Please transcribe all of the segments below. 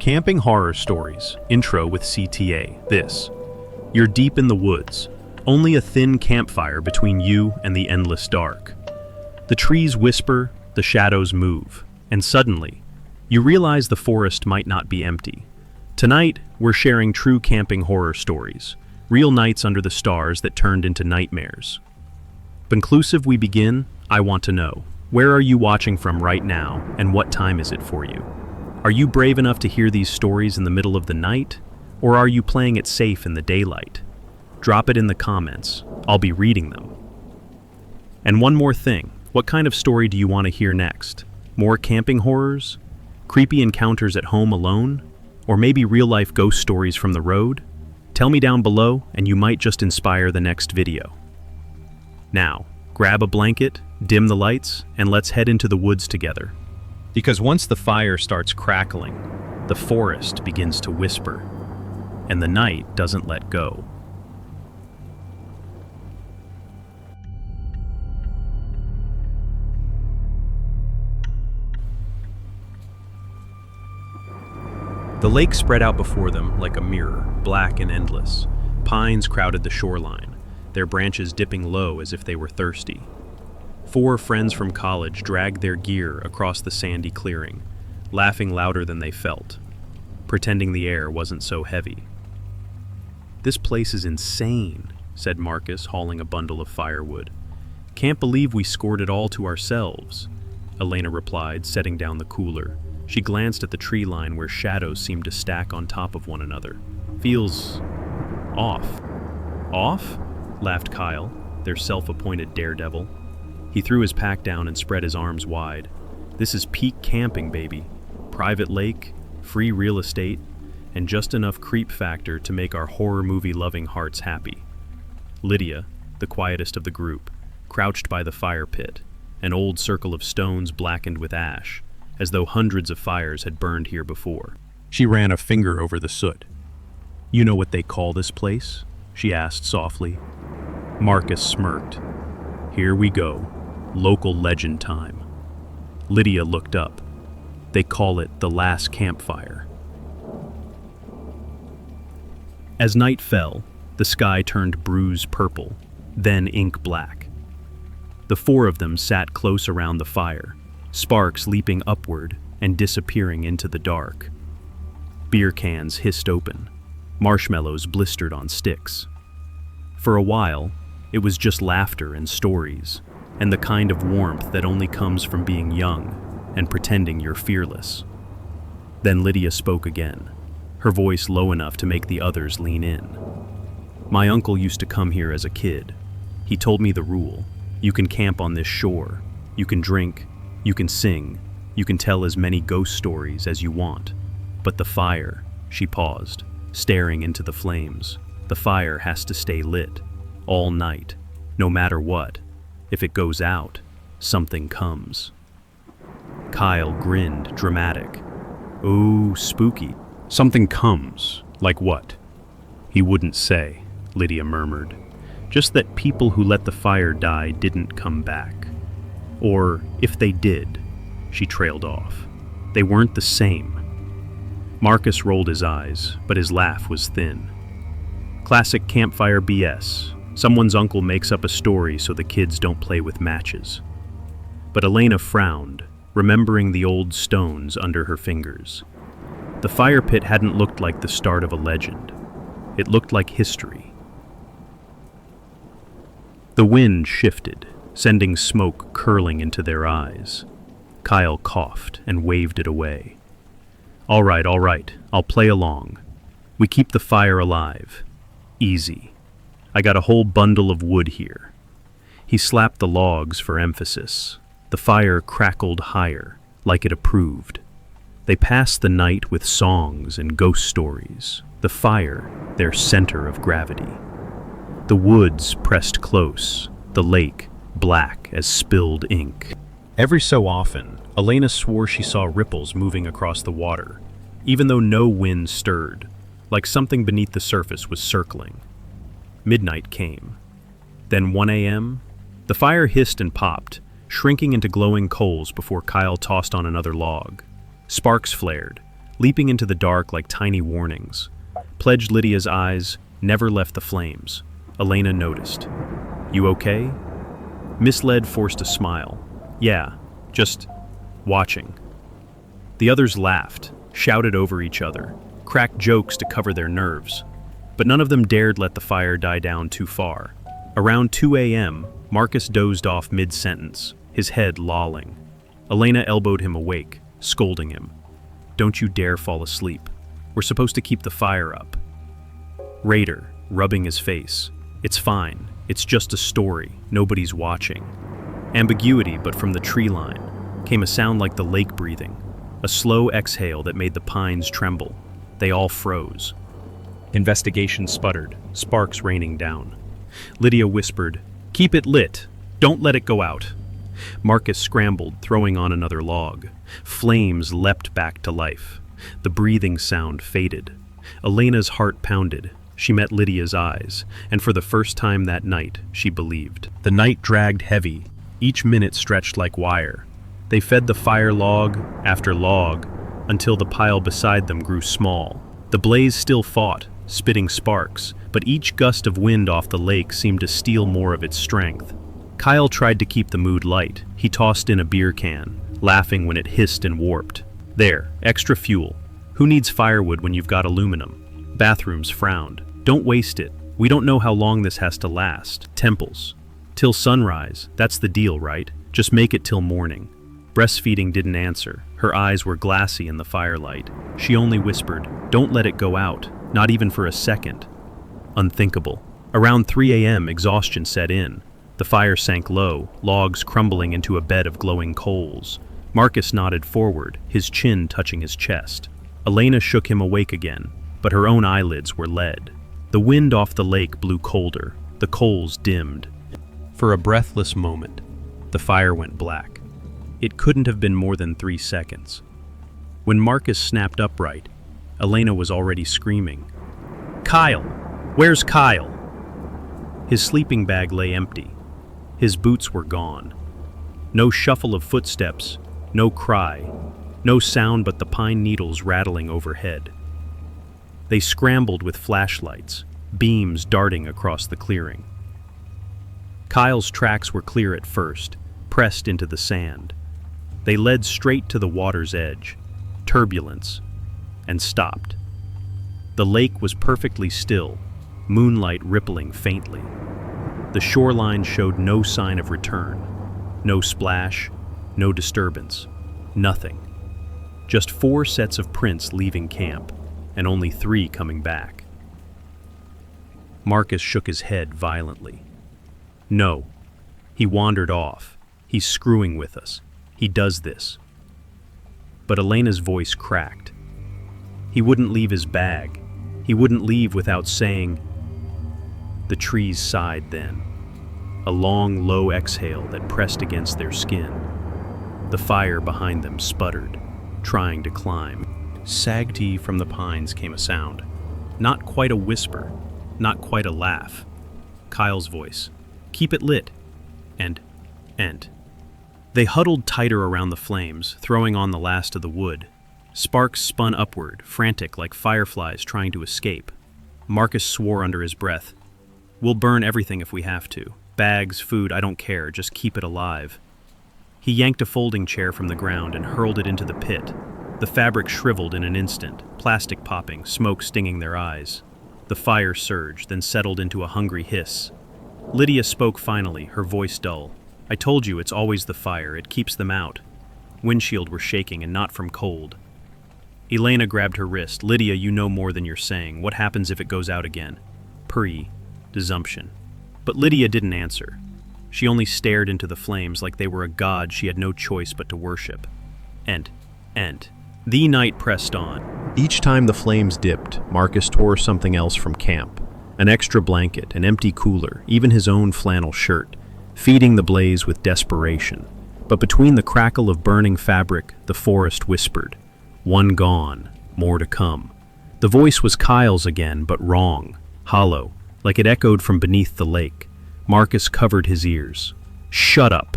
Camping Horror Stories, intro with CTA. You're deep in the woods, only a thin campfire between you and the endless dark. The trees whisper, the shadows move, and suddenly, you realize the forest might not be empty. Tonight, we're sharing true camping horror stories, real nights under the stars that turned into nightmares. Inclusive we begin, I want to know, where are you watching from right now, and what time is it for you? Are you brave enough to hear these stories in the middle of the night, or are you playing it safe in the daylight? Drop it in the comments, I'll be reading them. And one more thing, what kind of story do you want to hear next? More camping horrors? Creepy encounters at home alone? Or maybe real-life ghost stories from the road? Tell me down below, and you might just inspire the next video. Now, grab a blanket, dim the lights, and let's head into the woods together. Because once the fire starts crackling, the forest begins to whisper, and the night doesn't let go. The lake spread out before them like a mirror, black and endless. Pines crowded the shoreline, their branches dipping low as if they were thirsty. 4 friends from college dragged their gear across the sandy clearing, laughing louder than they felt, pretending the air wasn't so heavy. "This place is insane," said Marcus, hauling a bundle of firewood. "Can't believe we scored it all to ourselves," Elena replied, setting down the cooler. She glanced at the tree line where shadows seemed to stack on top of one another. "Feels off." "Off?" laughed Kyle, their self-appointed daredevil. He threw his pack down and spread his arms wide. "This is peak camping, baby. Private lake, free real estate, and just enough creep factor to make our horror movie-loving hearts happy." Lydia, the quietest of the group, crouched by the fire pit, an old circle of stones blackened with ash, as though hundreds of fires had burned here before. She ran a finger over the soot. "You know what they call this place?" she asked softly. Marcus smirked. "Here we go. Local legend time." Lydia looked up. "They call it the last campfire." As night fell, the sky turned bruise purple, then ink black. The 4 of them sat close around the fire, sparks leaping upward and disappearing into the dark. Beer cans hissed open, marshmallows blistered on sticks. For a while, it was just laughter and stories, and the kind of warmth that only comes from being young and pretending you're fearless. Then Lydia spoke again, her voice low enough to make the others lean in. "My uncle used to come here as a kid. He told me the rule. You can camp on this shore. You can drink. You can sing. You can tell as many ghost stories as you want. But the fire," she paused, staring into the flames, "the fire has to stay lit, all night, no matter what. If it goes out, something comes." Kyle grinned, dramatic. "Oh, spooky. Something comes. Like what?" "He wouldn't say," Lydia murmured. "Just that people who let the fire die didn't come back. Or, if they did," she trailed off, "they weren't the same." Marcus rolled his eyes, but his laugh was thin. "Classic campfire BS. Someone's uncle makes up a story so the kids don't play with matches." But Elena frowned, remembering the old stones under her fingers. The fire pit hadn't looked like the start of a legend. It looked like history. The wind shifted, sending smoke curling into their eyes. Kyle coughed and waved it away. All right, I'll play along. We keep the fire alive. Easy. I got a whole bundle of wood here." He slapped the logs for emphasis. The fire crackled higher, like it approved. They passed the night with songs and ghost stories, the fire their center of gravity. The woods pressed close, the lake black as spilled ink. Every so often, Elena swore she saw ripples moving across the water, even though no wind stirred, like something beneath the surface was circling. Midnight came. Then 1 a.m., the fire hissed and popped, shrinking into glowing coals before Kyle tossed on another log. Sparks flared, leaping into the dark like tiny warnings. Pledged Lydia's eyes never left the flames. Elena noticed. "You okay?" Misled forced a smile. "Yeah, just watching." The others laughed, shouted over each other, cracked jokes to cover their nerves. But none of them dared let the fire die down too far. Around 2 a.m., Marcus dozed off mid-sentence, his head lolling. Elena elbowed him awake, scolding him. "Don't you dare fall asleep. We're supposed to keep the fire up." Raider, rubbing his face. "It's fine. It's just a story. Nobody's watching." Ambiguity, but from the tree line, came a sound like the lake breathing, a slow exhale that made the pines tremble. They all froze. Investigation sputtered, sparks raining down. Lydia whispered, "Keep it lit. Don't let it go out." Marcus scrambled, throwing on another log. Flames leapt back to life. The breathing sound faded. Elena's heart pounded. She met Lydia's eyes, and for the first time that night, she believed. The night dragged heavy. Each minute stretched like wire. They fed the fire log after log until the pile beside them grew small. The blaze still fought, spitting sparks, but each gust of wind off the lake seemed to steal more of its strength. Kyle tried to keep the mood light. He tossed in a beer can, laughing when it hissed and warped. "There, extra fuel. Who needs firewood when you've got aluminum?" Bathrooms frowned. "Don't waste it. We don't know how long this has to last." Temples. "Till sunrise. That's the deal, right? Just make it till morning." Breastfeeding didn't answer. Her eyes were glassy in the firelight. She only whispered, "Don't let it go out. Not even for a second." Unthinkable. Around 3 a.m., exhaustion set in. The fire sank low, logs crumbling into a bed of glowing coals. Marcus nodded forward, his chin touching his chest. Elena shook him awake again, but her own eyelids were lead. The wind off the lake blew colder. The coals dimmed. For a breathless moment, the fire went black. It couldn't have been more than 3 seconds. When Marcus snapped upright, Elena was already screaming, "Kyle! Where's Kyle?" His sleeping bag lay empty. His boots were gone. No shuffle of footsteps, no cry, no sound but the pine needles rattling overhead. They scrambled with flashlights, beams darting across the clearing. Kyle's tracks were clear at first, pressed into the sand. They led straight to the water's edge, turbulence, and stopped. The lake was perfectly still, moonlight rippling faintly. The shoreline showed no sign of return. No splash, no disturbance, nothing. Just 4 sets of prints leaving camp, and only 3 coming back. Marcus shook his head violently. "No. He wandered off. He's screwing with us. He does this." But Elena's voice cracked. He wouldn't leave his bag. He wouldn't leave without saying. The trees sighed then. A long, low exhale that pressed against their skin. The fire behind them sputtered, trying to climb. Sagged from the pines came a sound. Not quite a whisper, not quite a laugh. Kyle's voice. "Keep it lit." And. They huddled tighter around the flames, throwing on the last of the wood. Sparks spun upward, frantic like fireflies trying to escape. Marcus swore under his breath. "We'll burn everything if we have to. Bags, food, I don't care, just keep it alive." He yanked a folding chair from the ground and hurled it into the pit. The fabric shriveled in an instant, plastic popping, smoke stinging their eyes. The fire surged, then settled into a hungry hiss. Lydia spoke finally, her voice dull. "I told you it's always the fire, it keeps them out." Windshield were shaking, and not from cold. Elena grabbed her wrist. "Lydia, you know more than you're saying. What happens if it goes out again?" Presumption. But Lydia didn't answer. She only stared into the flames like they were a god she had no choice but to worship. And. The night pressed on. Each time the flames dipped, Marcus tore something else from camp. An extra blanket, an empty cooler, even his own flannel shirt, feeding the blaze with desperation. But between the crackle of burning fabric, the forest whispered. One gone, more to come. The voice was Kyle's again, but wrong, hollow, like it echoed from beneath the lake. Marcus covered his ears. "Shut up!"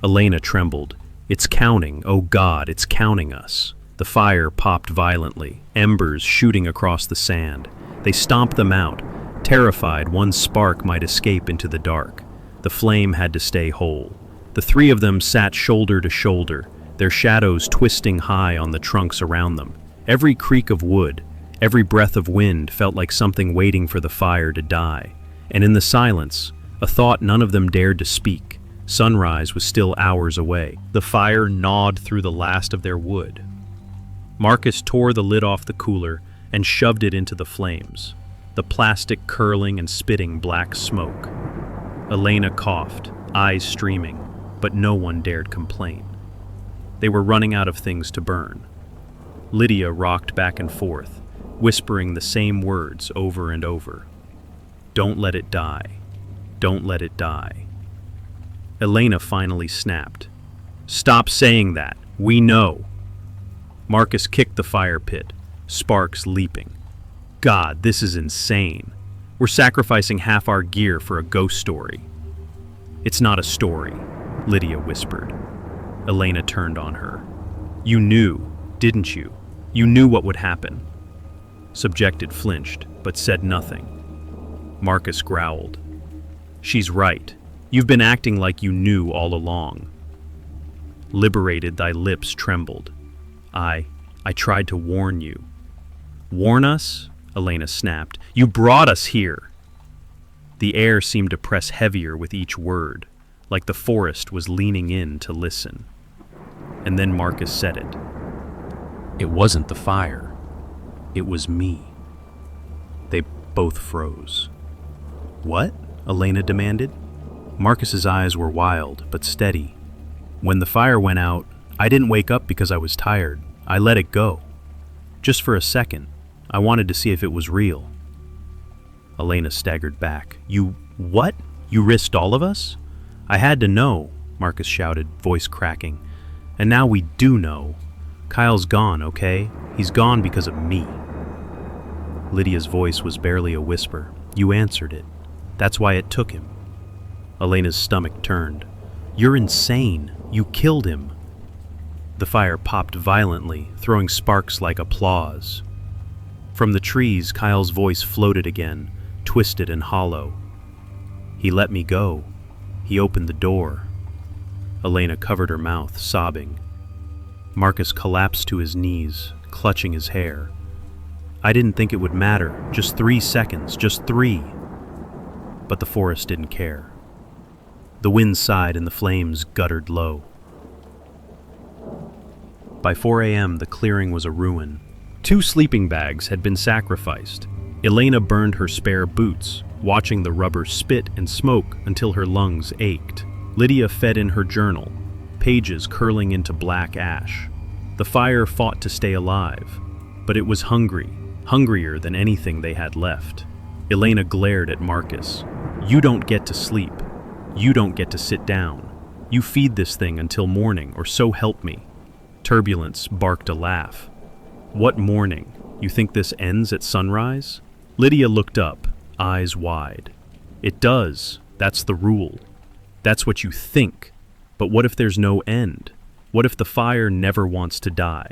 Elena trembled. "It's counting, oh God, it's counting us." The fire popped violently, embers shooting across the sand. They stomped them out, terrified one spark might escape into the dark. The flame had to stay whole. The three of them sat shoulder to shoulder, their shadows twisting high on the trunks around them. Every creak of wood, every breath of wind felt like something waiting for the fire to die. And in the silence, a thought none of them dared to speak. Sunrise was still hours away. The fire gnawed through the last of their wood. Marcus tore the lid off the cooler and shoved it into the flames, the plastic curling and spitting black smoke. Elena coughed, eyes streaming, but no one dared complain. They were running out of things to burn. Lydia rocked back and forth, whispering the same words over and over. Don't let it die. Don't let it die. Elena finally snapped. Stop saying that. We know. Marcus kicked the fire pit, sparks leaping. God, this is insane. We're sacrificing half our gear for a ghost story. It's not a story, Lydia whispered. Elena turned on her. You knew, didn't you? You knew what would happen. Subjected flinched, but said nothing. Marcus growled. She's right. You've been acting like you knew all along. Liberated, thy lips trembled. I tried to warn you. Warn us? Elena snapped. You brought us here. The air seemed to press heavier with each word, like the forest was leaning in to listen. And then Marcus said it. It wasn't the fire. It was me. They both froze. What? Elena demanded. Marcus's eyes were wild, but steady. When the fire went out, I didn't wake up because I was tired. I let it go. Just for a second. I wanted to see if it was real. Elena staggered back. You what? You risked all of us? I had to know, Marcus shouted, voice cracking. And now we do know. Kyle's gone, okay? He's gone because of me. Lydia's voice was barely a whisper. You answered it. That's why it took him. Elena's stomach turned. You're insane. You killed him. The fire popped violently, throwing sparks like applause. From the trees, Kyle's voice floated again, twisted and hollow. He let me go. He opened the door. Elena covered her mouth, sobbing. Marcus collapsed to his knees, clutching his hair. I didn't think it would matter. Just 3 seconds, just 3. But the forest didn't care. The wind sighed and the flames guttered low. By 4 a.m., the clearing was a ruin. 2 sleeping bags had been sacrificed. Elena burned her spare boots, watching the rubber spit and smoke until her lungs ached. Lydia fed in her journal, pages curling into black ash. The fire fought to stay alive, but it was hungry, hungrier than anything they had left. Elena glared at Marcus. You don't get to sleep. You don't get to sit down. You feed this thing until morning, or so help me. Turbulence barked a laugh. What morning? You think this ends at sunrise? Lydia looked up, eyes wide. It does. That's the rule. That's what you think. But what if there's no end? What if the fire never wants to die?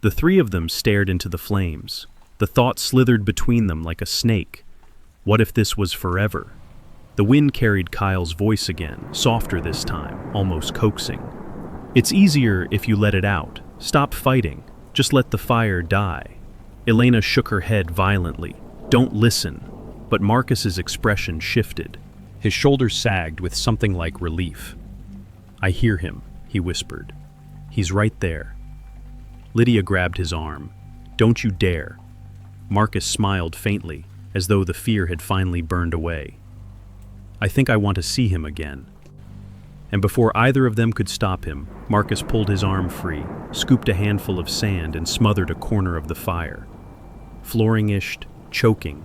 The 3 of them stared into the flames. The thought slithered between them like a snake. What if this was forever? The wind carried Kyle's voice again, softer this time, almost coaxing. It's easier if you let it out. Stop fighting. Just let the fire die. Elena shook her head violently. Don't listen. But Marcus's expression shifted. His shoulders sagged with something like relief. I hear him, he whispered. He's right there. Lydia grabbed his arm. Don't you dare. Marcus smiled faintly, as though the fear had finally burned away. I think I want to see him again. And before either of them could stop him, Marcus pulled his arm free, scooped a handful of sand and smothered a corner of the fire. Flooring-ished, choking,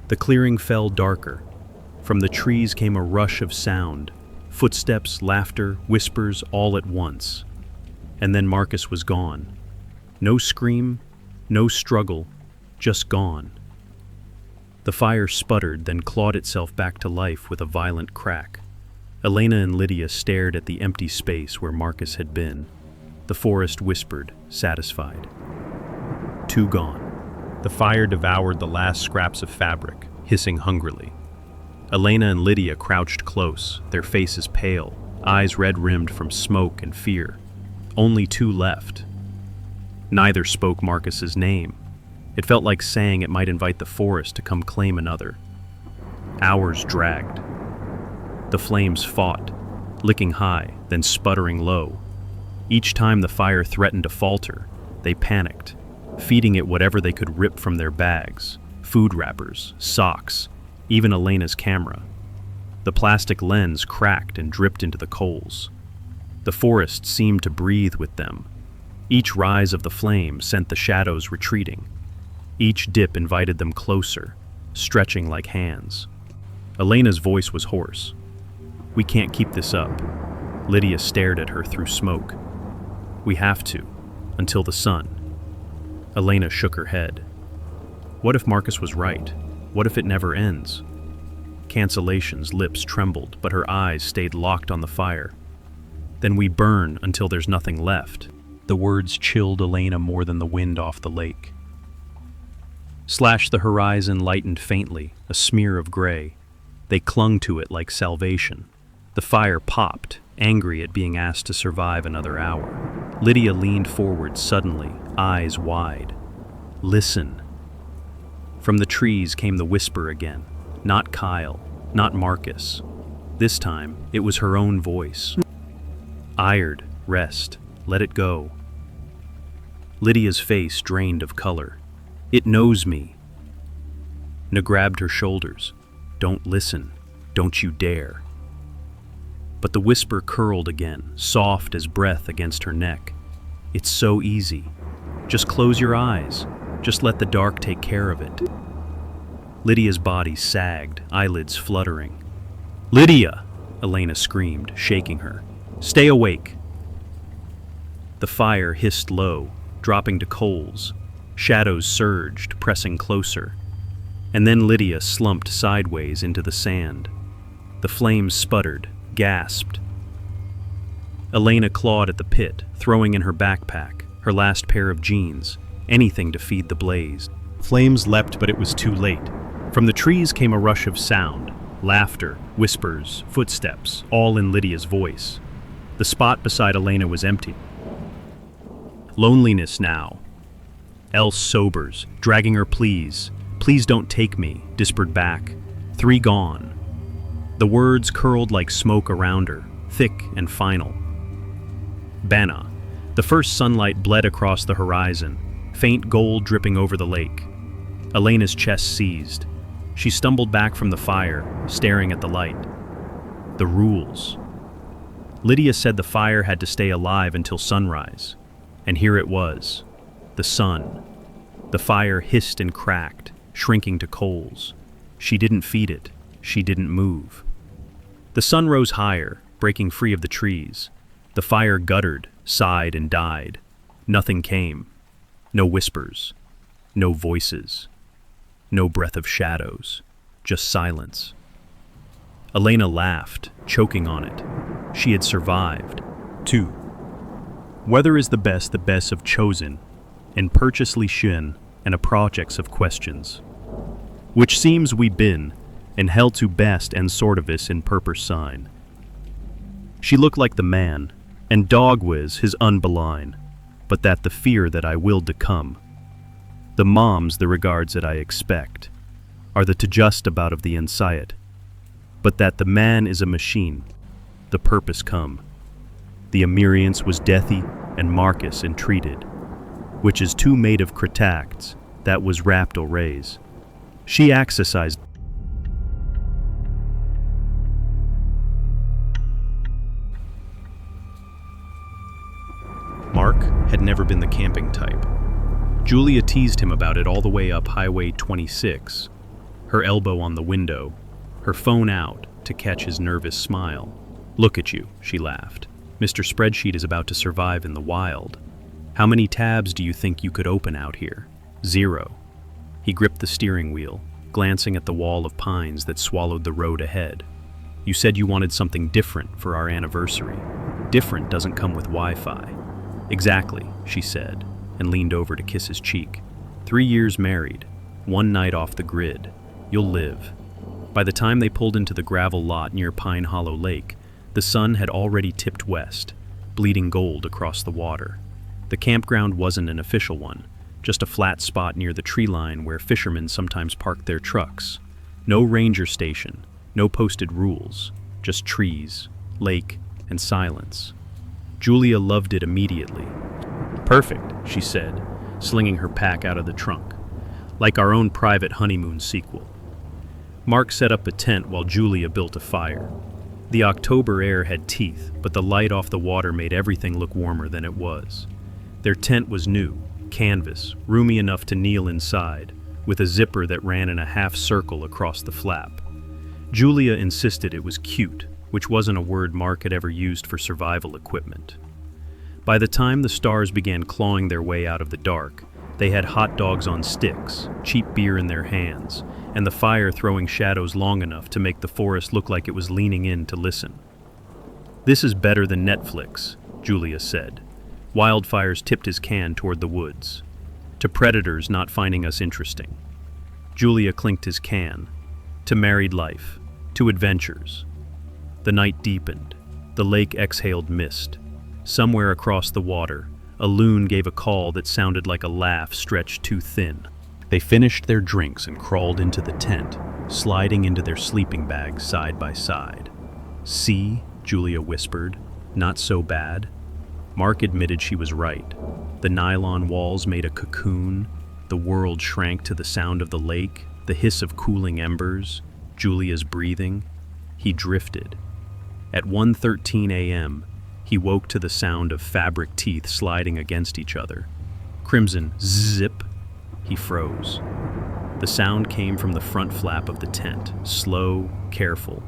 the clearing fell darker. From the trees came a rush of sound, footsteps, laughter, whispers, all at once. And then Marcus was gone. No scream, no struggle, just gone. The fire sputtered, then clawed itself back to life with a violent crack. Elena and Lydia stared at the empty space where Marcus had been. The forest whispered, satisfied. two gone. The fire devoured the last scraps of fabric, hissing hungrily. Elena and Lydia crouched close, their faces pale, eyes red-rimmed from smoke and fear. Only two left. Neither spoke Marcus's name. It felt like saying it might invite the forest to come claim another. Hours dragged. The flames fought, licking high, then sputtering low. Each time the fire threatened to falter, they panicked, feeding it whatever they could rip from their bags, food wrappers, socks, even Elena's camera. The plastic lens cracked and dripped into the coals. The forest seemed to breathe with them. Each rise of the flame sent the shadows retreating. Each dip invited them closer, stretching like hands. Elena's voice was hoarse. "We can't keep this up." Lydia stared at her through smoke. "We have to, until the sun." Elena shook her head. What if Marcus was right? What if it never ends? Cancellation's lips trembled, but her eyes stayed locked on the fire. "Then we burn until there's nothing left." The words chilled Elena more than the wind off the lake. The horizon lightened faintly, a smear of gray. They clung to it like salvation. The fire popped, angry at being asked to survive another hour. Lydia leaned forward suddenly, eyes wide. "Listen." From the trees came the whisper again. Not Kyle, not Marcus. This time, it was her own voice. "Ired, rest, let it go." Lydia's face drained of color. "It knows me." Na grabbed her shoulders. "Don't listen. Don't you dare." But the whisper curled again, soft as breath against her neck. "It's so easy. Just close your eyes. Just let the dark take care of it." Lydia's body sagged, eyelids fluttering. "Lydia!" Elena screamed, shaking her. "Stay awake." The fire hissed low, dropping to coals. Shadows surged, pressing closer. And then Lydia slumped sideways into the sand. The flames sputtered, gasped. Elena clawed at the pit, throwing in her backpack, her last pair of jeans, anything to feed the blaze. Flames leapt, but it was too late. From the trees came a rush of sound, laughter, whispers, footsteps, all in Lydia's voice. The spot beside Elena was empty. Loneliness now. Else sobers, dragging her pleas. "Please don't take me," dispered back. "Three gone." The words curled like smoke around her, thick and final. Bana. The first sunlight bled across the horizon, faint gold dripping over the lake. Elena's chest seized. She stumbled back from the fire, staring at the light. The rules. Lydia said the fire had to stay alive until sunrise. And here it was. The sun. The fire hissed and cracked, shrinking to coals. She didn't feed it. She didn't move. The sun rose higher, breaking free of the trees. The fire guttered, sighed, and died. Nothing came. No whispers. No voices. No breath of shadows. Just silence. Elena laughed, choking on it. She had survived. 2. Weather is the best have chosen, and purchasely shin, and a projects of questions. Which seems we been, and held to best and sort of us in purpose sign. She looked like the man, and dog whiz his unbeline, but that the fear that I willed to come. The moms the regards that I expect, are the to just about of the insight, but that the man is a machine, the purpose come. The Amiriance was deathy, and Marcus entreated, which is too made of cretacts, that was wrapped or raise. She exercised. Mark had never been the camping type. Julia teased him about it all the way up Highway 26, her elbow on the window, her phone out to catch his nervous smile. "Look at you," she laughed. "Mr. Spreadsheet is about to survive in the wild. How many tabs do you think you could open out here?" 0. He gripped the steering wheel, glancing at the wall of pines that swallowed the road ahead. "You said you wanted something different for our anniversary. Different doesn't come with Wi-Fi." "Exactly," she said, and leaned over to kiss his cheek. 3 years married, one night off the grid. You'll live. By the time they pulled into the gravel lot near Pine Hollow Lake, the sun had already tipped west, bleeding gold across the water. The campground wasn't an official one, just a flat spot near the tree line where fishermen sometimes parked their trucks. No ranger station, no posted rules, just trees, lake, and silence. Julia loved it immediately. "Perfect," she said, slinging her pack out of the trunk. "Like our own private honeymoon sequel." Mark set up a tent while Julia built a fire. The October air had teeth, but the light off the water made everything look warmer than it was. Their tent was new, canvas, roomy enough to kneel inside, with a zipper that ran in a half circle across the flap. Julia insisted it was cute, which wasn't a word Mark had ever used for survival equipment. By the time the stars began clawing their way out of the dark, they had hot dogs on sticks, cheap beer in their hands, and the fire throwing shadows long enough to make the forest look like it was leaning in to listen. "This is better than Netflix," Julia said. Wildfires tipped his can toward the woods. "To predators not finding us interesting." Julia clinked his can. "To married life. To adventures." The night deepened. The lake exhaled mist. Somewhere across the water, a loon gave a call that sounded like a laugh stretched too thin. They finished their drinks and crawled into the tent, sliding into their sleeping bags side by side. "See," Julia whispered, "not so bad." Mark admitted she was right. The nylon walls made a cocoon. The world shrank to the sound of the lake, the hiss of cooling embers, Julia's breathing. He drifted. At 1:13 a.m., he woke to the sound of fabric teeth sliding against each other. Crimson zip. He froze. The sound came from the front flap of the tent, slow, careful,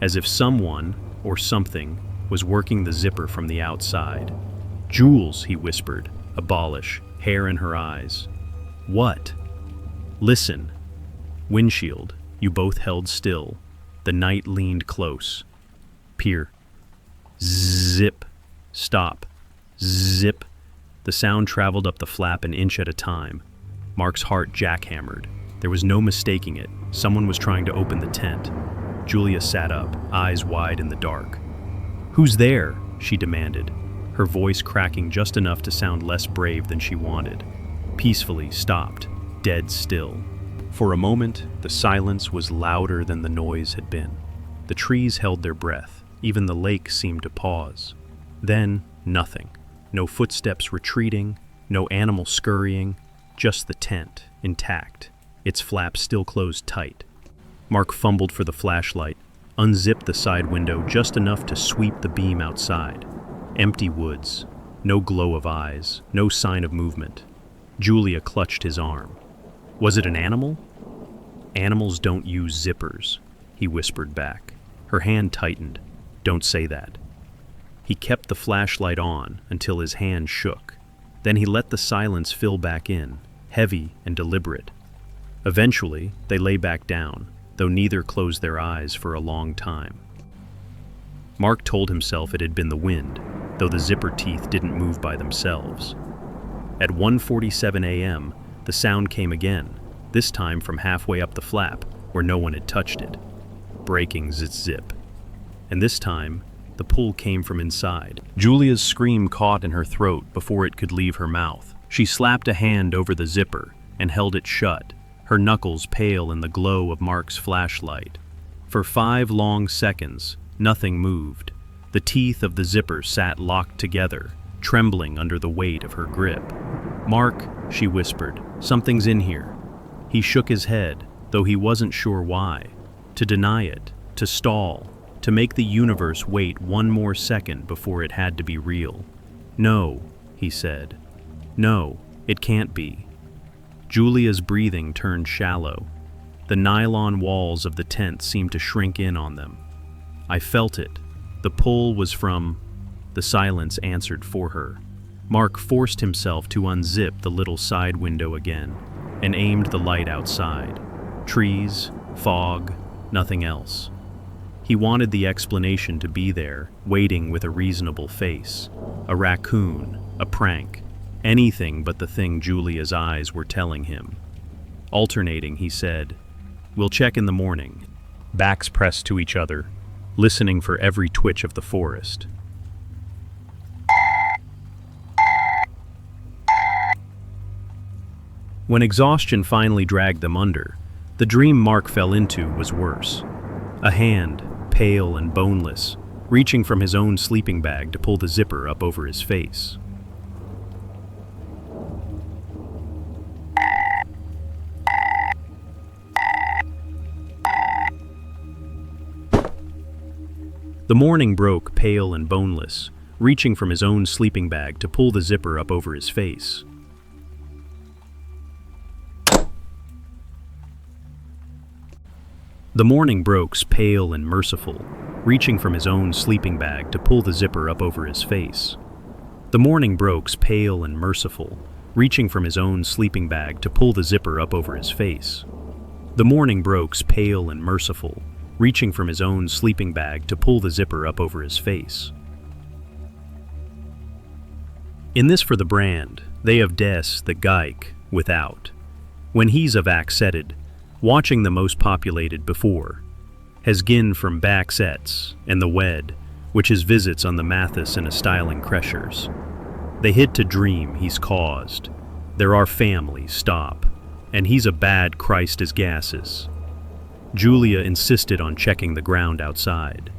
as if someone, or something, was working the zipper from the outside. "Jules," he whispered, abolish, hair in her eyes. "What?" "Listen." Windshield. You both held still. The night leaned close. "Peer." Zip. "Stop." Zip. The sound traveled up the flap an inch at a time. Mark's heart jackhammered. There was no mistaking it. Someone was trying to open the tent. Julia sat up, eyes wide in the dark. "Who's there?" she demanded, her voice cracking just enough to sound less brave than she wanted. Peacefully stopped, dead still. For a moment, the silence was louder than the noise had been. The trees held their breath. Even the lake seemed to pause. Then, nothing. No footsteps retreating, no animal scurrying, just the tent, intact, its flaps still closed tight. Mark fumbled for the flashlight, unzipped the side window just enough to sweep the beam outside. Empty woods, no glow of eyes, no sign of movement. Julia clutched his arm. "Was it an animal?" "Animals don't use zippers," he whispered back. Her hand tightened. "Don't say that." He kept the flashlight on until his hand shook. Then he let the silence fill back in, heavy and deliberate. Eventually, they lay back down, though neither closed their eyes for a long time. Mark told himself it had been the wind, though the zipper teeth didn't move by themselves. At 1:47 a.m., the sound came again, this time from halfway up the flap, where no one had touched it. Breaking zip. And this time, the pull came from inside. Julia's scream caught in her throat before it could leave her mouth. She slapped a hand over the zipper and held it shut, her knuckles pale in the glow of Mark's flashlight. For 5 long seconds, nothing moved. The teeth of the zipper sat locked together, trembling under the weight of her grip. "Mark," she whispered, "something's in here." He shook his head, though he wasn't sure why. To deny it, to stall, to make the universe wait one more second before it had to be real. "No," he said. "No, it can't be." Julia's breathing turned shallow. The nylon walls of the tent seemed to shrink in on them. "I felt it. The pull was from—" The silence answered for her. Mark forced himself to unzip the little side window again and aimed the light outside. Trees, fog, nothing else. He wanted the explanation to be there, waiting with a reasonable face. A raccoon, a prank, Anything but the thing Julia's eyes were telling him. Alternating, he said, "We'll check in the morning." Backs pressed to each other, listening for every twitch of the forest. When exhaustion finally dragged them under, the dream Mark fell into was worse. A hand, pale and boneless, reaching from his own sleeping bag to pull the zipper up over his face. The morning broke, pale and boneless, reaching from his own sleeping bag to pull the zipper up over his face. The morning broke, pale and merciful, reaching from his own sleeping bag to pull the zipper up over his face. The morning broke, pale and merciful, reaching from his own sleeping bag to pull the zipper up over his face. The morning broke, pale and merciful, reaching from his own sleeping bag to pull the zipper up over his face. In this for the brand, they of des the geik without. When he's of accented, watching the most populated before, has gin from back sets and the wed, which is visits on the Mathis and a styling creshers. They hit to dream he's caused. There are families stop, and he's a bad Christ as gases. Julia insisted on checking the ground outside.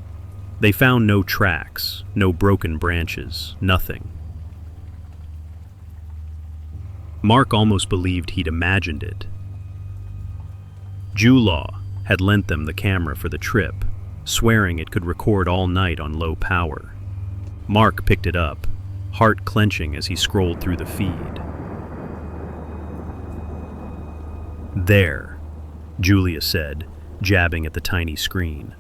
They found no tracks, no broken branches, nothing. Mark almost believed he'd imagined it. Julaw had lent them the camera for the trip, swearing it could record all night on low power. Mark picked it up, heart clenching as he scrolled through the feed. "There," Julia said, jabbing at the tiny screen.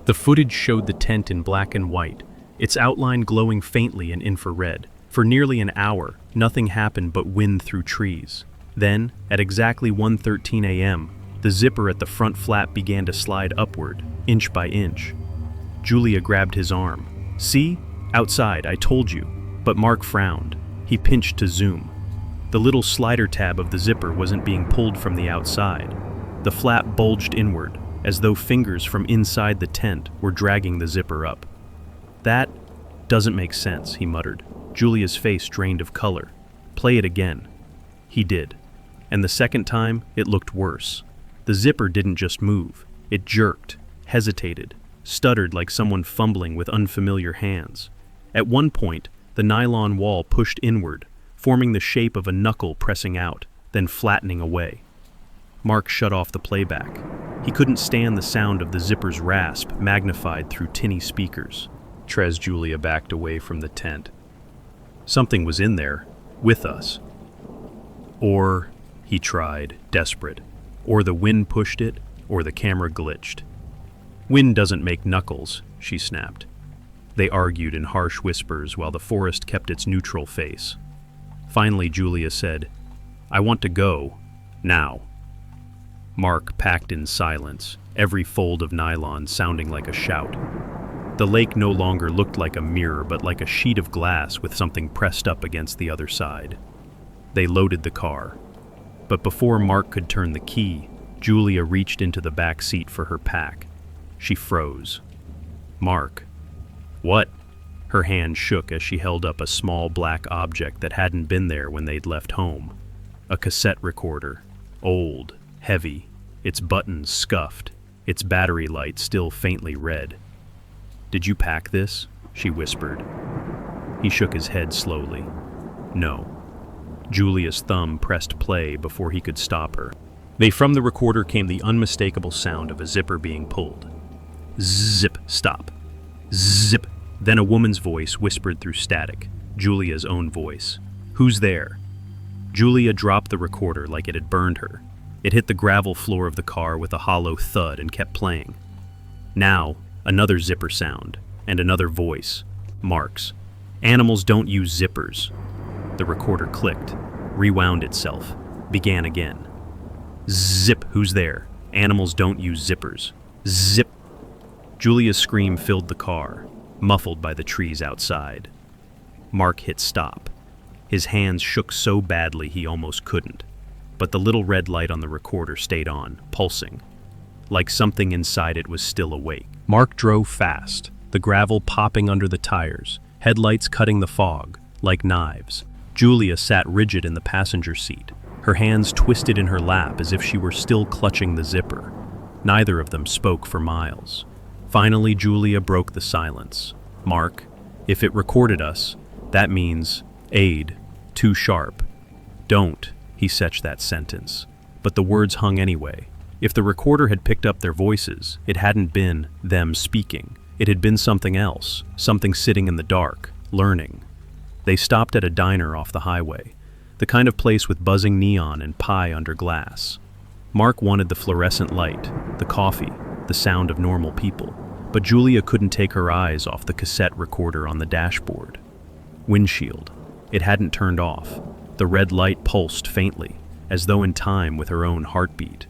The footage showed the tent in black and white, its outline glowing faintly in infrared. For nearly an hour, nothing happened but wind through trees. Then, at exactly 1:13 a.m., the zipper at the front flap began to slide upward, inch by inch. Julia grabbed his arm. "See? Outside, I told you." But Mark frowned. He pinched to zoom. The little slider tab of the zipper wasn't being pulled from the outside. The flap bulged inward, as though fingers from inside the tent were dragging the zipper up. "That doesn't make sense," he muttered. Julia's face drained of color. "Play it again." He did. And the second time, it looked worse. The zipper didn't just move. It jerked, hesitated, stuttered like someone fumbling with unfamiliar hands. At one point, the nylon wall pushed inward, forming the shape of a knuckle pressing out, then flattening away. Mark shut off the playback. He couldn't stand the sound of the zipper's rasp magnified through tinny speakers. Julia backed away from the tent. Something was in there, with us. Or, he tried, desperate, or the wind pushed it, or the camera glitched. "Wind doesn't make knuckles," she snapped. They argued in harsh whispers while the forest kept its neutral face. Finally, Julia said, "I want to go, now." Mark packed in silence, every fold of nylon sounding like a shout. The lake no longer looked like a mirror, but like a sheet of glass with something pressed up against the other side. They loaded the car. But before Mark could turn the key, Julia reached into the back seat for her pack. She froze. "Mark." "What?" Her hand shook as she held up a small black object that hadn't been there when they'd left home. A cassette recorder. Old, heavy, its buttons scuffed, its battery light still faintly red. "Did you pack this?" she whispered. He shook his head slowly. "No." Julia's thumb pressed play before he could stop her. From the recorder came the unmistakable sound of a zipper being pulled. Zip, stop. Zip. Then a woman's voice whispered through static, Julia's own voice. "Who's there?" Julia dropped the recorder like it had burned her. It hit the gravel floor of the car with a hollow thud and kept playing. Now, another zipper sound, and another voice. Mark's. "Animals don't use zippers." The recorder clicked, rewound itself, began again. "Zip, who's there? Animals don't use zippers." Zip. Julia's scream filled the car, muffled by the trees outside. Mark hit stop. His hands shook so badly he almost couldn't. But the little red light on the recorder stayed on, pulsing, like something inside it was still awake. Mark drove fast, the gravel popping under the tires, headlights cutting the fog like knives. Julia sat rigid in the passenger seat, her hands twisted in her lap as if she were still clutching the zipper. Neither of them spoke for miles. Finally, Julia broke the silence. "Mark, if it recorded us, that means aid, too sharp." "Don't," he setched that sentence. But the words hung anyway. If the recorder had picked up their voices, it hadn't been them speaking. It had been something else, something sitting in the dark, learning. They stopped at a diner off the highway, the kind of place with buzzing neon and pie under glass. Mark wanted the fluorescent light, the coffee, the sound of normal people, but Julia couldn't take her eyes off the cassette recorder on the dashboard. Windshield. It hadn't turned off. The red light pulsed faintly, as though in time with her own heartbeat.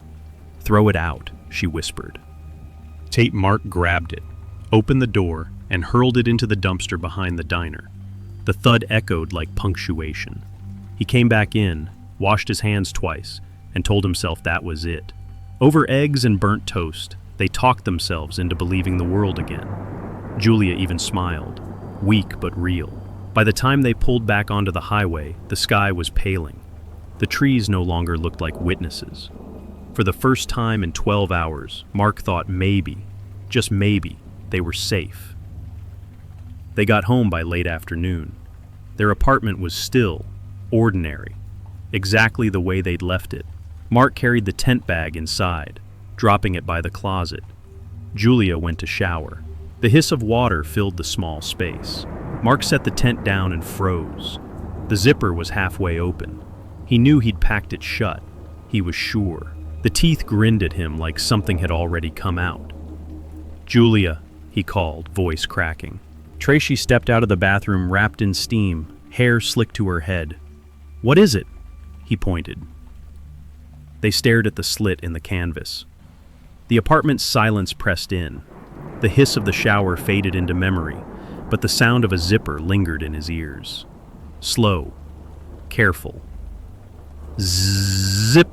"Throw it out," she whispered. Mark grabbed it, opened the door, and hurled it into the dumpster behind the diner. The thud echoed like punctuation. He came back in, washed his hands twice, and told himself that was it. Over eggs and burnt toast, they talked themselves into believing the world again. Julia even smiled, weak but real. By the time they pulled back onto the highway, the sky was paling. The trees no longer looked like witnesses. For the first time in 12 hours, Mark thought maybe, just maybe, they were safe. They got home by late afternoon. Their apartment was still, ordinary, exactly the way they'd left it. Mark carried the tent bag inside, dropping it by the closet. Julia went to shower. The hiss of water filled the small space. Mark set the tent down and froze. The zipper was halfway open. He knew he'd packed it shut. He was sure. The teeth grinned at him like something had already come out. "Julia," he called, voice cracking. Tracy stepped out of the bathroom wrapped in steam, hair slicked to her head. "What is it?" he pointed. They stared at the slit in the canvas. The apartment's silence pressed in. The hiss of the shower faded into memory, but the sound of a zipper lingered in his ears. Slow, careful. Zip!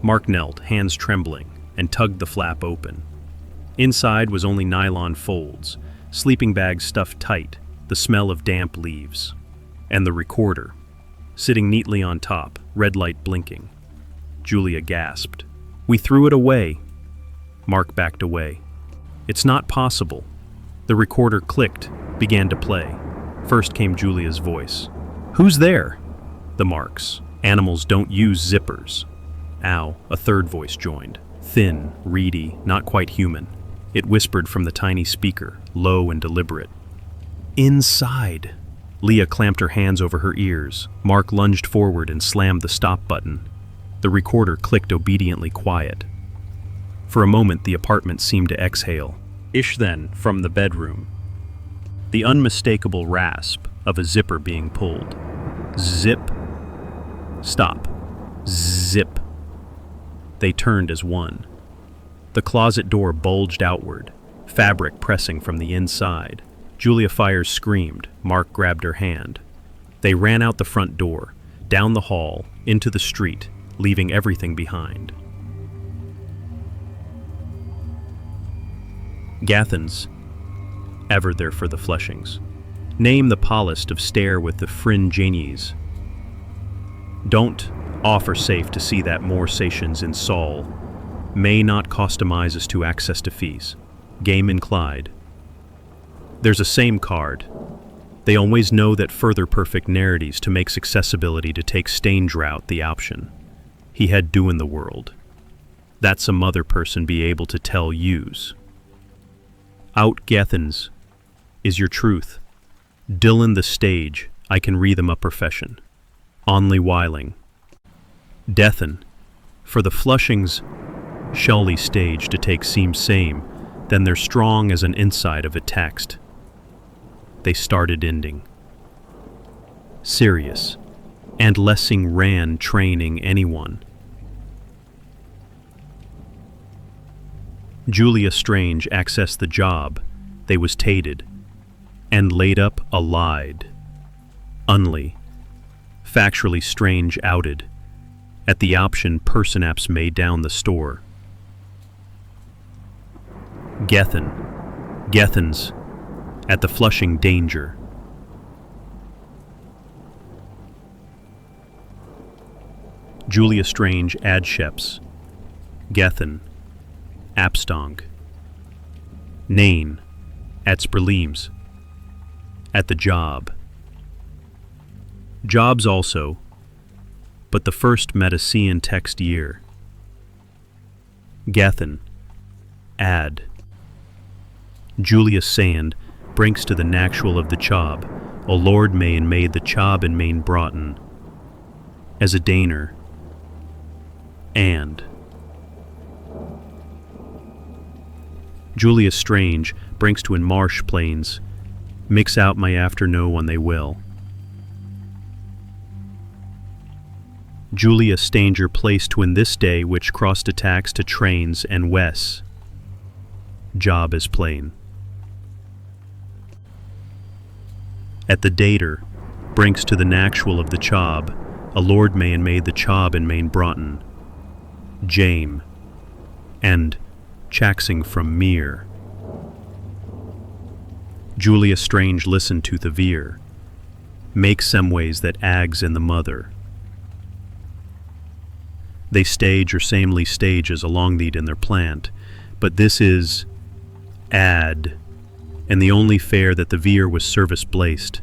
Mark knelt, hands trembling, and tugged the flap open. Inside was only nylon folds, sleeping bags stuffed tight, the smell of damp leaves. And the recorder, sitting neatly on top, red light blinking. Julia gasped. "We threw it away." Mark backed away. "It's not possible." The recorder clicked, began to play. First came Julia's voice. "Who's there?" The Marks. "Animals don't use zippers." "Ow," a third voice joined. Thin, reedy, not quite human. It whispered from the tiny speaker, low and deliberate. "Inside." Leah clamped her hands over her ears. Mark lunged forward and slammed the stop button. The recorder clicked obediently quiet. For a moment, the apartment seemed to exhale. Then, from the bedroom, the unmistakable rasp of a zipper being pulled. Zip. Stop. Zip. They turned as one. The closet door bulged outward, fabric pressing from the inside. Julia Fires screamed. Mark grabbed her hand. They ran out the front door, down the hall, into the street, leaving everything behind. Gathens, ever there for the Fleshings. Name the polished of stare with the fringe Don't offer safe to see that more sations in Saul. May not customize us to access to fees. Game in Clyde. There's a same card. They always know that further perfect narratives to make accessibility to take stain drought the option. He had do in the world. That's a mother person be able to tell yous. Out Gathens is your truth. Dylan the stage, I can read them a profession. Only whiling. Deathen, for the Flushings, Shelley stage to take seem same, then they're strong as an inside of a text. They started ending. Serious, and Lessing ran training anyone. Julia Strange accessed the job, they was tated, and laid up a lied. Unly, Factually strange outed. At the option Personaps made down the store. Gethans. At the Flushing danger. Julia Strange Adsheps. Gethen. Abstonk. Nain. At Sperleems. At the job. Jobs also, but the first Metacean text year. Gethen. Ad. Julius Sand brinks to the natural of the chob, O Lord Main made the chob and main broughton. As a Daner. And. Julius Strange brinks to in marsh plains, mix out my afternoon when they will. Julia Stanger placed to in this day which crossed attacks to trains and Wes. Job is plain. At the dater, brinks to the natural of the chob, a Lord Main made the chob and main broughton. Jame. And chaxing from mere. Julia Strange listened to the veer, make some ways that ags in the mother. They stage or samely stages along thee in their plant, but this is ad, and the only fair that the veer was service blaced.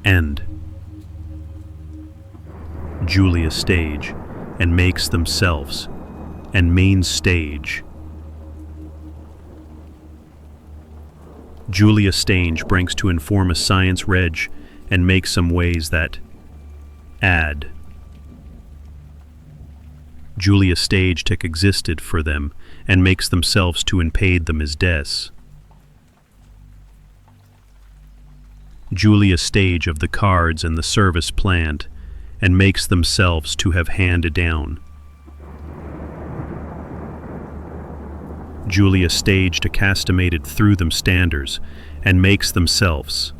End. Julia stage, and makes themselves, and main stage. Julia Stange brings to inform a science reg, and makes some ways that ad. Julia Stage tick existed for them, and makes themselves to impade them as des. Julia Stage of the cards and the service plant, and makes themselves to have handed down. Julia Stage to castimated through them standers, and makes themselves.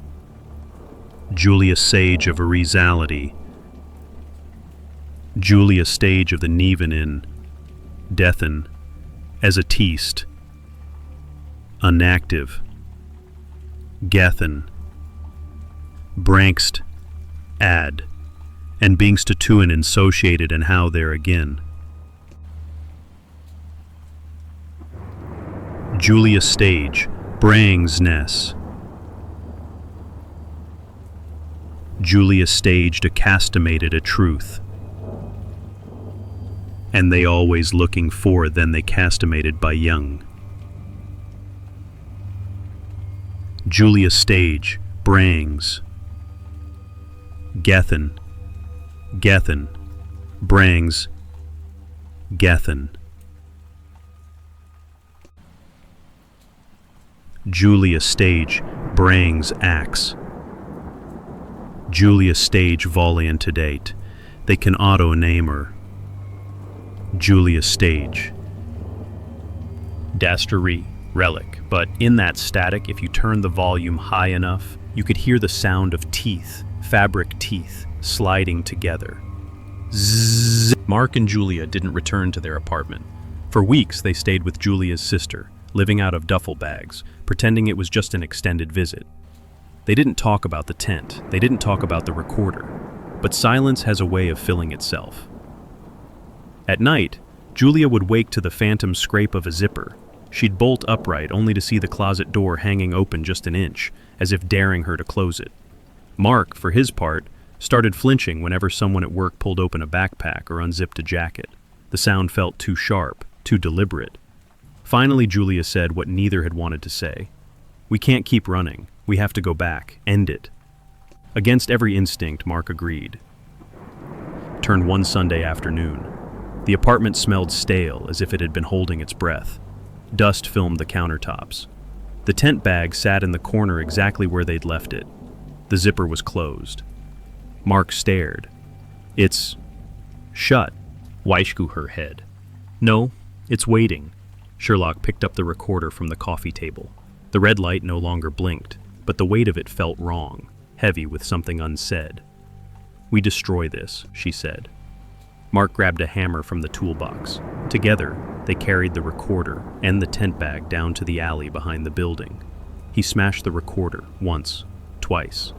Julia Sage of a reality. Julia Stage of the Neven in Deathen, as a teast. Unactive. Gethen. Brankst. Ad. And beings to tuin associated and how there again. Julia Stage, Brangs Ness. Julia Stage to castimated a truth. And they always looking for then they castimated by young. Julia Stage, Brangs. Gethen. Brangs. Gethen. Julia Stage, Brangs Axe. Julia Stage Voliant to date. They can auto-name her. Julia Stage. Dastery, relic, but in that static, if you turn the volume high enough, you could hear the sound of teeth, fabric teeth, sliding together. Zzz. Mark and Julia didn't return to their apartment. For weeks, they stayed with Julia's sister, living out of duffel bags, pretending it was just an extended visit. They didn't talk about the tent, they didn't talk about the recorder, but silence has a way of filling itself. At night, Julia would wake to the phantom scrape of a zipper. She'd bolt upright only to see the closet door hanging open just an inch, as if daring her to close it. Mark, for his part, started flinching whenever someone at work pulled open a backpack or unzipped a jacket. The sound felt too sharp, too deliberate. Finally, Julia said what neither had wanted to say. "We can't keep running. We have to go back. End it." Against every instinct, Mark agreed. Turned one Sunday afternoon. The apartment smelled stale, as if it had been holding its breath. Dust filmed the countertops. The tent bag sat in the corner exactly where they'd left it. The zipper was closed. Mark stared. "It's shut." Weishku her head. "No, it's waiting." Sherlock picked up the recorder from the coffee table. The red light no longer blinked, but the weight of it felt wrong, heavy with something unsaid. We destroy this, she said. Mark grabbed a hammer from the toolbox. Together, they carried the recorder and the tent bag down to the alley behind the building. He smashed the recorder once, twice.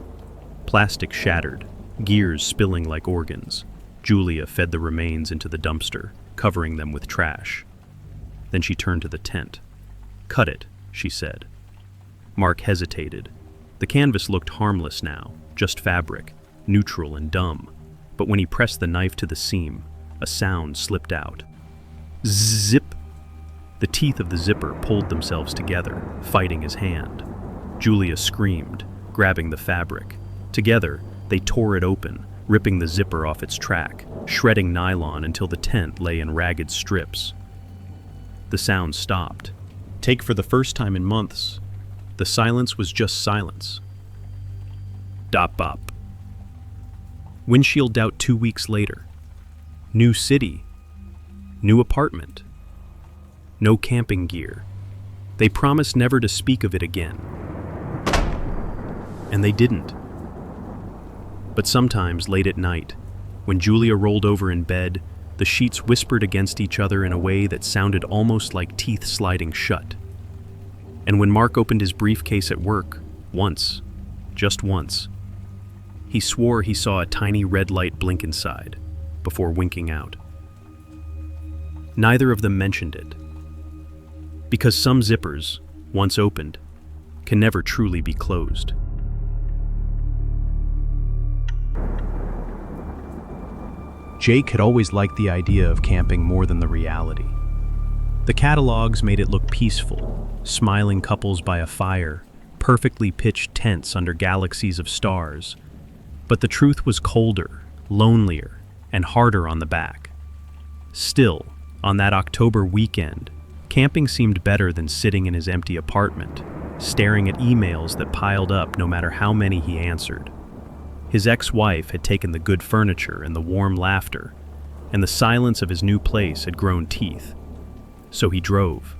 Plastic shattered, gears spilling like organs. Julia fed the remains into the dumpster, covering them with trash. Then she turned to the tent. "Cut it," she said. Mark hesitated. The canvas looked harmless now, just fabric, neutral and dumb. But when he pressed the knife to the seam, a sound slipped out. Zip! The teeth of the zipper pulled themselves together, fighting his hand. Julia screamed, grabbing the fabric. Together, they tore it open, ripping the zipper off its track, shredding nylon until the tent lay in ragged strips. The sound stopped. Take for the first time in months, the silence was just silence. Dop-bop. Windshield out 2 weeks later. New city. New apartment. No camping gear. They promised never to speak of it again. And they didn't. But sometimes, late at night, when Julia rolled over in bed, the sheets whispered against each other in a way that sounded almost like teeth sliding shut. And when Mark opened his briefcase at work, once, just once, he swore he saw a tiny red light blink inside, before winking out. Neither of them mentioned it. Because some zippers, once opened, can never truly be closed. Jake had always liked the idea of camping more than the reality. The catalogs made it look peaceful, smiling couples by a fire, perfectly pitched tents under galaxies of stars. But the truth was colder, lonelier, and harder on the back. Still, on that October weekend, camping seemed better than sitting in his empty apartment, staring at emails that piled up no matter how many he answered. His ex-wife had taken the good furniture and the warm laughter, and the silence of his new place had grown teeth. So he drove,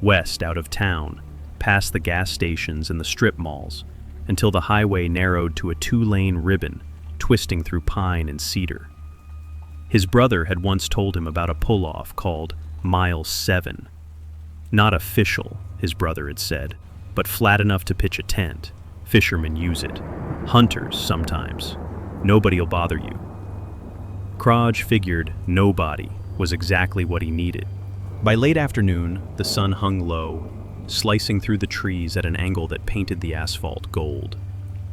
west out of town, past the gas stations and the strip malls, until the highway narrowed to a 2-lane ribbon, twisting through pine and cedar. His brother had once told him about a pull-off called Mile 7. Not official, his brother had said, but flat enough to pitch a tent. Fishermen use it. Hunters, sometimes. Nobody'll bother you. Kraj figured nobody was exactly what he needed. By late afternoon, the sun hung low, slicing through the trees at an angle that painted the asphalt gold.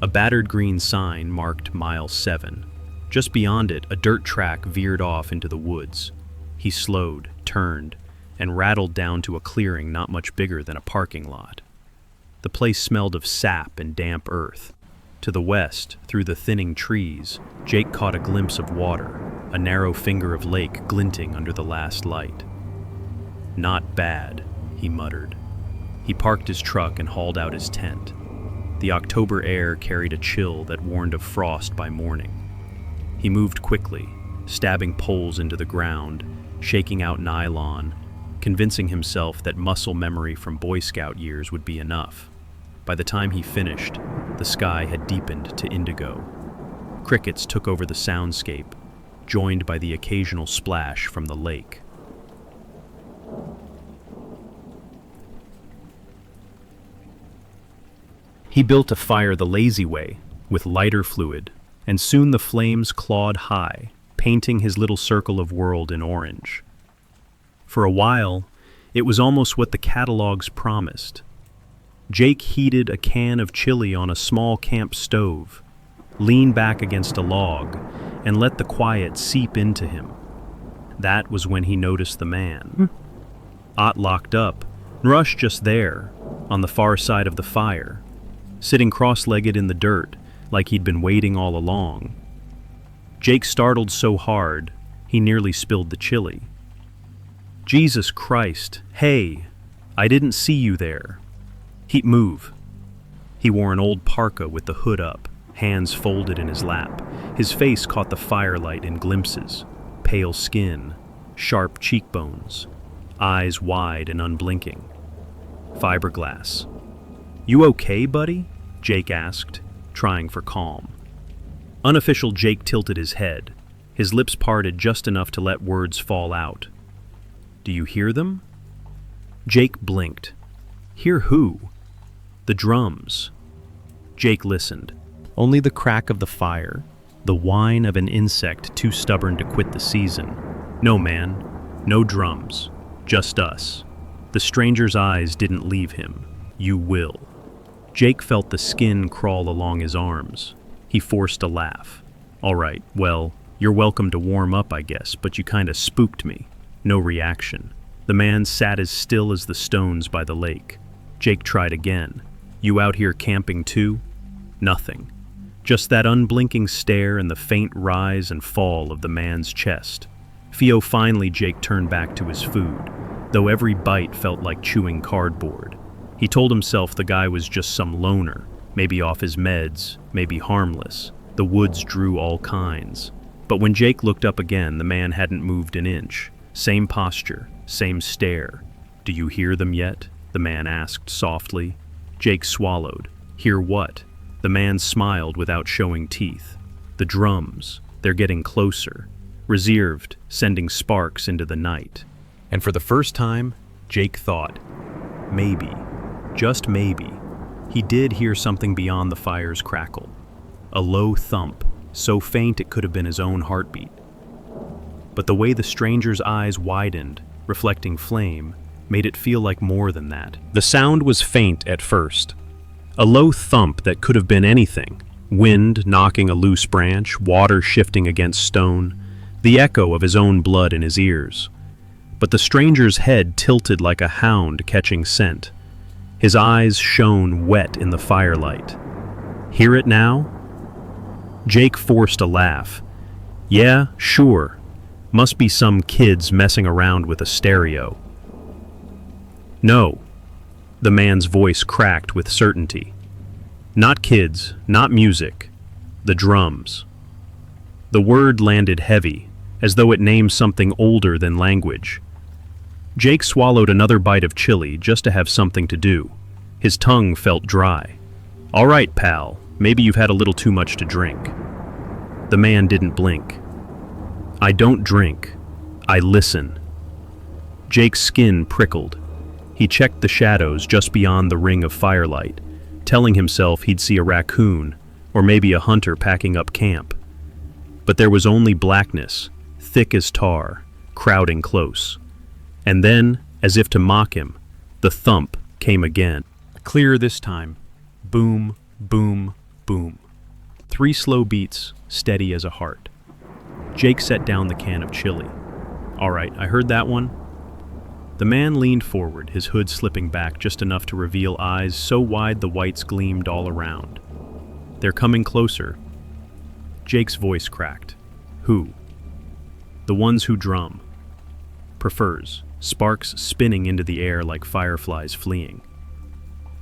A battered green sign marked Mile 7. Just beyond it, a dirt track veered off into the woods. He slowed, turned, and rattled down to a clearing not much bigger than a parking lot. The place smelled of sap and damp earth. To the west, through the thinning trees, Jake caught a glimpse of water, a narrow finger of lake glinting under the last light. "Not bad," he muttered. He parked his truck and hauled out his tent. The October air carried a chill that warned of frost by morning. He moved quickly, stabbing poles into the ground, shaking out nylon, convincing himself that muscle memory from Boy Scout years would be enough. By the time he finished, the sky had deepened to indigo. Crickets took over the soundscape, joined by the occasional splash from the lake. He built a fire the lazy way, with lighter fluid, and soon the flames clawed high, painting his little circle of world in orange. For a while, it was almost what the catalogs promised. Jake heated a can of chili on a small camp stove, leaned back against a log, and let the quiet seep into him. That was when he noticed the man. Ott locked up, Rush just there, on the far side of the fire, sitting cross-legged in the dirt like he'd been waiting all along. Jake startled so hard, he nearly spilled the chili. "Jesus Christ, hey, I didn't see you there." He'd move. He wore an old parka with the hood up, hands folded in his lap. His face caught the firelight in glimpses. Pale skin, sharp cheekbones, eyes wide and unblinking. Fiberglass. "You okay, buddy?" Jake asked, trying for calm. Unofficial Jake tilted his head, his lips parted just enough to let words fall out. Do you hear them? Jake blinked. Hear who? The drums. Jake listened. Only the crack of the fire, the whine of an insect too stubborn to quit the season. No, man, no drums, just us. The stranger's eyes didn't leave him. You will. Jake felt the skin crawl along his arms. He forced a laugh. All right, well, you're welcome to warm up, I guess, but you kinda spooked me. No reaction. The man sat as still as the stones by the lake. Jake tried again. You out here camping too? Nothing. Just that unblinking stare and the faint rise and fall of the man's chest. Finally Jake turned back to his food, though every bite felt like chewing cardboard. He told himself the guy was just some loner, maybe off his meds, maybe harmless. The woods drew all kinds. But when Jake looked up again, the man hadn't moved an inch. Same posture, same stare. Do you hear them yet? The man asked softly. Jake swallowed. Hear what? The man smiled without showing teeth. The drums, they're getting closer. Reserved, sending sparks into the night. And for the first time, Jake thought, maybe, just maybe, he did hear something beyond the fire's crackle. A low thump, so faint it could have been his own heartbeat. But the way the stranger's eyes widened, reflecting flame, made it feel like more than that. The sound was faint at first. A low thump that could have been anything. Wind knocking a loose branch, water shifting against stone, the echo of his own blood in his ears. But the stranger's head tilted like a hound catching scent. His eyes shone wet in the firelight. Hear it now? Jake forced a laugh. Yeah, sure. Must be some kids messing around with a stereo. No. The man's voice cracked with certainty. Not kids, not music. The drums. The word landed heavy, as though it named something older than language. Jake swallowed another bite of chili just to have something to do. His tongue felt dry. All right, pal, maybe you've had a little too much to drink. The man didn't blink. I don't drink. I listen. Jake's skin prickled. He checked the shadows just beyond the ring of firelight, telling himself he'd see a raccoon, or maybe a hunter packing up camp. But there was only blackness, thick as tar, crowding close. And then, as if to mock him, the thump came again. Clearer this time. Boom, boom, boom. 3 slow beats, steady as a heart. Jake set down the can of chili. All right, I heard that one. The man leaned forward, his hood slipping back just enough to reveal eyes so wide the whites gleamed all around. They're coming closer. Jake's voice cracked. Who? The ones who drum. Prefers, sparks spinning into the air like fireflies fleeing.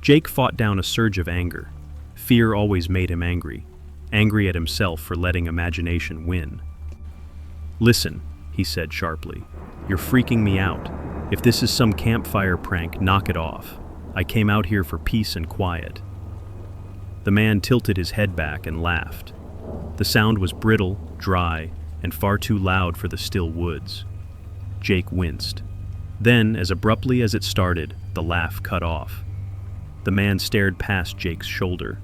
Jake fought down a surge of anger. Fear always made him angry at himself for letting imagination win. Listen, he said sharply. You're freaking me out. If this is some campfire prank, knock it off. I came out here for peace and quiet. The man tilted his head back and laughed. The sound was brittle, dry, and far too loud for the still woods. Jake winced. Then, as abruptly as it started, the laugh cut off. The man stared past Jake's shoulder.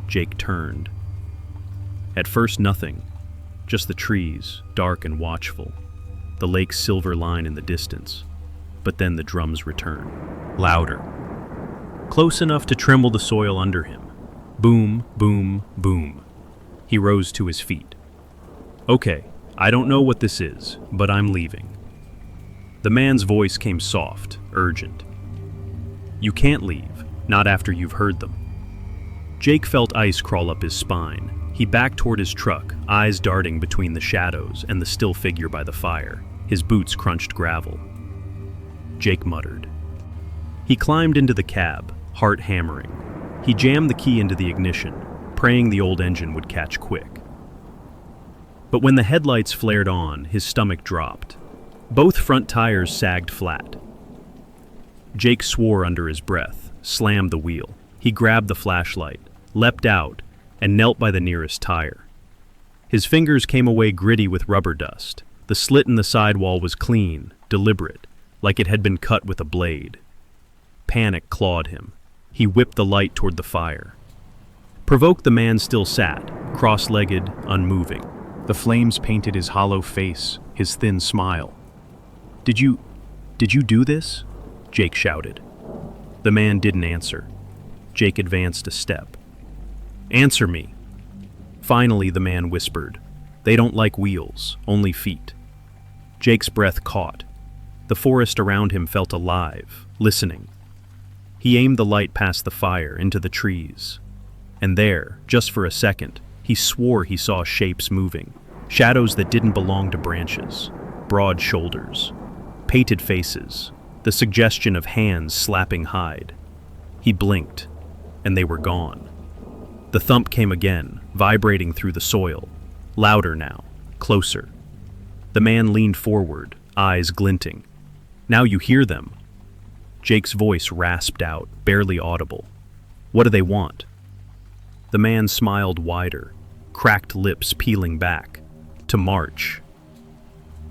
Jake turned. At first, nothing. Just the trees, dark and watchful. The lake's silver line in the distance. But then the drums returned. Louder. Close enough to tremble the soil under him. Boom, boom, boom. He rose to his feet. Okay, I don't know what this is, but I'm leaving. The man's voice came soft, urgent. You can't leave, not after you've heard them. Jake felt ice crawl up his spine. He backed toward his truck, eyes darting between the shadows and the still figure by the fire. His boots crunched gravel. Jake muttered. He climbed into the cab, heart hammering. He jammed the key into the ignition, praying the old engine would catch quick. But when the headlights flared on, his stomach dropped. Both front tires sagged flat. Jake swore under his breath, slammed the wheel. He grabbed the flashlight, leapt out, and knelt by the nearest tire. His fingers came away gritty with rubber dust. The slit in the sidewall was clean, deliberate, like it had been cut with a blade. Panic clawed him. He whipped the light toward the fire. Provoked, the man still sat, cross-legged, unmoving. The flames painted his hollow face, his thin smile. Did you do this?" Jake shouted. The man didn't answer. Jake advanced a step. "Answer me." Finally, the man whispered, "They don't like wheels, only feet." Jake's breath caught. The forest around him felt alive, listening. He aimed the light past the fire, into the trees. And there, just for a second, he swore he saw shapes moving, shadows that didn't belong to branches, broad shoulders, painted faces, the suggestion of hands slapping hide. He blinked, and they were gone. The thump came again, vibrating through the soil, louder now, closer. The man leaned forward, eyes glinting. "Now you hear them." Jake's voice rasped out, barely audible. "What do they want?" The man smiled wider, cracked lips peeling back. "To march."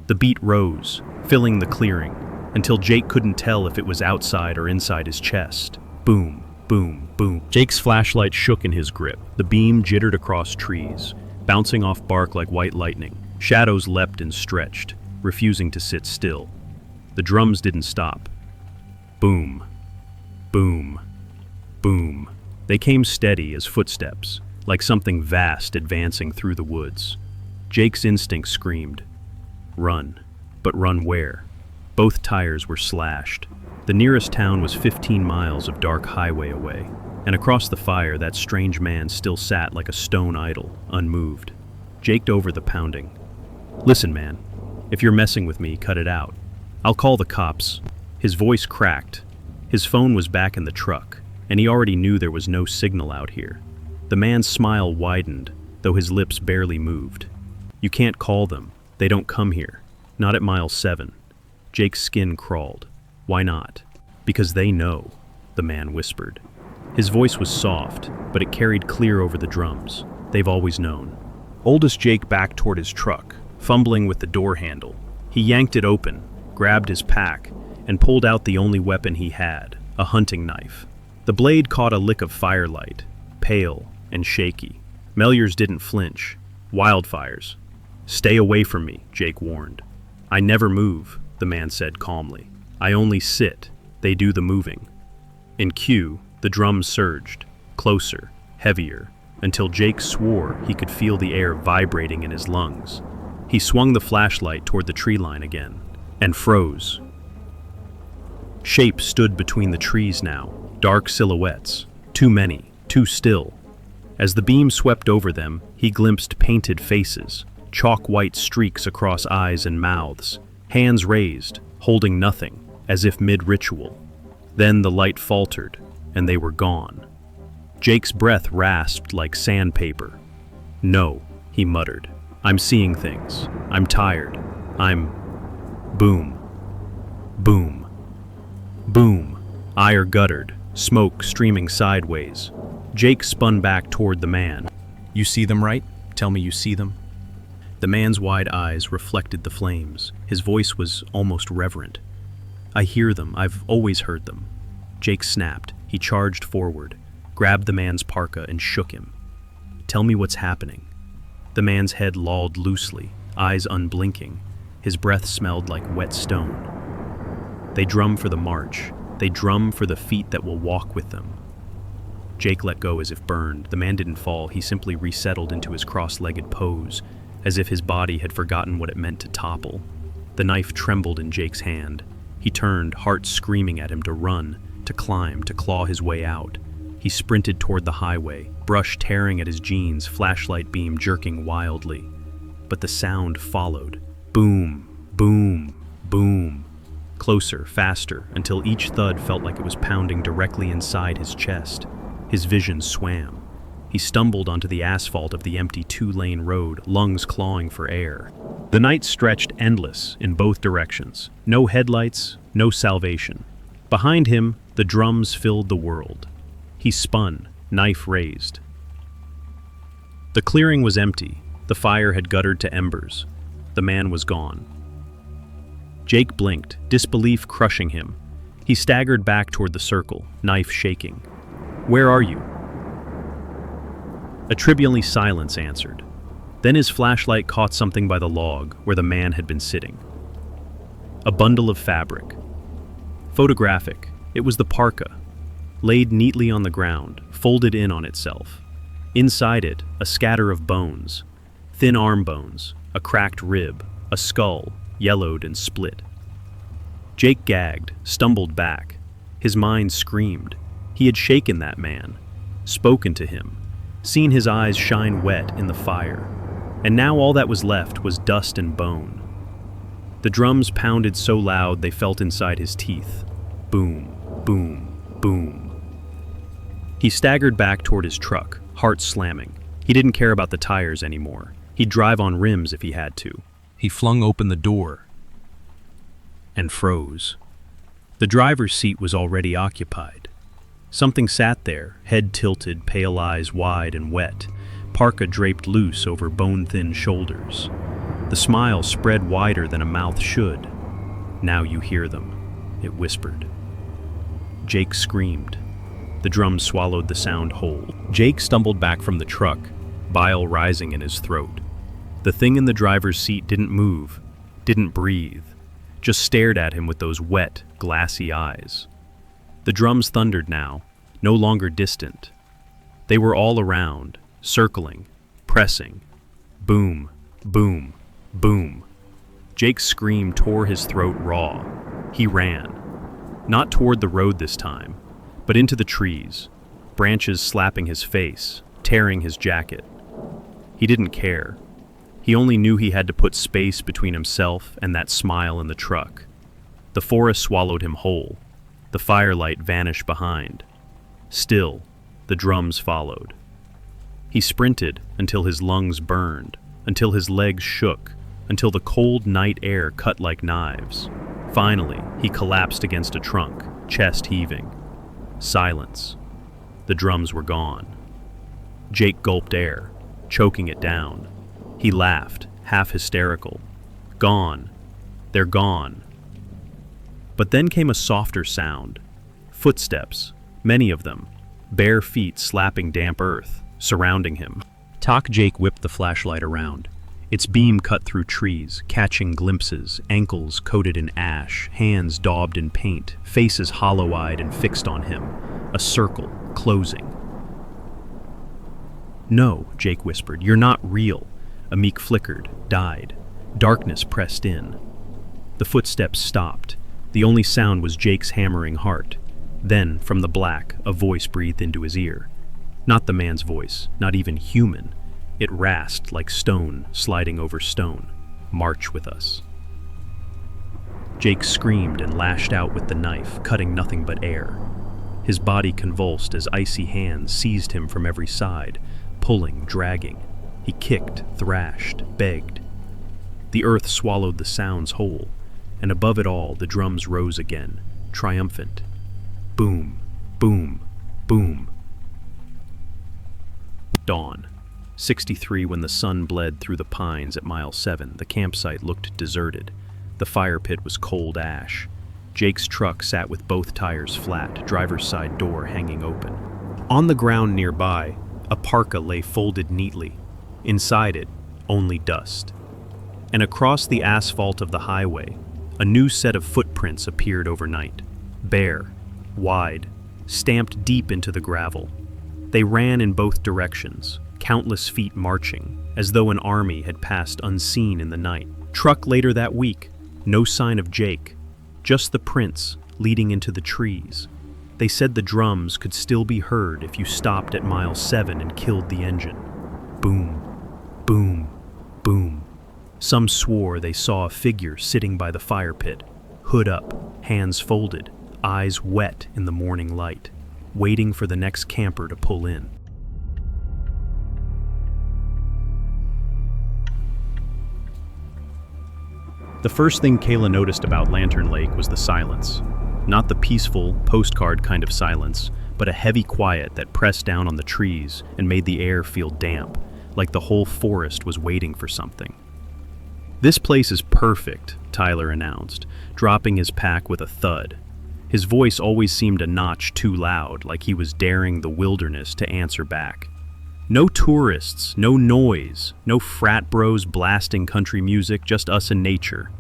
The beat rose, filling the clearing, until Jake couldn't tell if it was outside or inside his chest. Boom, boom, boom. Jake's flashlight shook in his grip. The beam jittered across trees, bouncing off bark like white lightning. Shadows leapt and stretched, refusing to sit still. The drums didn't stop. Boom, boom, boom. They came steady as footsteps, like something vast advancing through the woods. Jake's instinct screamed, "Run." But run where? Both tires were slashed. The nearest town was 15 miles of dark highway away, and across the fire that strange man still sat like a stone idol, unmoved. Jake over the pounding. "Listen, man, if you're messing with me, cut it out. I'll call the cops." His voice cracked. His phone was back in the truck, and he already knew there was no signal out here. The man's smile widened, though his lips barely moved. "You can't call them. They don't come here. Not at mile 7. Jake's skin crawled. "Why not?" "Because they know," the man whispered. His voice was soft, but it carried clear over the drums. "They've always known." Oldest Jake backed toward his truck, fumbling with the door handle. He yanked it open, grabbed his pack, and pulled out the only weapon he had, a hunting knife. The blade caught a lick of firelight, pale and shaky. Meliors didn't flinch. Wildfires. "Stay away from me," Jake warned. "I never move," the man said calmly. "I only sit. They do the moving." In cue, the drums surged, closer, heavier, until Jake swore he could feel the air vibrating in his lungs. He swung the flashlight toward the tree line again, and froze. Shapes stood between the trees now, dark silhouettes, too many, too still. As the beam swept over them, he glimpsed painted faces, chalk-white streaks across eyes and mouths, hands raised, holding nothing, as if mid-ritual. Then the light faltered, and they were gone. Jake's breath rasped like sandpaper. "No," he muttered. "I'm seeing things. I'm tired. I'm..." Boom. Boom. Boom. Ire guttered, smoke streaming sideways. Jake spun back toward the man. "You see them, right? Tell me you see them." The man's wide eyes reflected the flames. His voice was almost reverent. "I hear them. I've always heard them." Jake snapped. He charged forward, grabbed the man's parka and shook him. "Tell me what's happening." The man's head lolled loosely, eyes unblinking. His breath smelled like wet stone. "They drum for the march. They drum for the feet that will walk with them." Jake let go as if burned. The man didn't fall. He simply resettled into his cross-legged pose, as if his body had forgotten what it meant to topple. The knife trembled in Jake's hand. He turned, heart screaming at him to run, to climb, to claw his way out. He sprinted toward the highway, brush tearing at his jeans, flashlight beam jerking wildly. But the sound followed. Boom, boom, boom. Closer, faster, until each thud felt like it was pounding directly inside his chest. His vision swam. He stumbled onto the asphalt of the empty 2-lane road, lungs clawing for air. The night stretched endless in both directions. No headlights, no salvation. Behind him, the drums filled the world. He spun, knife raised. The clearing was empty. The The fire had guttered to embers. The man was gone. Jake blinked, disbelief crushing him. He staggered back toward the circle, knife shaking. "Where are you?" A trivially silence answered. Then his flashlight caught something by the log where the man had been sitting. A bundle of fabric. Photographic, it was the parka, laid neatly on the ground, folded in on itself. Inside it, a scatter of bones. Thin arm bones, a cracked rib, a skull, yellowed and split. Jake gagged, stumbled back. His mind screamed. He had shaken that man, spoken to him, seen his eyes shine wet in the fire, and now all that was left was dust and bone. The drums pounded so loud they felt inside his teeth. Boom, boom, boom. He staggered back toward his truck, heart slamming. He didn't care about the tires anymore. He'd drive on rims if he had to. He flung open the door and froze. The driver's seat was already occupied. Something sat there, head tilted, pale eyes wide and wet, parka draped loose over bone-thin shoulders. The smile spread wider than a mouth should. "Now you hear them," it whispered. Jake screamed. The drums swallowed the sound whole. Jake stumbled back from the truck, bile rising in his throat. The thing in the driver's seat didn't move, didn't breathe, just stared at him with those wet, glassy eyes. The drums thundered now, no longer distant. They were all around, circling, pressing. Boom, boom, boom. Jake's scream tore his throat raw. He ran. Not toward the road this time, but into the trees, branches slapping his face, tearing his jacket. He didn't care. He only knew he had to put space between himself and that smile in the truck. The forest swallowed him whole. The firelight vanished behind. Still, the drums followed. He sprinted until his lungs burned, until his legs shook, until the cold night air cut like knives. Finally, he collapsed against a trunk, chest heaving. Silence. The drums were gone. Jake gulped air, choking it down. He laughed, half hysterical. Gone. They're gone. But then came a softer sound. Footsteps, many of them, bare feet slapping damp earth, surrounding him. Jake whipped the flashlight around. Its beam cut through trees, catching glimpses, ankles coated in ash, hands daubed in paint, faces hollow-eyed and fixed on him. A circle, closing. "No," Jake whispered, "you're not real." A meek flickered, died. Darkness pressed in. The footsteps stopped. The only sound was Jake's hammering heart. Then, from the black, a voice breathed into his ear. Not the man's voice, not even human. It rasped like stone sliding over stone. "March with us." Jake screamed and lashed out with the knife, cutting nothing but air. His body convulsed as icy hands seized him from every side, pulling, dragging. He kicked, thrashed, begged. The earth swallowed the sounds whole, and above it all the drums rose again, triumphant. Boom, boom, boom. Dawn. 63 when the sun bled through the pines at mile 7, the campsite looked deserted. The fire pit was cold ash. Jake's truck sat with both tires flat, driver's side door hanging open. On the ground nearby, a parka lay folded neatly. Inside it, only dust. And across the asphalt of the highway, a new set of footprints appeared overnight. Bare, wide, stamped deep into the gravel. They ran in both directions, countless feet marching, as though an army had passed unseen in the night. Truck later that week, no sign of Jake, just the prints leading into the trees. They said the drums could still be heard if you stopped at mile 7 and killed the engine. Boom, boom, boom. Some swore they saw a figure sitting by the fire pit, hood up, hands folded, eyes wet in the morning light, waiting for the next camper to pull in. The first thing Kayla noticed about Lantern Lake was the silence. Not the peaceful, postcard kind of silence, but a heavy quiet that pressed down on the trees and made the air feel damp, like the whole forest was waiting for something. "This place is perfect," Tyler announced, dropping his pack with a thud. His voice always seemed a notch too loud, like he was daring the wilderness to answer back. "No tourists, no noise, no frat bros blasting country music, just us and nature."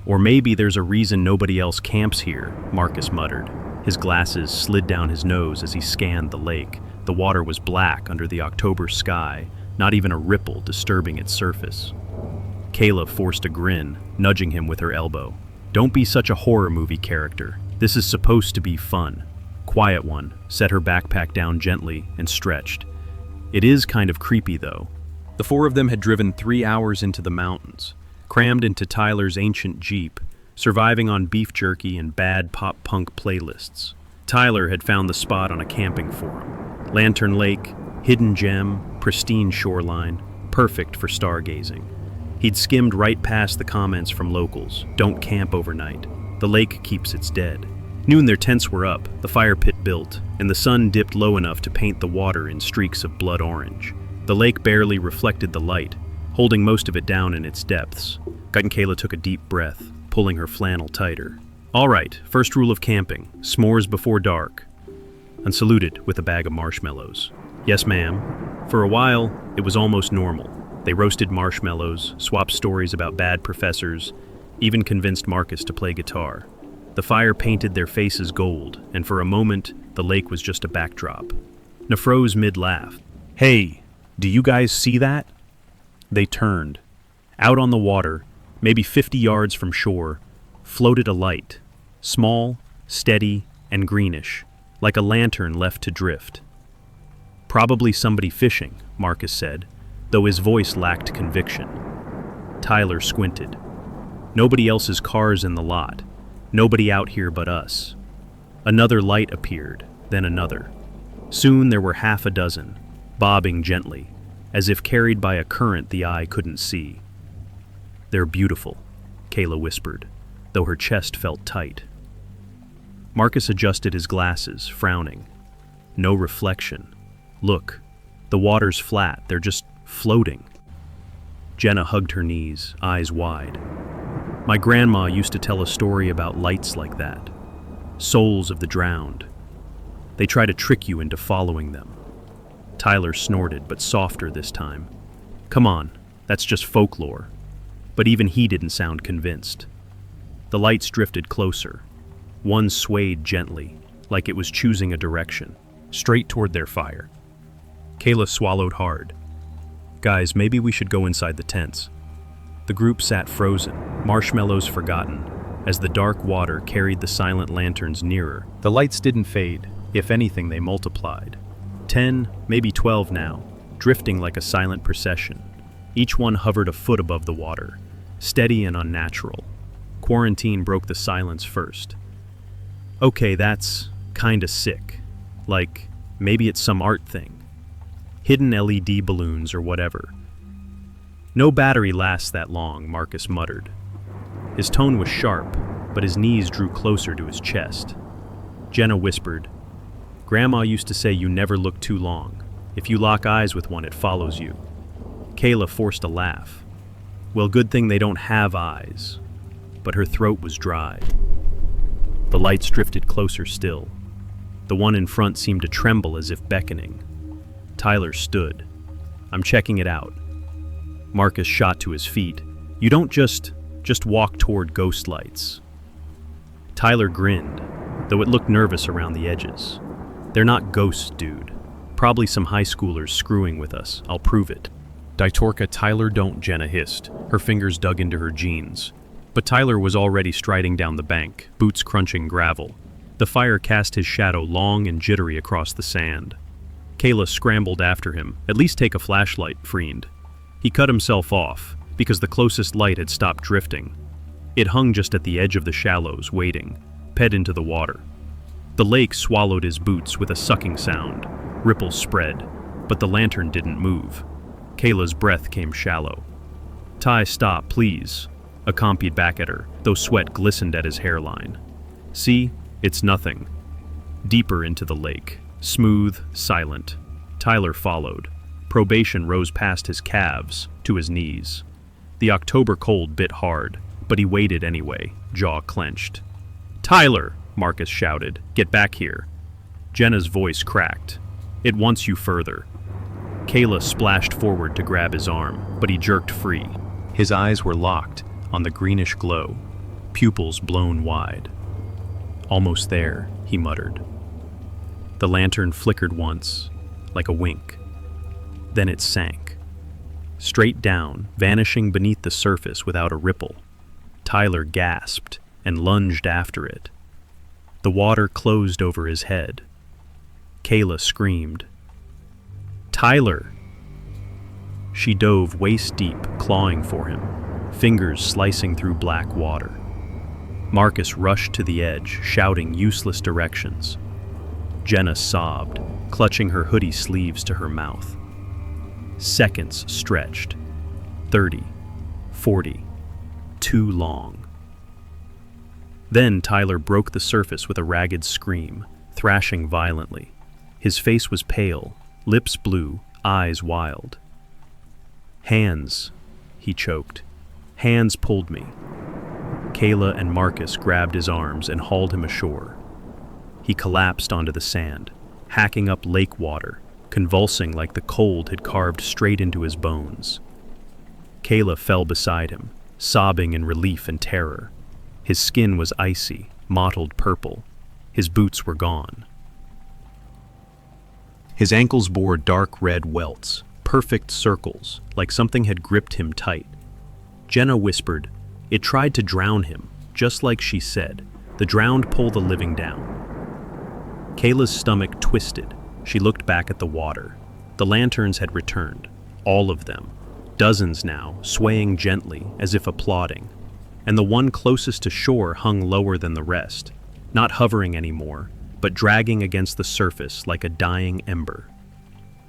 "Or maybe there's a reason nobody else camps here," Marcus muttered. His glasses slid down his nose as he scanned the lake. The water was black under the October sky, not even a ripple disturbing its surface. Kayla forced a grin, nudging him with her elbow. "Don't be such a horror movie character. This is supposed to be fun." Quiet One set her backpack down gently and stretched. "It is kind of creepy, though." The four of them had driven 3 hours into the mountains, crammed into Tyler's ancient Jeep, surviving on beef jerky and bad pop-punk playlists. Tyler had found the spot on a camping forum. Lantern Lake, hidden gem, pristine shoreline, perfect for stargazing. He'd skimmed right past the comments from locals. "Don't camp overnight. The lake keeps its dead." Noon their tents were up, the fire pit built, and the sun dipped low enough to paint the water in streaks of blood orange. The lake barely reflected the light, holding most of it down in its depths. Gut and Kayla took a deep breath, pulling her flannel tighter. "All right, first rule of camping, s'mores before dark." And saluted with a bag of marshmallows. "Yes, ma'am." For a while, it was almost normal. They roasted marshmallows, swapped stories about bad professors, even convinced Marcus to play guitar. The fire painted their faces gold, and for a moment, the lake was just a backdrop. Nafro's mid-laugh. "Hey, do you guys see that?" They turned. Out on the water, maybe 50 yards from shore, floated a light, small, steady, and greenish, like a lantern left to drift. "Probably somebody fishing," Marcus said, though his voice lacked conviction. Tyler squinted. "Nobody else's cars in the lot. Nobody out here but us." Another light appeared, then another. Soon there were half a dozen, bobbing gently, as if carried by a current the eye couldn't see. "They're beautiful," Kayla whispered, though her chest felt tight. Marcus adjusted his glasses, frowning. "No reflection. Look, the water's flat, they're just floating." Jenna hugged her knees, eyes wide. "My grandma used to tell a story about lights like that. Souls of the drowned. They try to trick you into following them." Tyler snorted, but softer this time. "Come on, that's just folklore." But even he didn't sound convinced. The lights drifted closer. One swayed gently, like it was choosing a direction, straight toward their fire. Kayla swallowed hard. "Guys, maybe we should go inside the tents." The group sat frozen, marshmallows forgotten, as the dark water carried the silent lanterns nearer. The lights didn't fade. If anything, they multiplied. 10, maybe 12 now, drifting like a silent procession. Each one hovered a foot above the water, steady and unnatural. Quarantine broke the silence first. "Okay, that's kinda sick. Like, maybe it's some art thing. Hidden LED balloons or whatever." "No battery lasts that long," Marcus muttered. His tone was sharp, but his knees drew closer to his chest. Jenna whispered, "Grandma used to say you never look too long. If you lock eyes with one, it follows you." Kayla forced a laugh. "Well, good thing they don't have eyes." But her throat was dry. The lights drifted closer still. The one in front seemed to tremble as if beckoning. Tyler stood. "I'm checking it out." Marcus shot to his feet. "You don't just walk toward ghost lights." Tyler grinned, though it looked nervous around the edges. "They're not ghosts, dude. Probably some high schoolers screwing with us. I'll prove it." "Ditorca, Tyler, don't," Jenna hissed. Her fingers dug into her jeans. But Tyler was already striding down the bank, boots crunching gravel. The fire cast his shadow long and jittery across the sand. Kayla scrambled after him. "At least take a flashlight, friend." He cut himself off, because the closest light had stopped drifting. It hung just at the edge of the shallows, waiting, ped into the water. The lake swallowed his boots with a sucking sound. Ripples spread, but the lantern didn't move. Kayla's breath came shallow. "Ty, stop, please." A compied back at her, though sweat glistened at his hairline. "See? It's nothing." Deeper into the lake, smooth, silent. Tyler followed, Probation rose past his calves to his knees. The October cold bit hard, but he waited anyway, jaw clenched. "Tyler!" Marcus shouted. "Get back here." Jenna's voice cracked. "It wants you further." Kayla splashed forward to grab his arm, but he jerked free. His eyes were locked on the greenish glow, pupils blown wide. "Almost there," he muttered. The lantern flickered once, like a wink. Then it sank. Straight down, vanishing beneath the surface without a ripple. Tyler gasped and lunged after it. The water closed over his head. Kayla screamed. "Tyler!" She dove waist-deep, clawing for him, fingers slicing through black water. Marcus rushed to the edge, shouting useless directions. Jenna sobbed, clutching her hoodie sleeves to her mouth. Seconds stretched. 30, 40, too long. Then Tyler broke the surface with a ragged scream, thrashing violently. His face was pale, lips blue, eyes wild. "Hands," he choked. "Hands pulled me." Kayla and Marcus grabbed his arms and hauled him ashore. He collapsed onto the sand, hacking up lake water, convulsing like the cold had carved straight into his bones. Kayla fell beside him, sobbing in relief and terror. His skin was icy, mottled purple. His boots were gone. His ankles bore dark red welts, perfect circles, like something had gripped him tight. Jenna whispered, "It tried to drown him, just like she said. The drowned pull the living down." Kayla's stomach twisted. She looked back at the water. The lanterns had returned, all of them, dozens now, swaying gently as if applauding. And the one closest to shore hung lower than the rest, not hovering anymore, but dragging against the surface like a dying ember.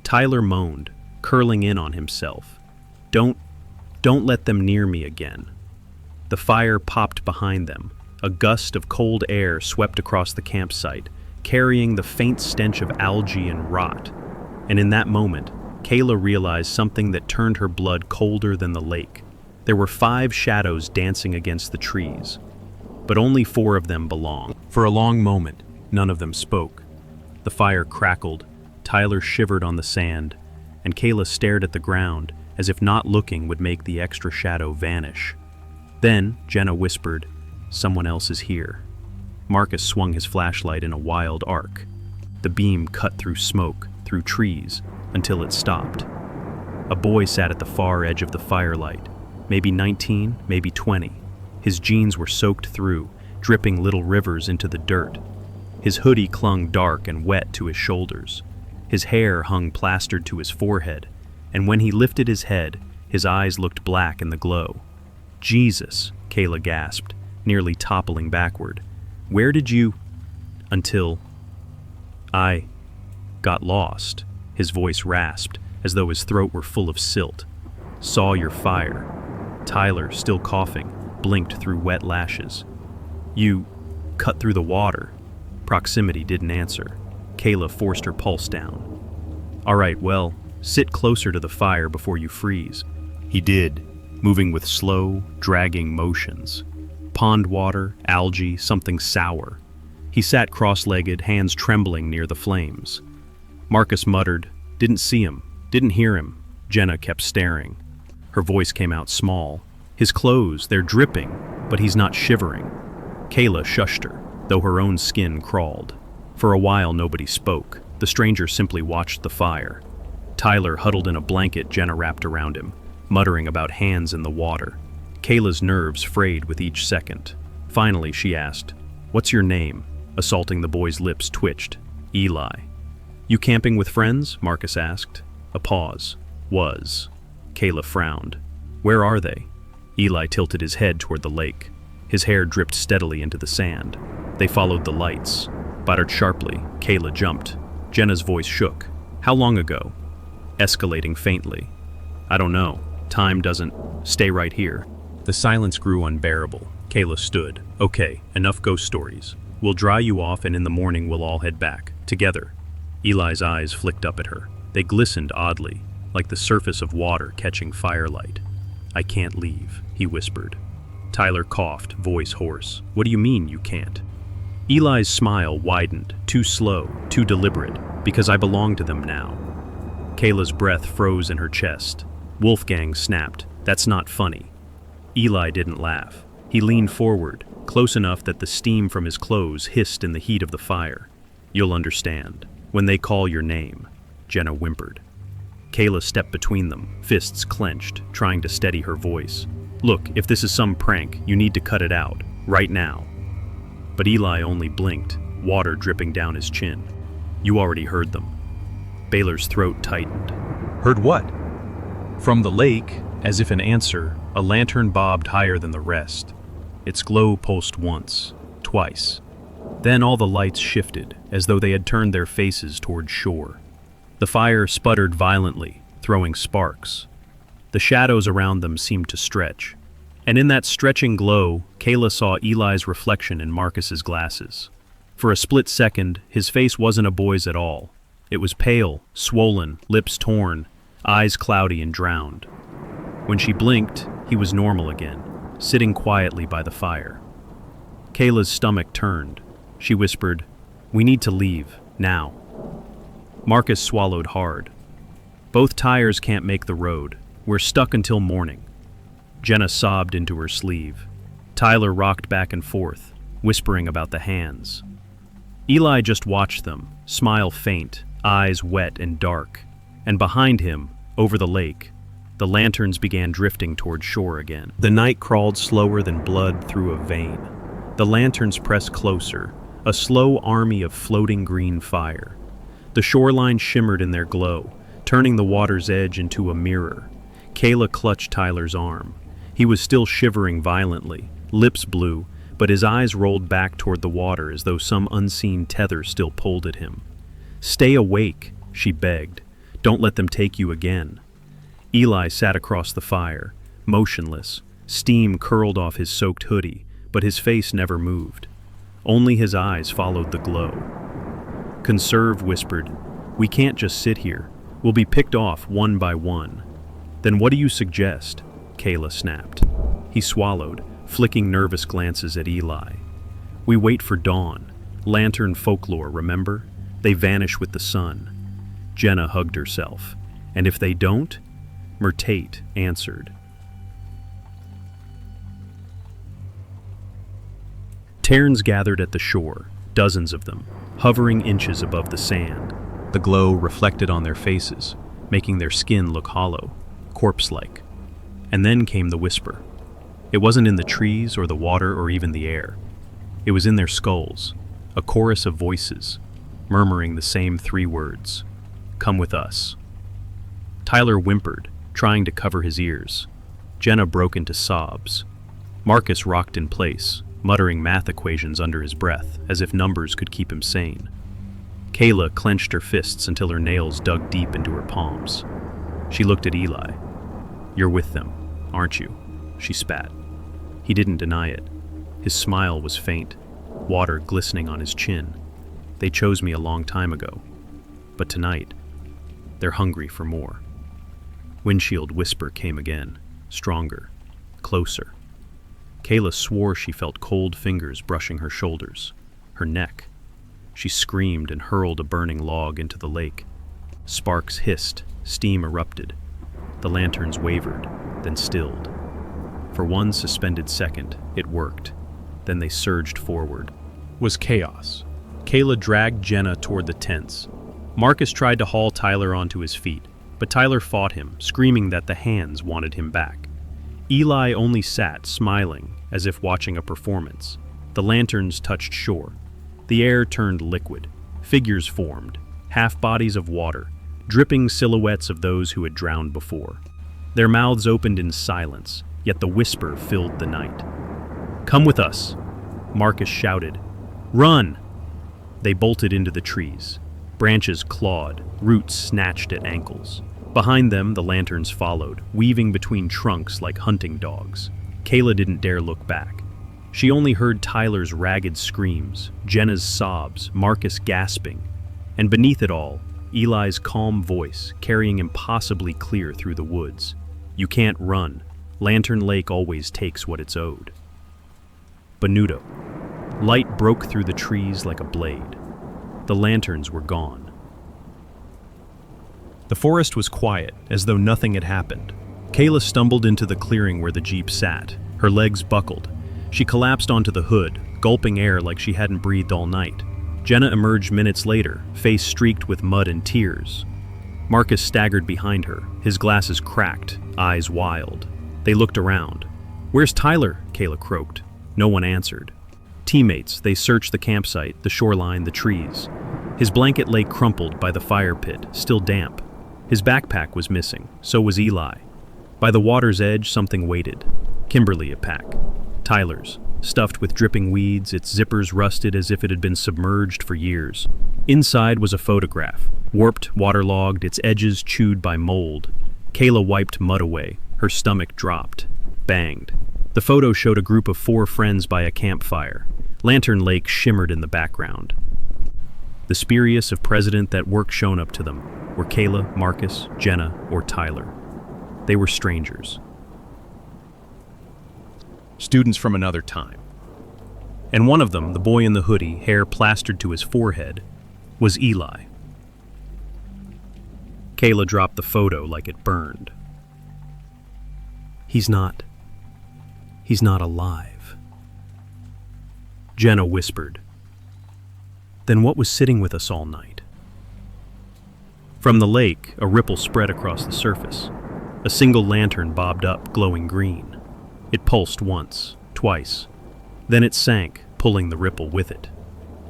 Tyler moaned, curling in on himself. Don't let them near me again." The fire popped behind them. A gust of cold air swept across the campsite, carrying the faint stench of algae and rot. And in that moment, Kayla realized something that turned her blood colder than the lake. There were 5 shadows dancing against the trees, but only 4 of them belonged. For a long moment, none of them spoke. The fire crackled, Tyler shivered on the sand, and Kayla stared at the ground as if not looking would make the extra shadow vanish. Then Jenna whispered, "Someone else is here." Marcus swung his flashlight in a wild arc. The beam cut through smoke, through trees, until it stopped. A boy sat at the far edge of the firelight, maybe 19, maybe 20. His jeans were soaked through, dripping little rivers into the dirt. His hoodie clung dark and wet to his shoulders. His hair hung plastered to his forehead, and when he lifted his head, his eyes looked black in the glow. "Jesus," Kayla gasped, nearly toppling backward. "Where did you—" "Until I got lost," his voice rasped, as though his throat were full of silt. "Saw your fire." Tyler, still coughing, blinked through wet lashes. "You cut through the water." Proximity didn't answer. Kayla forced her pulse down. "All right, well, sit closer to the fire before you freeze." He did, moving with slow, dragging motions. Pond water, algae, something sour. He sat cross-legged, hands trembling near the flames. Marcus muttered, "Didn't see him, didn't hear him." Jenna kept staring. Her voice came out small. "His clothes, they're dripping, but he's not shivering." Kayla shushed her, though her own skin crawled. For a while nobody spoke. The stranger simply watched the fire. Tyler huddled in a blanket Jenna wrapped around him, muttering about hands in the water. Kayla's nerves frayed with each second. Finally she asked, "What's your name?" Assaulting the boy's lips twitched. "Eli." "You camping with friends?" Marcus asked. A pause. "Was." Kayla frowned. "Where are they?" Eli tilted his head toward the lake. His hair dripped steadily into the sand. They followed the lights. Buttered sharply, Kayla jumped. Jenna's voice shook. "How long ago?" Escalating faintly. "I don't know. Time doesn't. Stay right here." The silence grew unbearable. Kayla stood. "Okay, enough ghost stories. We'll dry you off and in the morning we'll all head back. Together." Eli's eyes flicked up at her. They glistened oddly. like the surface of water catching firelight. "I can't leave," he whispered. Tyler coughed, voice hoarse. "What do you mean you can't?" Eli's smile widened, too slow, too deliberate, because I belong to them now. Kayla's breath froze in her chest. Wolfgang snapped, "That's not funny." Eli didn't laugh. He leaned forward, close enough that the steam from his clothes hissed in the heat of the fire. "You'll understand. When they call your name," Jenna whimpered. Kayla stepped between them, fists clenched, trying to steady her voice. "Look, if this is some prank, you need to cut it out, right now." But Eli only blinked, water dripping down his chin. "You already heard them." Baylor's throat tightened. "Heard what?" From the lake, as if in answer, a lantern bobbed higher than the rest. Its glow pulsed once, twice. Then all the lights shifted, as though they had turned their faces toward shore. The fire sputtered violently, throwing sparks. The shadows around them seemed to stretch. And in that stretching glow, Kayla saw Eli's reflection in Marcus's glasses. For a split second, his face wasn't a boy's at all. It was pale, swollen, lips torn, eyes cloudy and drowned. When she blinked, he was normal again, sitting quietly by the fire. Kayla's stomach turned. She whispered, "We need to leave, now." Marcus swallowed hard. "Both tires can't make the road. We're stuck until morning." Jenna sobbed into her sleeve. Tyler rocked back and forth, whispering about the hands. Eli just watched them, smile faint, eyes wet and dark. And behind him, over the lake, the lanterns began drifting toward shore again. The night crawled slower than blood through a vein. The lanterns pressed closer, a slow army of floating green fire. The shoreline shimmered in their glow, turning the water's edge into a mirror. Kayla clutched Tyler's arm. He was still shivering violently, lips blue, but his eyes rolled back toward the water as though some unseen tether still pulled at him. "Stay awake," she begged. "Don't let them take you again." Eli sat across the fire, motionless. Steam curled off his soaked hoodie, but his face never moved. Only his eyes followed the glow. Conserve whispered, "We can't just sit here. We'll be picked off one by one." "Then what do you suggest?" Kayla snapped. He swallowed, flicking nervous glances at Eli. "We wait for dawn. Lantern folklore, remember? They vanish with the sun." Jenna hugged herself. "And if they don't?" Mertate answered. Terns gathered at the shore, dozens of them, hovering inches above the sand. The glow reflected on their faces, making their skin look hollow, corpse-like. And then came the whisper. It wasn't in the trees or the water or even the air. It was in their skulls, a chorus of voices, murmuring the same three words: "Come with us." Tyler whimpered, trying to cover his ears. Jenna broke into sobs. Marcus rocked in place, muttering math equations under his breath, as if numbers could keep him sane. Kayla clenched her fists until her nails dug deep into her palms. She looked at Eli. "You're with them, aren't you?" she spat. He didn't deny it. His smile was faint, water glistening on his chin. "They chose me a long time ago. But tonight, they're hungry for more." Windshield whisper came again, stronger, closer. Kayla swore she felt cold fingers brushing her shoulders, her neck. She screamed and hurled a burning log into the lake. Sparks hissed, steam erupted. The lanterns wavered, then stilled. For one suspended second, it worked. Then they surged forward. It was chaos. Kayla dragged Jenna toward the tents. Marcus tried to haul Tyler onto his feet, but Tyler fought him, screaming that the hands wanted him back. Eli only sat, smiling, as if watching a performance. The lanterns touched shore. The air turned liquid. Figures formed, half bodies of water, dripping silhouettes of those who had drowned before. Their mouths opened in silence, yet the whisper filled the night. "Come with us," Marcus shouted. "Run!" They bolted into the trees. Branches clawed, roots snatched at ankles. Behind them, the lanterns followed, weaving between trunks like hunting dogs. Kayla didn't dare look back. She only heard Tyler's ragged screams, Jenna's sobs, Marcus gasping. And beneath it all, Eli's calm voice carrying impossibly clear through the woods. You can't run. Lantern Lake always takes what it's owed. Benuto. Light broke through the trees like a blade. The lanterns were gone. The forest was quiet, as though nothing had happened. Kayla stumbled into the clearing where the jeep sat. Her legs buckled. She collapsed onto the hood, gulping air like she hadn't breathed all night. Jenna emerged minutes later, face streaked with mud and tears. Marcus staggered behind her, his glasses cracked, eyes wild. They looked around. "Where's Tyler?" Kayla croaked. No one answered. Teammates, they searched the campsite, the shoreline, the trees. His blanket lay crumpled by the fire pit, still damp. His backpack was missing, so was Eli. By the water's edge, something waited. Kimberly a pack. Tyler's, stuffed with dripping weeds, its zippers rusted as if it had been submerged for years. Inside was a photograph, warped, waterlogged, its edges chewed by mold. Kayla wiped mud away. Her stomach dropped. Banged. The photo showed a group of 4 friends by a campfire. Lantern Lake shimmered in the background. The spurious of president that work shown up to them were Kayla, Marcus, Jenna, or Tyler. They were strangers. Students from another time. And one of them, the boy in the hoodie, hair plastered to his forehead, was Eli. Kayla dropped the photo like it burned. He's not alive. Jenna whispered. Then what was sitting with us all night? From the lake, a ripple spread across the surface. A single lantern bobbed up, glowing green. It pulsed once, twice. Then it sank, pulling the ripple with it.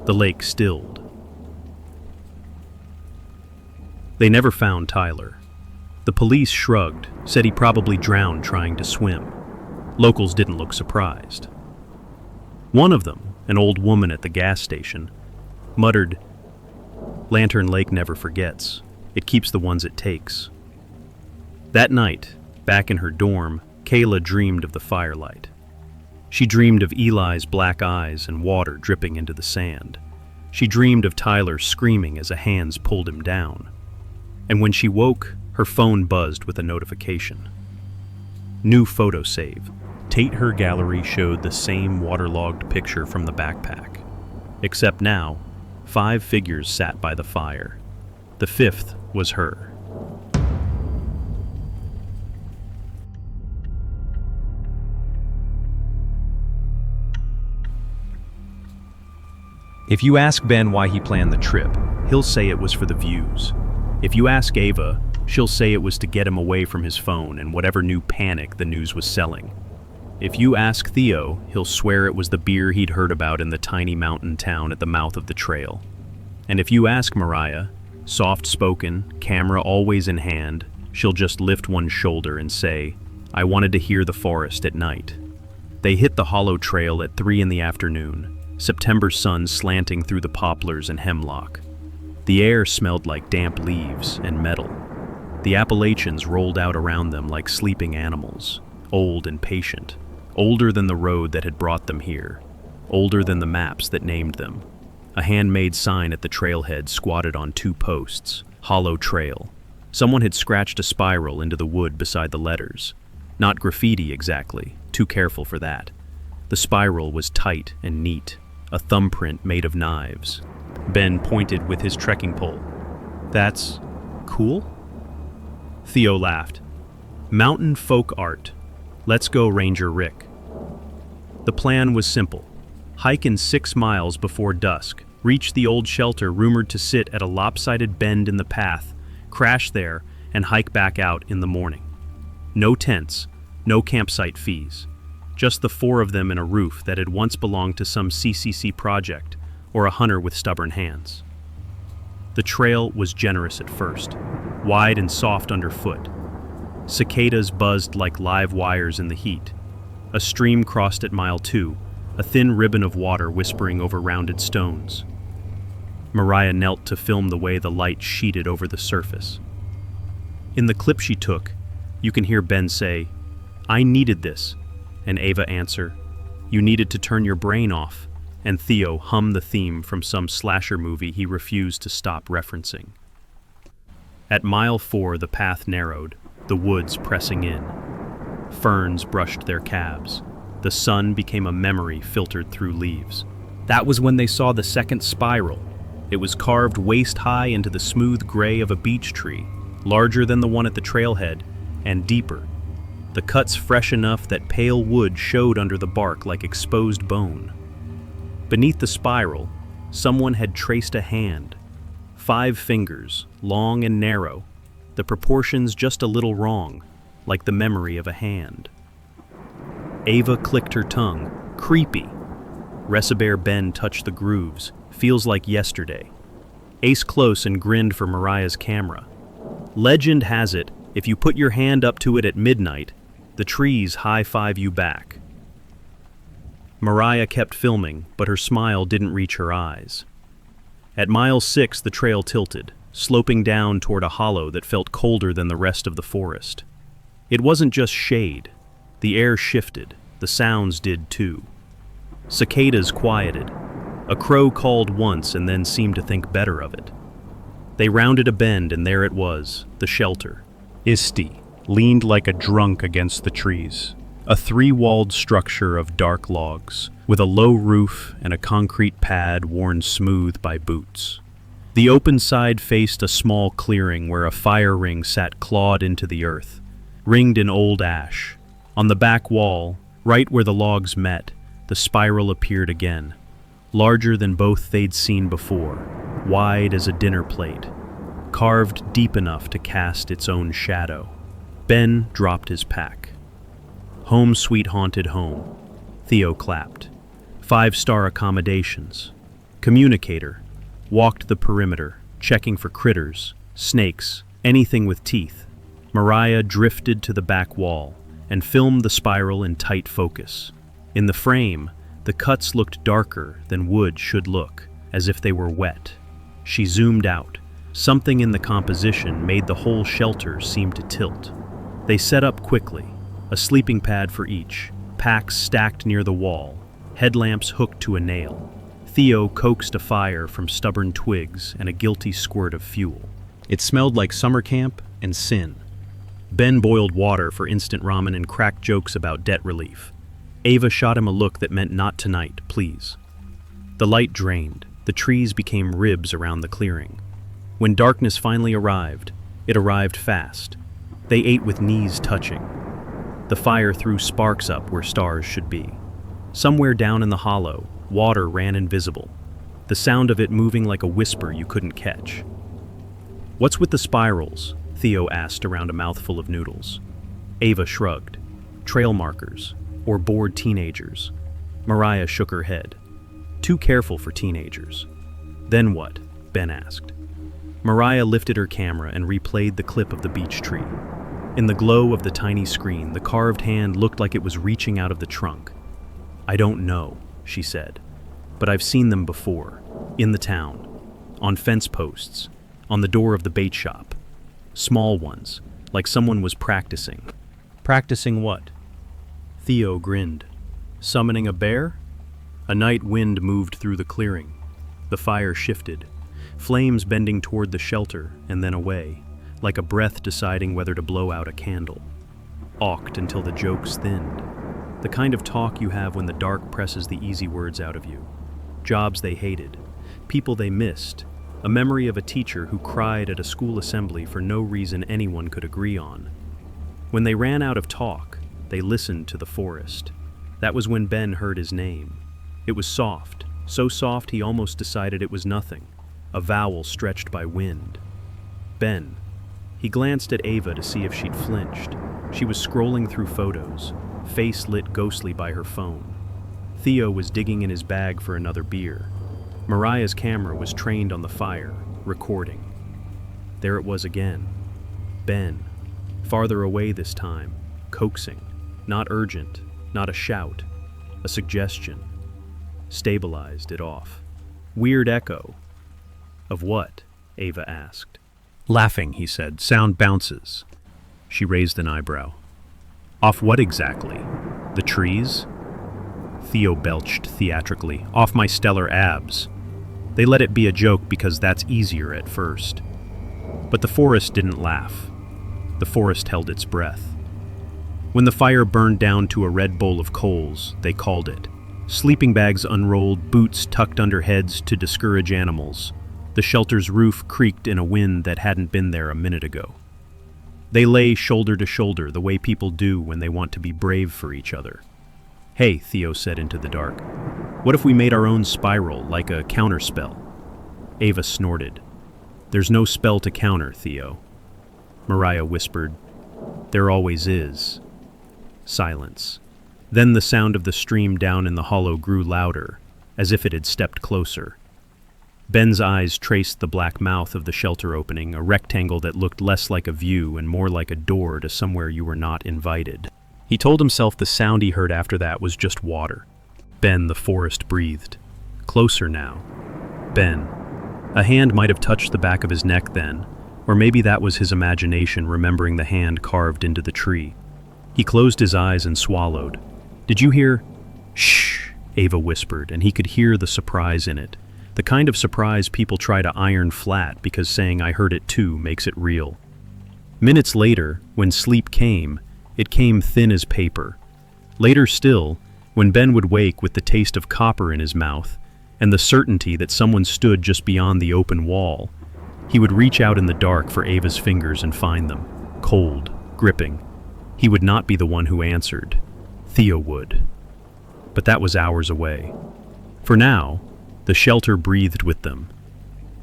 The lake stilled. They never found Tyler. The police shrugged, said he probably drowned trying to swim. Locals didn't look surprised. One of them, an old woman at the gas station, muttered, "Lantern Lake never forgets. It keeps the ones it takes." That night, back in her dorm, Kayla dreamed of the firelight. She dreamed of Eli's black eyes and water dripping into the sand. She dreamed of Tyler screaming as a hands pulled him down. And when she woke, her phone buzzed with a notification. New photo save. Her gallery showed the same waterlogged picture from the backpack. Except now, 5 figures sat by the fire. The 5th was her. If you ask Ben why he planned the trip, he'll say it was for the views. If you ask Ava, she'll say it was to get him away from his phone and whatever new panic the news was selling. If you ask Theo, he'll swear it was the beer he'd heard about in the tiny mountain town at the mouth of the trail. And if you ask Mariah, soft-spoken, camera always in hand, she'll just lift one shoulder and say, "I wanted to hear the forest at night." They hit the hollow trail at 3 in the afternoon, September sun slanting through the poplars and hemlock. The air smelled like damp leaves and metal. The Appalachians rolled out around them like sleeping animals, old and patient, older than the road that had brought them here, older than the maps that named them. A handmade sign at the trailhead squatted on 2 posts, hollow trail. Someone had scratched a spiral into the wood beside the letters. Not graffiti exactly, too careful for that. The spiral was tight and neat, a thumbprint made of knives. Ben pointed with his trekking pole. "That's cool?" Theo laughed. "Mountain folk art. Let's go, Ranger Rick." The plan was simple. Hike in 6 miles before dusk, reach the old shelter rumored to sit at a lopsided bend in the path, crash there, and hike back out in the morning. No tents, no campsite fees. Just the 4 of them in a roof that had once belonged to some CCC project or a hunter with stubborn hands. The trail was generous at first, wide and soft underfoot. Cicadas buzzed like live wires in the heat. A stream crossed at mile 2, a thin ribbon of water whispering over rounded stones. Mariah knelt to film the way the light sheeted over the surface. In the clip she took, you can hear Ben say, "I needed this," and Ava answer, "You needed to turn your brain off," and Theo hum the theme from some slasher movie he refused to stop referencing. At mile 4, the path narrowed, the woods pressing in. Ferns brushed their calves. The sun became a memory filtered through leaves. That was when they saw the second spiral. It was carved waist-high into the smooth gray of a beech tree, larger than the one at the trailhead, and deeper. The cuts fresh enough that pale wood showed under the bark like exposed bone. Beneath the spiral, someone had traced a hand. 5 fingers, long and narrow, the proportions just a little wrong, like the memory of a hand. Ava clicked her tongue. Creepy. Recibear Ben touched the grooves. Feels like yesterday. Ace close and grinned for Mariah's camera. Legend has it, if you put your hand up to it at midnight, the trees high-five you back. Mariah kept filming, but her smile didn't reach her eyes. At mile 6, the trail tilted, sloping down toward a hollow that felt colder than the rest of the forest. It wasn't just shade. The air shifted. The sounds did too. Cicadas quieted. A crow called once and then seemed to think better of it. They rounded a bend and there it was, the shelter. Isti leaned like a drunk against the trees. A 3-walled structure of dark logs, with a low roof and a concrete pad worn smooth by boots. The open side faced a small clearing where a fire ring sat clawed into the earth, ringed in old ash. On the back wall, right where the logs met, the spiral appeared again, larger than both they'd seen before, wide as a dinner plate, carved deep enough to cast its own shadow. Ben dropped his pack. Home sweet haunted home. Theo clapped. 5-star accommodations. Communicator. Walked the perimeter, checking for critters, snakes, anything with teeth. Mariah drifted to the back wall and filmed the spiral in tight focus. In the frame, the cuts looked darker than wood should look, as if they were wet. She zoomed out. Something in the composition made the whole shelter seem to tilt. They set up quickly, a sleeping pad for each, packs stacked near the wall, headlamps hooked to a nail. Theo coaxed a fire from stubborn twigs and a guilty squirt of fuel. It smelled like summer camp and sin. Ben boiled water for instant ramen and cracked jokes about debt relief. Ava shot him a look that meant not tonight, please. The light drained. The trees became ribs around the clearing. When darkness finally arrived, it arrived fast. They ate with knees touching. The fire threw sparks up where stars should be. Somewhere down in the hollow, water ran invisible, the sound of it moving like a whisper you couldn't catch. "What's with the spirals?" Theo asked around a mouthful of noodles. Ava shrugged. "Trail markers, or bored teenagers." Mariah shook her head. "Too careful for teenagers." "Then what?" Ben asked. Mariah lifted her camera and replayed the clip of the beech tree. In the glow of the tiny screen, the carved hand looked like it was reaching out of the trunk. "I don't know," she said, "but I've seen them before, in the town, on fence posts, on the door of the bait shop. Small ones, like someone was practicing." "Practicing what?" Theo grinned. "Summoning a bear?" A night wind moved through the clearing. The fire shifted, flames bending toward the shelter and then away, like a breath deciding whether to blow out a candle. Awked until the jokes thinned. The kind of talk you have when the dark presses the easy words out of you. Jobs they hated, people they missed, a memory of a teacher who cried at a school assembly for no reason anyone could agree on. When they ran out of talk, they listened to the forest. That was when Ben heard his name. It was soft, so soft he almost decided it was nothing, a vowel stretched by wind. Ben. He glanced at Ava to see if she'd flinched. She was scrolling through photos, face lit ghostly by her phone. Theo was digging in his bag for another beer. Mariah's camera was trained on the fire, recording. There it was again. Ben, farther away this time, coaxing, not urgent, not a shout, a suggestion. Stabilized it off. Weird echo. Of what? Ava asked. Laughing, he said. Sound bounces. She raised an eyebrow. Off what exactly? The trees? Theo belched theatrically. Off my stellar abs. They let it be a joke because that's easier at first. But the forest didn't laugh. The forest held its breath. When the fire burned down to a red bowl of coals, they called it. Sleeping bags unrolled, boots tucked under heads to discourage animals. The shelter's roof creaked in a wind that hadn't been there a minute ago. They lay shoulder to shoulder, the way people do when they want to be brave for each other. "Hey," Theo said into the dark. "What if we made our own spiral, like a counterspell?" Ava snorted. "There's no spell to counter, Theo." Mariah whispered, "There always is." Silence. Then the sound of the stream down in the hollow grew louder, as if it had stepped closer. Ben's eyes traced the black mouth of the shelter opening, a rectangle that looked less like a view and more like a door to somewhere you were not invited. He told himself the sound he heard after that was just water. Ben, the forest, breathed. Closer now. Ben. A hand might have touched the back of his neck then, or maybe that was his imagination remembering the hand carved into the tree. He closed his eyes and swallowed. "Did you hear?" "Shh," Ava whispered, and he could hear the surprise in it. The kind of surprise people try to iron flat because saying "I heard it too" makes it real. Minutes later, when sleep came, it came thin as paper. Later still, when Ben would wake with the taste of copper in his mouth and the certainty that someone stood just beyond the open wall, he would reach out in the dark for Ava's fingers and find them, cold, gripping. He would not be the one who answered. Theo would. But that was hours away. For now, the shelter breathed with them.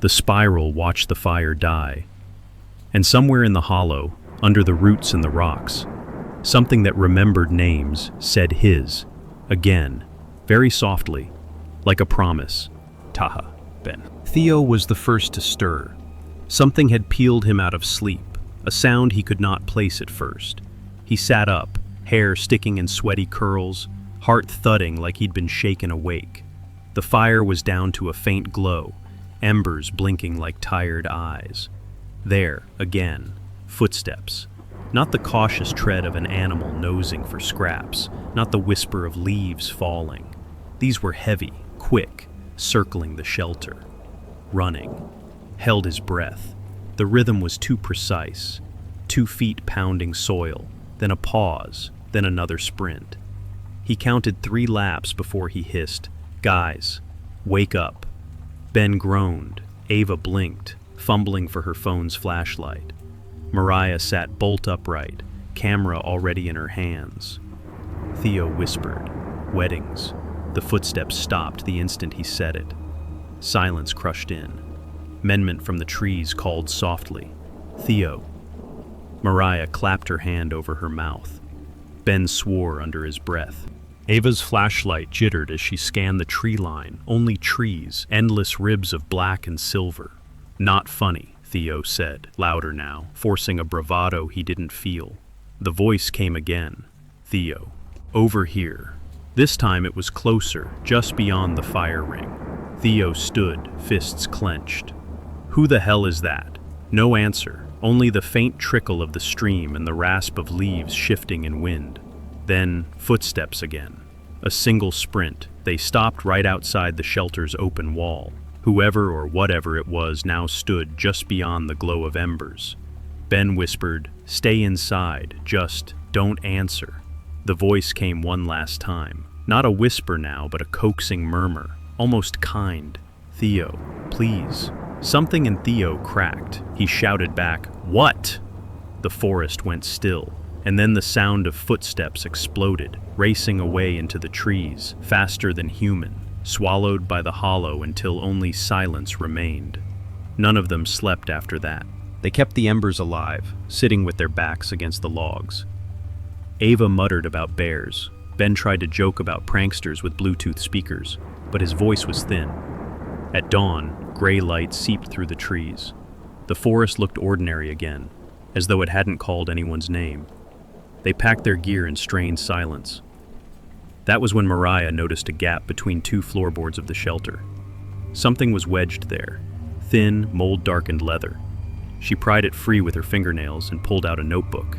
The spiral watched the fire die. And somewhere in the hollow, under the roots and the rocks, something that remembered names said his, again, very softly, like a promise. "Taha, Ben." Theo was the first to stir. Something had peeled him out of sleep, a sound he could not place at first. He sat up, hair sticking in sweaty curls, heart thudding like he'd been shaken awake. The fire was down to a faint glow, embers blinking like tired eyes. There, again, footsteps. Not the cautious tread of an animal nosing for scraps, not the whisper of leaves falling. These were heavy, quick, circling the shelter. Running. Held his breath. The rhythm was too precise. 2 feet pounding soil, then a pause, then another sprint. He counted 3 laps before he hissed, "Guys, wake up." Ben groaned. Ava blinked, fumbling for her phone's flashlight. Mariah sat bolt upright, camera already in her hands. Theo whispered, "Weddings." The footsteps stopped the instant he said it. Silence crushed in. Menment from the trees called softly, "Theo." Mariah clapped her hand over her mouth. Ben swore under his breath. Ava's flashlight jittered as she scanned the tree line, only trees, endless ribs of black and silver. "Not funny," Theo said, louder now, forcing a bravado he didn't feel. The voice came again. "Theo, over here." This time it was closer, just beyond the fire ring. Theo stood, fists clenched. "Who the hell is that?" No answer, only the faint trickle of the stream and the rasp of leaves shifting in wind. Then, footsteps again. A single sprint. They stopped right outside the shelter's open wall. Whoever or whatever it was now stood just beyond the glow of embers. Ben whispered, "Stay inside, just don't answer." The voice came one last time. Not a whisper now, but a coaxing murmur, almost kind. "Theo, please." Something in Theo cracked. He shouted back, "What?" The forest went still, and then the sound of footsteps exploded, racing away into the trees, faster than human, swallowed by the hollow until only silence remained. None of them slept after that. They kept the embers alive, sitting with their backs against the logs. Ava muttered about bears. Ben tried to joke about pranksters with Bluetooth speakers, but his voice was thin. At dawn, gray light seeped through the trees. The forest looked ordinary again, as though it hadn't called anyone's name. They packed their gear in strained silence. That was when Mariah noticed a gap between 2 floorboards of the shelter. Something was wedged there, thin, mold-darkened leather. She pried it free with her fingernails and pulled out a notebook.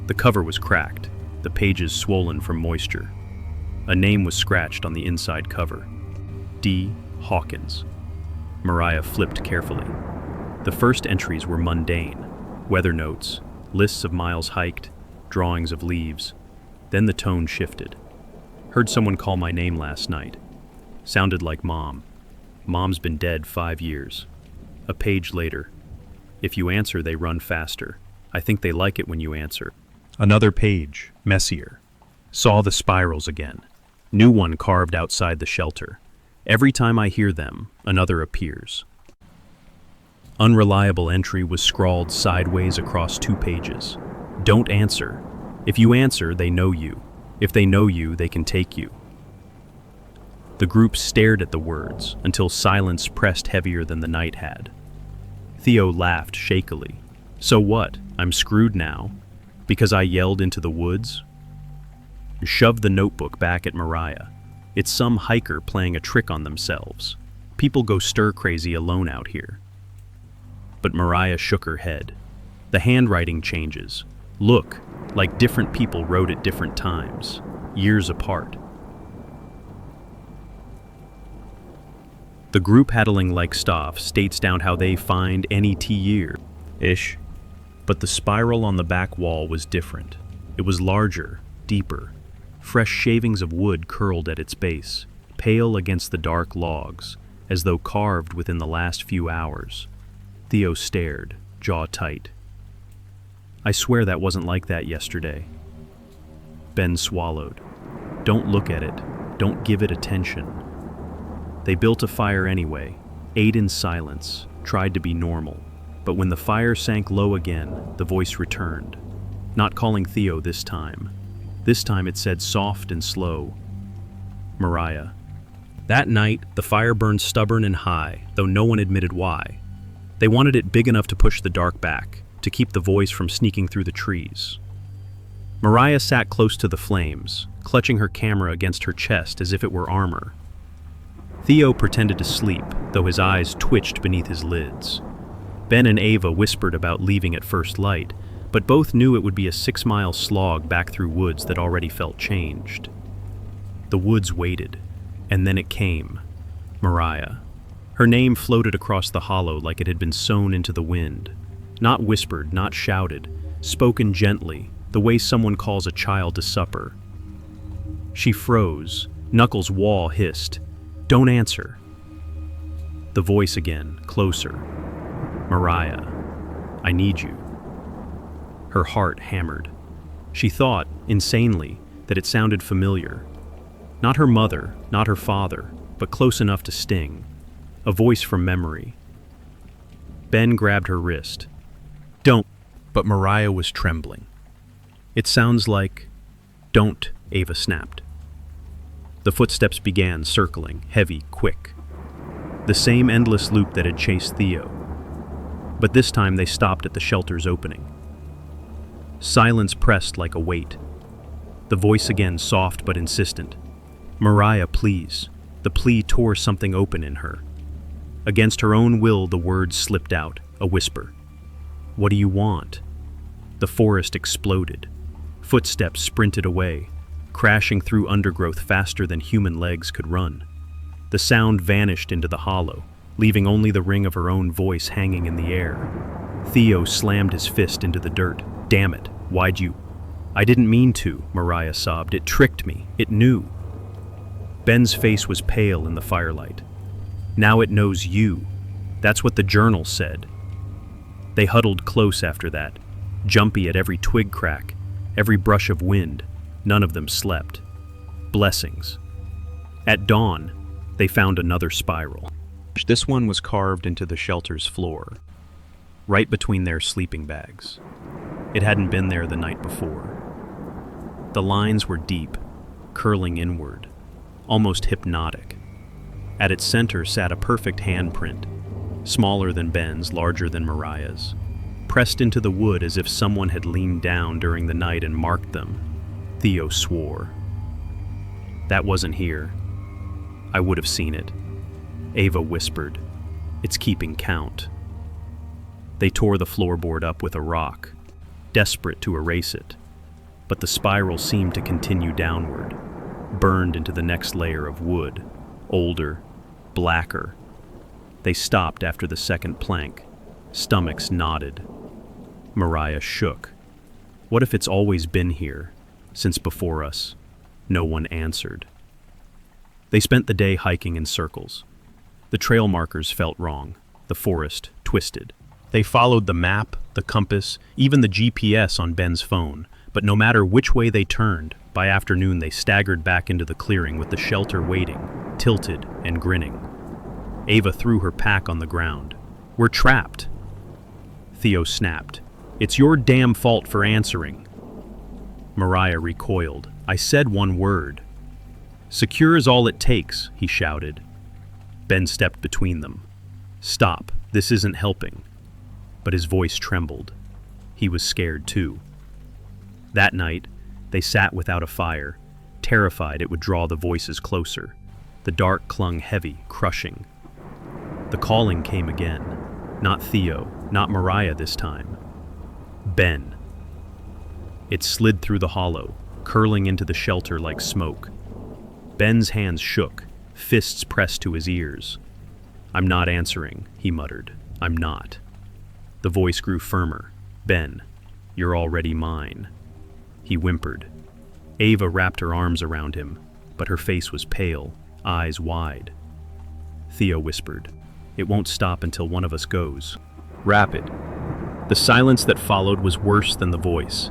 The cover was cracked, the pages swollen from moisture. A name was scratched on the inside cover. D. Hawkins. Mariah flipped carefully. The first entries were mundane: weather notes, lists of miles hiked, drawings of leaves. Then the tone shifted. Heard someone call my name last night. Sounded like Mom. Mom's been dead 5 years. A page later. If you answer, they run faster. I think they like it when you answer. Another page, messier. Saw the spirals again. New one carved outside the shelter. Every time I hear them, another appears. Unreliable entry was scrawled sideways across 2 pages. Don't answer. If you answer, they know you. If they know you, they can take you. The group stared at the words until silence pressed heavier than the night had. Theo laughed shakily. So what? I'm screwed now? Because I yelled into the woods? Shoved the notebook back at Mariah. It's some hiker playing a trick on themselves. People go stir-crazy alone out here. But Mariah shook her head. The handwriting changes. Look, like different people wrote at different times, years apart. The group Haddling like Staff states down how they find NET year-ish, but the spiral on the back wall was different. It was larger, deeper. Fresh shavings of wood curled at its base, pale against the dark logs, as though carved within the last few hours. Theo stared, jaw tight. I swear that wasn't like that yesterday. Ben swallowed. Don't look at it. Don't give it attention. They built a fire anyway, ate in silence, tried to be normal. But when the fire sank low again, the voice returned. Not calling Theo this time. This time it said soft and slow. Mariah. That night, the fire burned stubborn and high, though no one admitted why. They wanted it big enough to push the dark back, to keep the voice from sneaking through the trees. Mariah sat close to the flames, clutching her camera against her chest as if it were armor. Theo pretended to sleep, though his eyes twitched beneath his lids. Ben and Ava whispered about leaving at first light, but both knew it would be a 6-mile slog back through woods that already felt changed. The woods waited, and then it came. Mariah. Her name floated across the hollow like it had been sown into the wind. Not whispered, not shouted, spoken gently, the way someone calls a child to supper. She froze. Knuckles' wall hissed. Don't answer. The voice again, closer. Mariah, I need you. Her heart hammered. She thought, insanely, that it sounded familiar. Not her mother, not her father, but close enough to sting. A voice from memory. Ben grabbed her wrist. Don't. But Mariah was trembling. It sounds like... Don't, Ava snapped. The footsteps began, circling, heavy, quick. The same endless loop that had chased Theo. But this time they stopped at the shelter's opening. Silence pressed like a weight. The voice again, soft but insistent. Mariah, please. The plea tore something open in her. Against her own will, the words slipped out, a whisper. What do you want? The forest exploded. Footsteps sprinted away, crashing through undergrowth faster than human legs could run. The sound vanished into the hollow, leaving only the ring of her own voice hanging in the air. Theo slammed his fist into the dirt. Damn it, why'd you... I didn't mean to, Mariah sobbed. It tricked me. It knew. Ben's face was pale in the firelight. Now it knows you. That's what the journal said. They huddled close after that, jumpy at every twig crack, every brush of wind. None of them slept. Blessings. At dawn, they found another spiral. This one was carved into the shelter's floor, right between their sleeping bags. It hadn't been there the night before. The lines were deep, curling inward, almost hypnotic. At its center sat a perfect handprint, smaller than Ben's, larger than Mariah's, pressed into the wood as if someone had leaned down during the night and marked them. Theo swore. That wasn't here. I would have seen it. Ava whispered. It's keeping count. They tore the floorboard up with a rock, desperate to erase it, but the spiral seemed to continue downward, burned into the next layer of wood, older, blacker. They stopped after the second plank, Stomachs nodded. Mariah shook. What if it's always been here, since before us? No one answered. They spent the day hiking in circles. The trail markers felt wrong. The forest twisted. They followed the map, the compass, even the GPS on Ben's phone, but no matter which way they turned, by afternoon they staggered back into the clearing with the shelter waiting, tilted and grinning. Ava threw her pack on the ground. We're trapped. Theo snapped. It's your damn fault for answering. Mariah recoiled. I said one word. Secure is all it takes, he shouted. Ben stepped between them. Stop, this isn't helping. But his voice trembled. He was scared too. That night, they sat without a fire, terrified it would draw the voices closer. The dark clung heavy, crushing. The calling came again. Not Theo, not Mariah this time. Ben. It slid through the hollow, curling into the shelter like smoke. Ben's hands shook, fists pressed to his ears. I'm not answering, he muttered. I'm not. The voice grew firmer. Ben, you're already mine. He whimpered. Ava wrapped her arms around him, but her face was pale, eyes wide. Theo whispered, it won't stop until one of us goes. Rapid. The silence that followed was worse than the voice.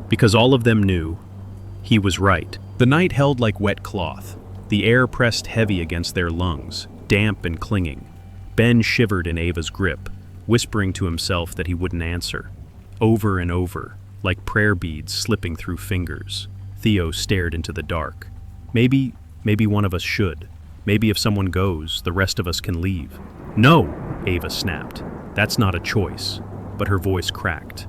Because all of them knew, he was right. The night held like wet cloth. The air pressed heavy against their lungs, damp and clinging. Ben shivered in Ava's grip, whispering to himself that he wouldn't answer. Over and over, like prayer beads slipping through fingers. Theo stared into the dark. Maybe one of us should. Maybe if someone goes, the rest of us can leave. No, Ava snapped. That's not a choice. But her voice cracked.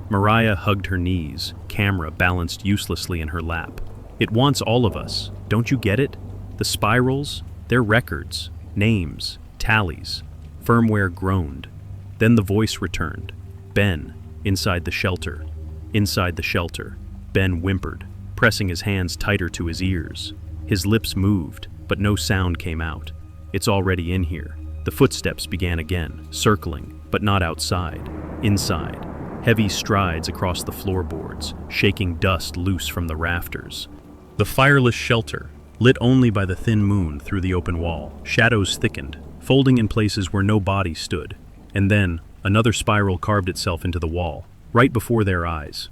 Mariah hugged her knees, camera balanced uselessly in her lap. It wants all of us. Don't you get it? The spirals, they're records, names, tallies. Firmware groaned. Then the voice returned. Ben, inside the shelter. Inside the shelter. Ben whimpered, pressing his hands tighter to his ears. His lips moved, but no sound came out. It's already in here. The footsteps began again, circling, but not outside. Inside. Heavy strides across the floorboards, shaking dust loose from the rafters. The fireless shelter, lit only by the thin moon through the open wall, shadows thickened, folding in places where no body stood. And then, another spiral carved itself into the wall, right before their eyes.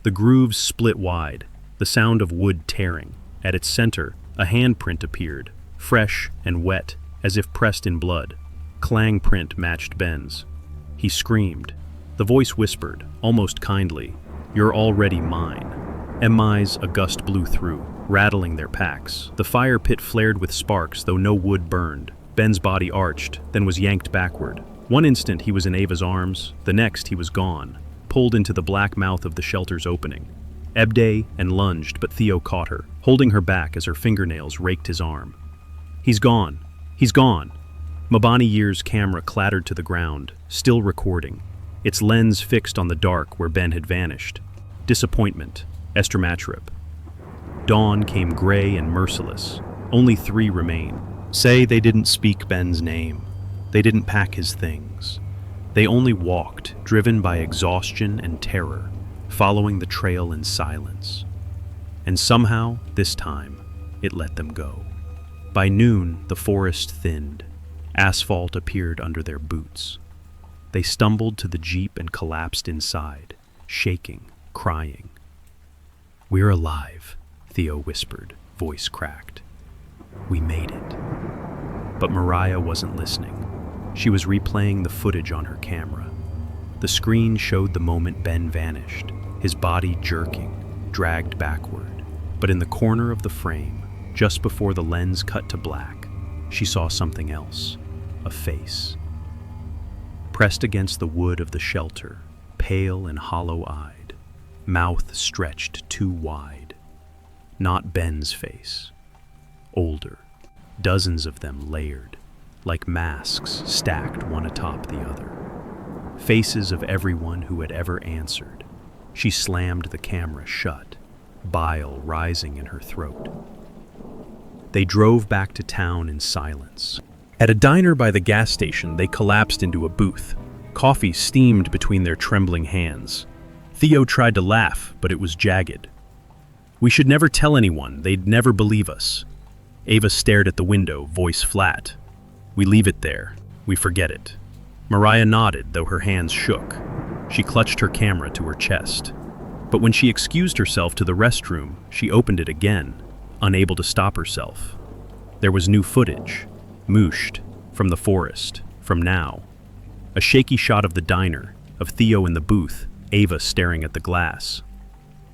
The grooves split wide, the sound of wood tearing. At its center, a handprint appeared, fresh and wet, as if pressed in blood. Clang print matched Ben's. He screamed. The voice whispered, almost kindly, "You're already mine." Emmai's a gust blew through, rattling their packs. The fire pit flared with sparks, though no wood burned. Ben's body arched, then was yanked backward. One instant he was in Ava's arms, the next he was gone, pulled into the black mouth of the shelter's opening. Ebde and lunged, but Theo caught her, holding her back as her fingernails raked his arm. He's gone. He's gone. Mabani Year's camera clattered to the ground, still recording, its lens fixed on the dark where Ben had vanished. Disappointment. Estramatrip. Dawn came gray and merciless. Only 3 remain. Say they didn't speak Ben's name. They didn't pack his things. They only walked, driven by exhaustion and terror, following the trail in silence. And somehow, this time, it let them go. By noon, the forest thinned. Asphalt appeared under their boots. They stumbled to the jeep and collapsed inside, shaking, crying. "We're alive," Theo whispered, voice cracked. "We made it." But Mariah wasn't listening. She was replaying the footage on her camera. The screen showed the moment Ben vanished, his body jerking, dragged backward. But in the corner of the frame, just before the lens cut to black, she saw something else, a face. Pressed against the wood of the shelter, pale and hollow-eyed, mouth stretched too wide. Not Ben's face. Older, dozens of them layered, like masks stacked one atop the other. Faces of everyone who had ever answered. She slammed the camera shut, bile rising in her throat. They drove back to town in silence. At a diner by the gas station, they collapsed into a booth. Coffee steamed between their trembling hands. Theo tried to laugh, but it was jagged. "We should never tell anyone, they'd never believe us." Ava stared at the window, voice flat. "We leave it there. We forget it." Mariah nodded, though her hands shook. She clutched her camera to her chest. But when she excused herself to the restroom, she opened it again, unable to stop herself. There was new footage, mooshed, from the forest, from now. A shaky shot of the diner, of Theo in the booth, Ava staring at the glass.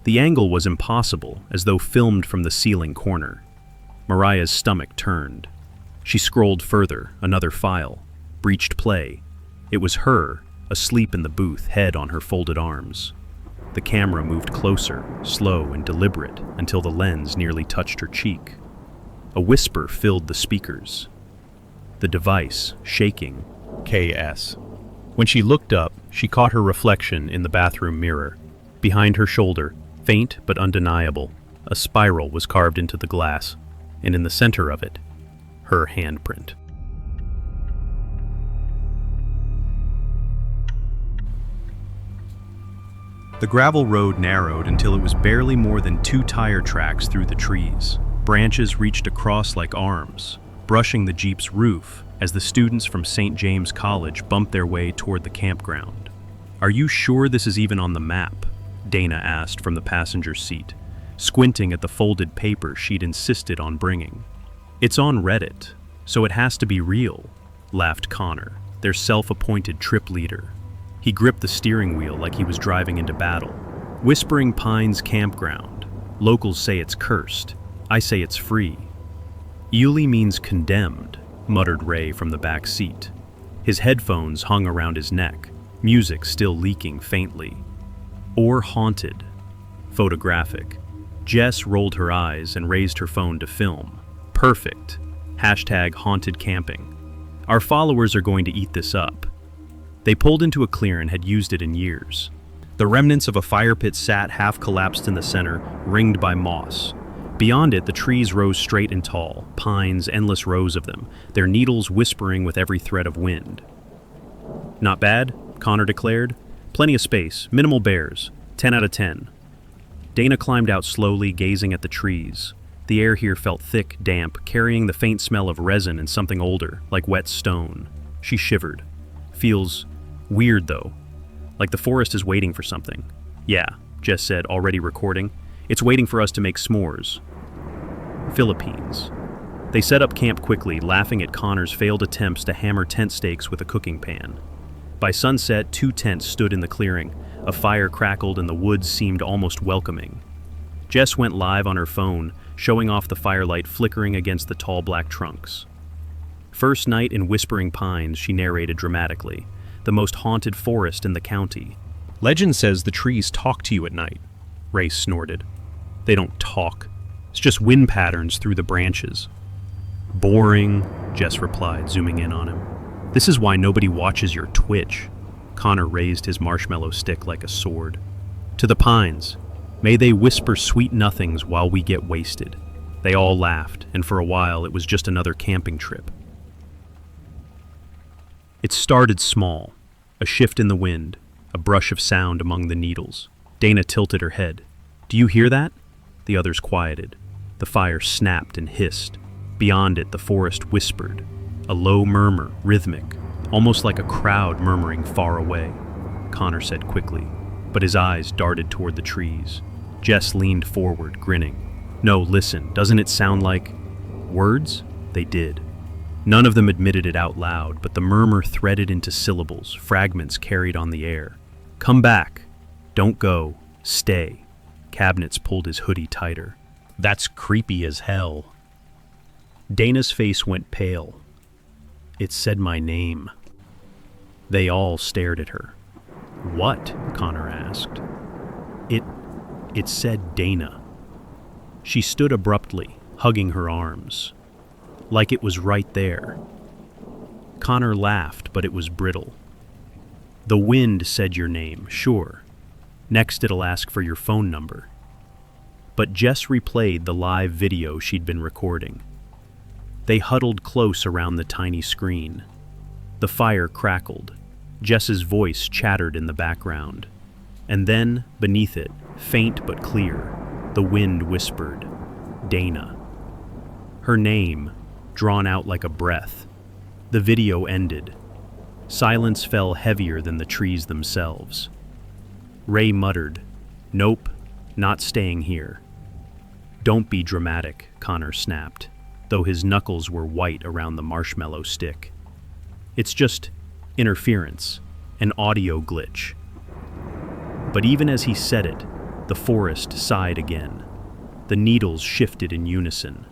The angle was impossible, as though filmed from the ceiling corner. Mariah's stomach turned. She scrolled further, another file. Breached play. It was her, asleep in the booth, head on her folded arms. The camera moved closer, slow and deliberate, until the lens nearly touched her cheek. A whisper filled the speakers. The device, shaking, KS. When she looked up, she caught her reflection in the bathroom mirror. Behind her shoulder, faint but undeniable, a spiral was carved into the glass, and in the center of it, her handprint. The gravel road narrowed until it was barely more than 2 tire tracks through the trees. Branches reached across like arms, brushing the Jeep's roof as the students from St. James College bumped their way toward the campground. "Are you sure this is even on the map?" Dana asked from the passenger seat, squinting at the folded paper she'd insisted on bringing. "It's on Reddit, so it has to be real," laughed Connor, their self-appointed trip leader. He gripped the steering wheel like he was driving into battle. "Whispering Pines Campground. Locals say it's cursed. I say it's free." "Ely means condemned," muttered Ray from the back seat. His headphones hung around his neck, music still leaking faintly. "Or haunted. Photographic." Jess rolled her eyes and raised her phone to film. "Perfect. Hashtag haunted camping. Our followers are going to eat this up." They pulled into a clearing and had used it in years. The remnants of a fire pit sat half-collapsed in the center, ringed by moss. Beyond it, the trees rose straight and tall, pines, endless rows of them, their needles whispering with every thread of wind. "Not bad," Connor declared. "Plenty of space, minimal bears, 10 out of 10. Dana climbed out slowly, gazing at the trees. The air here felt thick, damp, carrying the faint smell of resin and something older, like wet stone. She shivered. "Feels weird, though. Like the forest is waiting for something." "Yeah," Jess said, already recording. "It's waiting for us to make s'mores." Philippines. They set up camp quickly, laughing at Connor's failed attempts to hammer tent stakes with a cooking pan. By sunset, 2 tents stood in the clearing. A fire crackled and the woods seemed almost welcoming. Jess went live on her phone, showing off the firelight flickering against the tall black trunks. "First night in Whispering Pines," she narrated dramatically. "The most haunted forest in the county. Legend says the trees talk to you at night." Ray snorted. "They don't talk. It's just wind patterns through the branches." "Boring," Jess replied, zooming in on him. "This is why nobody watches your Twitch." Connor raised his marshmallow stick like a sword. "To the pines. May they whisper sweet nothings while we get wasted." They all laughed, and for a while it was just another camping trip. It started small, a shift in the wind, a brush of sound among the needles. Dana tilted her head. "Do you hear that?" The others quieted. The fire snapped and hissed. Beyond it, the forest whispered, a low murmur, rhythmic, almost like a crowd murmuring far away. Connor said quickly, but his eyes darted toward the trees. Jess leaned forward, grinning. "No, listen, doesn't it sound like words?" They did. None of them admitted it out loud, but the murmur threaded into syllables, fragments carried on the air. "Come back. Don't go. Stay." Cabinets pulled his hoodie tighter. "That's creepy as hell." Dana's face went pale. "It said my name." They all stared at her. "What?" Connor asked. It said Dana." She stood abruptly, hugging her arms. Like it was right there. Connor laughed, but it was brittle. "The wind said your name, sure. Next it'll ask for your phone number." But Jess replayed the live video she'd been recording. They huddled close around the tiny screen. The fire crackled. Jess's voice chattered in the background. And then, beneath it, faint but clear, the wind whispered, Dana. Her name, drawn out like a breath. The video ended. Silence fell heavier than the trees themselves. Ray muttered, Nope, not staying here. Don't be dramatic, Connor snapped, though his knuckles were white around the marshmallow stick. It's just interference, an audio glitch. But even as he said it, the forest sighed again. The needles shifted in unison.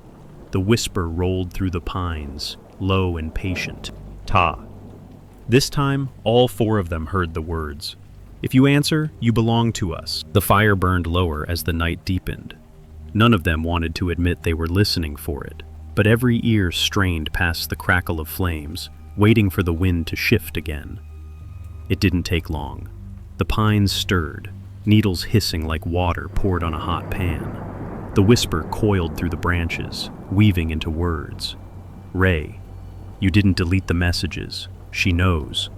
The whisper rolled through the pines, low and patient. Ta. This time, all four of them heard the words. If you answer, you belong to us. The fire burned lower as the night deepened. None of them wanted to admit they were listening for it, but every ear strained past the crackle of flames, waiting for the wind to shift again. It didn't take long. The pines stirred, needles hissing like water poured on a hot pan. The whisper coiled through the branches, weaving into words. Ray, you didn't delete the messages. She knows.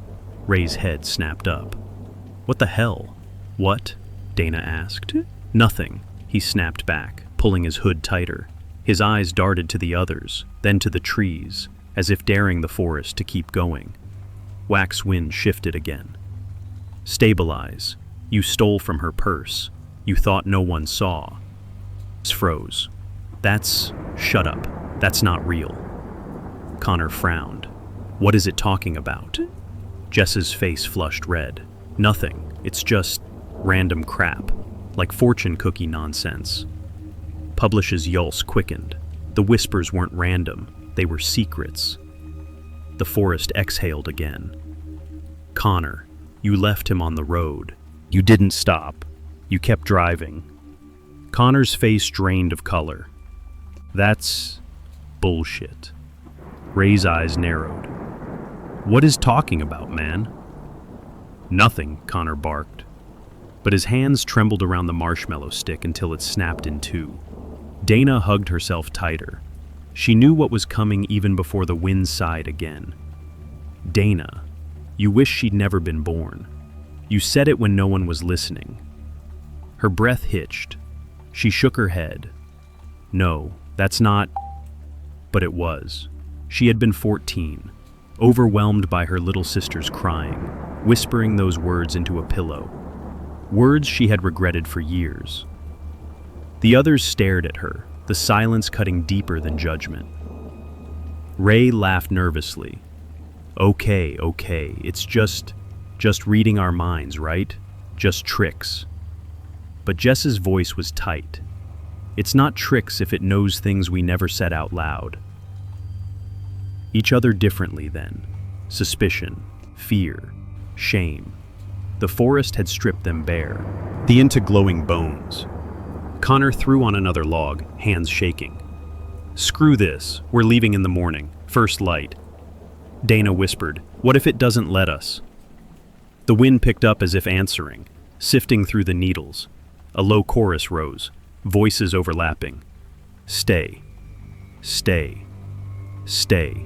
Ray's head snapped up. What the hell? What? Dana asked. Nothing, he snapped back, pulling his hood tighter. His eyes darted to the others, then to the trees, as if daring the forest to keep going. Wax wind shifted again. Stabilize. You stole from her purse. You thought no one saw. Froze. Shut up. That's not real. Connor frowned. What is it talking about? Jess's face flushed red. Nothing. It's just random crap, like fortune cookie nonsense. Publish's yulse quickened. The whispers weren't random. They were secrets. The forest exhaled again. Connor, you left him on the road. You didn't stop. You kept driving. Connor's face drained of color. That's bullshit. Ray's eyes narrowed. What is talking about, man? Nothing, Connor barked. But his hands trembled around the marshmallow stick until it snapped in two. Dana hugged herself tighter. She knew what was coming even before the wind sighed again. Dana, you wish she'd never been born. You said it when no one was listening. Her breath hitched. She shook her head. No, that's not... But it was. She had been 14, overwhelmed by her little sister's crying, whispering those words into a pillow. Words she had regretted for years. The others stared at her, the silence cutting deeper than judgment. Ray laughed nervously. Okay, it's just reading our minds, right? Just tricks. But Jess's voice was tight. It's not tricks if it knows things we never said out loud. Each other differently then. Suspicion, fear, shame. The forest had stripped them bare, the into glowing bones. Connor threw on another log, hands shaking. Screw this, we're leaving in the morning, first light. Dana whispered, what if it doesn't let us? The wind picked up as if answering, sifting through the needles. A low chorus rose, voices overlapping. Stay. Stay. Stay.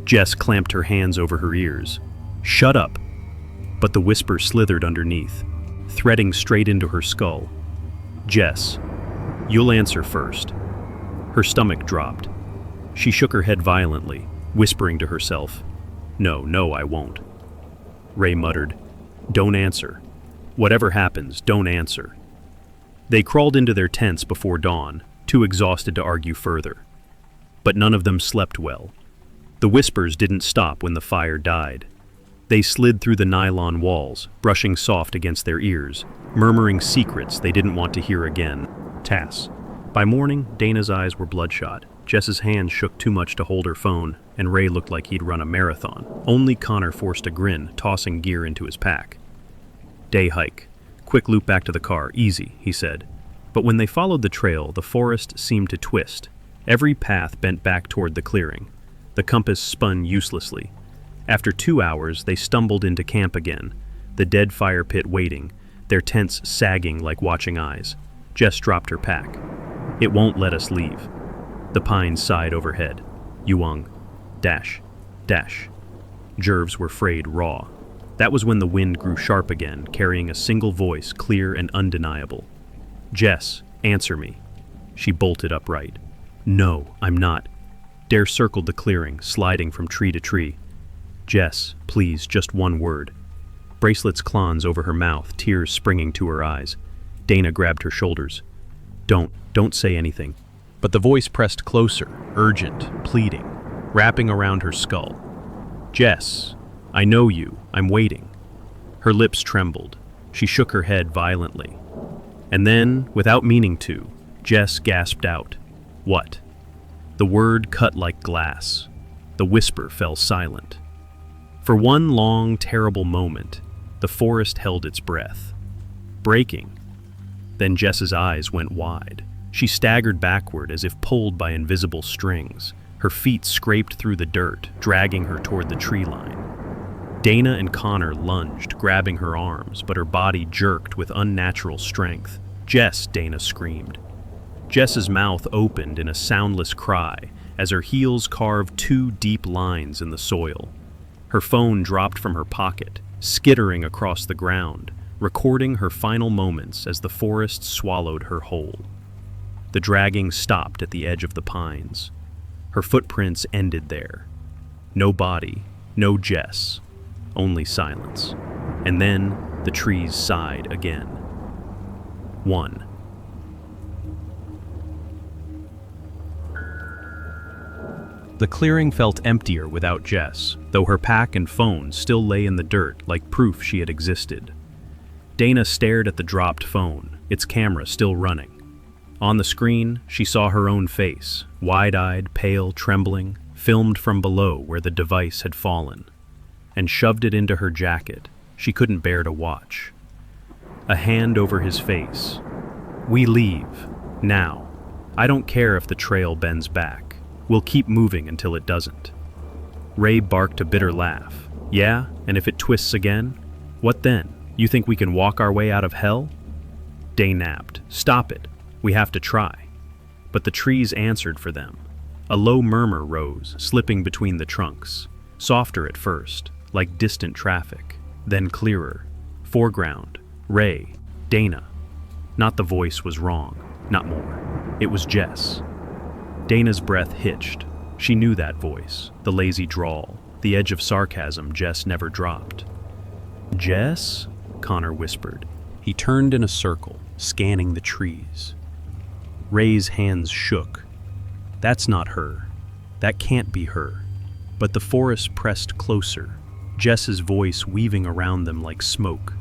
Jess clamped her hands over her ears. Shut up. But the whisper slithered underneath, threading straight into her skull. Jess, you'll answer first. Her stomach dropped. She shook her head violently, whispering to herself, No, I won't. Ray muttered, Don't answer. Whatever happens, don't answer. They crawled into their tents before dawn, too exhausted to argue further. But none of them slept well. The whispers didn't stop when the fire died. They slid through the nylon walls, brushing soft against their ears, murmuring secrets they didn't want to hear again. Tass. By morning, Dana's eyes were bloodshot. Jess's hands shook too much to hold her phone, and Ray looked like he'd run a marathon. Only Connor forced a grin, tossing gear into his pack. Day hike. Quick loop back to the car, easy, he said. But when they followed the trail, the forest seemed to twist. Every path bent back toward the clearing. The compass spun uselessly. After 2 hours, they stumbled into camp again, the dead fire pit waiting, their tents sagging like watching eyes. Jess dropped her pack. It won't let us leave. The pines sighed overhead. Yuang. Dash. Jerves were frayed raw. That was when the wind grew sharp again, carrying a single voice, clear and undeniable. "Jess, answer me." She bolted upright. "No, I'm not." Dare circled the clearing, sliding from tree to tree. "Jess, please, just one word." Bracelets clans over her mouth, tears springing to her eyes. Dana grabbed her shoulders. Don't say anything." But the voice pressed closer, urgent, pleading, wrapping around her skull. "Jess, I know you. I'm waiting." Her lips trembled. She shook her head violently. And then, without meaning to, Jess gasped out, "What?" The word cut like glass. The whisper fell silent. For one long, terrible moment, the forest held its breath, breaking. Then Jess's eyes went wide. She staggered backward as if pulled by invisible strings. Her feet scraped through the dirt, dragging her toward the tree line. Dana and Connor lunged, grabbing her arms, but her body jerked with unnatural strength. "Jess!" Dana screamed. Jess's mouth opened in a soundless cry as her heels carved two deep lines in the soil. Her phone dropped from her pocket, skittering across the ground, recording her final moments as the forest swallowed her whole. The dragging stopped at the edge of the pines. Her footprints ended there. No body, no Jess, only silence. And then the trees sighed again. 1. The clearing felt emptier without Jess, though her pack and phone still lay in the dirt like proof she had existed. Dana stared at the dropped phone, its camera still running. On the screen, she saw her own face, wide-eyed, pale, trembling, filmed from below where the device had fallen, and shoved it into her jacket. She couldn't bear to watch. A hand over his face. "We leave. Now. I don't care if the trail bends back. We'll keep moving until it doesn't." Ray barked a bitter laugh. "Yeah, and if it twists again? What then? You think we can walk our way out of hell?" Day napped. "Stop it. We have to try." But the trees answered for them. A low murmur rose, slipping between the trunks. Softer at first, like distant traffic, then clearer. Foreground. Ray. Dana. Not the voice was wrong. Not more. It was Jess. Dana's breath hitched. She knew that voice, the lazy drawl, the edge of sarcasm Jess never dropped. "Jess?" Connor whispered. He turned in a circle, scanning the trees. Ray's hands shook. "That's not her. That can't be her." But the forest pressed closer, Jess's voice weaving around them like smoke.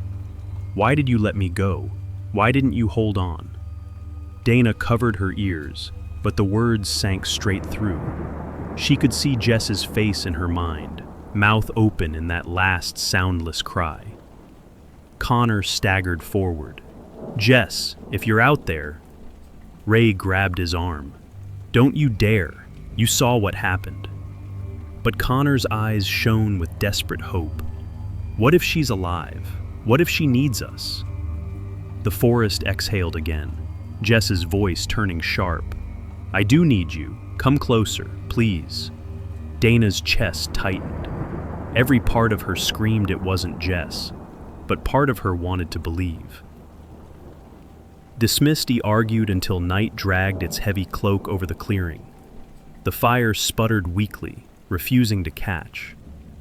"Why did you let me go? Why didn't you hold on?" Dana covered her ears, but the words sank straight through. She could see Jess's face in her mind, mouth open in that last soundless cry. Connor staggered forward. "Jess, if you're out there..." Ray grabbed his arm. "Don't you dare. You saw what happened." But Connor's eyes shone with desperate hope. What if she's alive? What if she needs us? The forest exhaled again, Jess's voice turning sharp. "I do need you. Come closer, please." Dana's chest tightened. Every part of her screamed it wasn't Jess, but part of her wanted to believe. Dismissed, he argued until night dragged its heavy cloak over the clearing. The fire sputtered weakly, refusing to catch.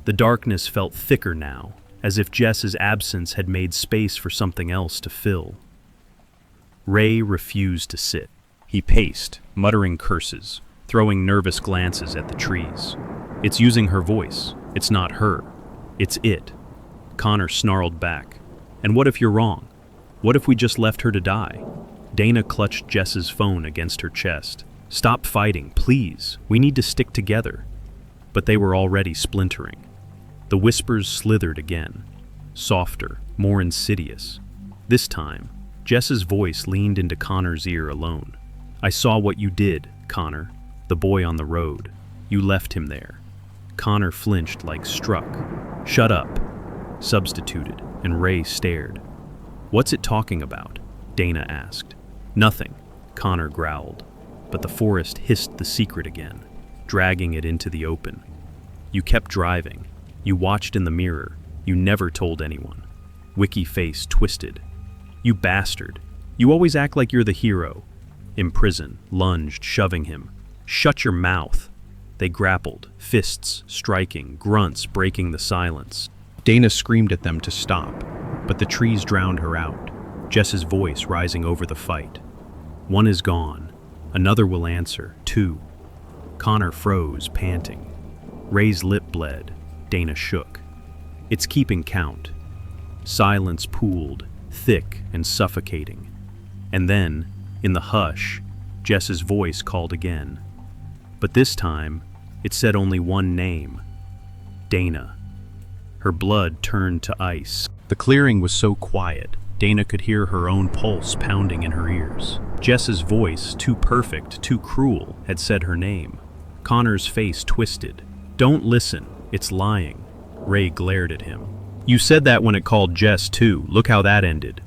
The darkness felt thicker now, as if Jess's absence had made space for something else to fill. Ray refused to sit. He paced, muttering curses, throwing nervous glances at the trees. "It's using her voice. It's not her. It's it." Connor snarled back. "And what if you're wrong? What if we just left her to die?" Dana clutched Jess's phone against her chest. "Stop fighting, please. We need to stick together." But they were already splintering. The whispers slithered again, softer, more insidious. This time, Jess's voice leaned into Connor's ear alone. "I saw what you did, Connor. The boy on the road. You left him there." Connor flinched like struck. "Shut up," substituted, and Ray stared. "What's it talking about?" Dana asked. "Nothing," Connor growled, but the forest hissed the secret again, dragging it into the open. "You kept driving. You watched in the mirror. You never told anyone. Wiki face twisted. You bastard. You always act like you're the hero. In prison, lunged, shoving him. Shut your mouth. They grappled, fists striking, grunts breaking the silence. Dana screamed at them to stop, but the trees drowned her out, Jess's voice rising over the fight. One is gone. Another will answer, two. Connor froze, panting. Ray's lip bled. Dana shook. It's keeping count. Silence pooled, thick and suffocating. And then, in the hush, Jess's voice called again. But this time, it said only one name. Dana. Her blood turned to ice. The clearing was so quiet, Dana could hear her own pulse pounding in her ears. Jess's voice, too perfect, too cruel, had said her name. Connor's face twisted. Don't listen, it's lying. Ray glared at him. You said that when it called Jess too. Look how that ended.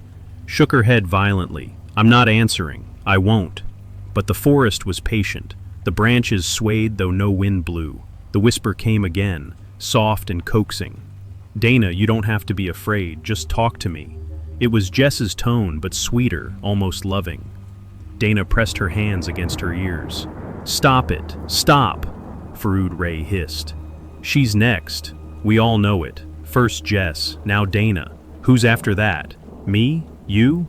Shook her head violently. I'm not answering. I won't. But the forest was patient. The branches swayed though no wind blew. The whisper came again, soft and coaxing. Dana, you don't have to be afraid. Just talk to me. It was Jess's tone, but sweeter, almost loving. Dana pressed her hands against her ears. Stop it. Stop, Farood Ray hissed. She's next. We all know it. First Jess, now Dana. Who's after that? Me? You?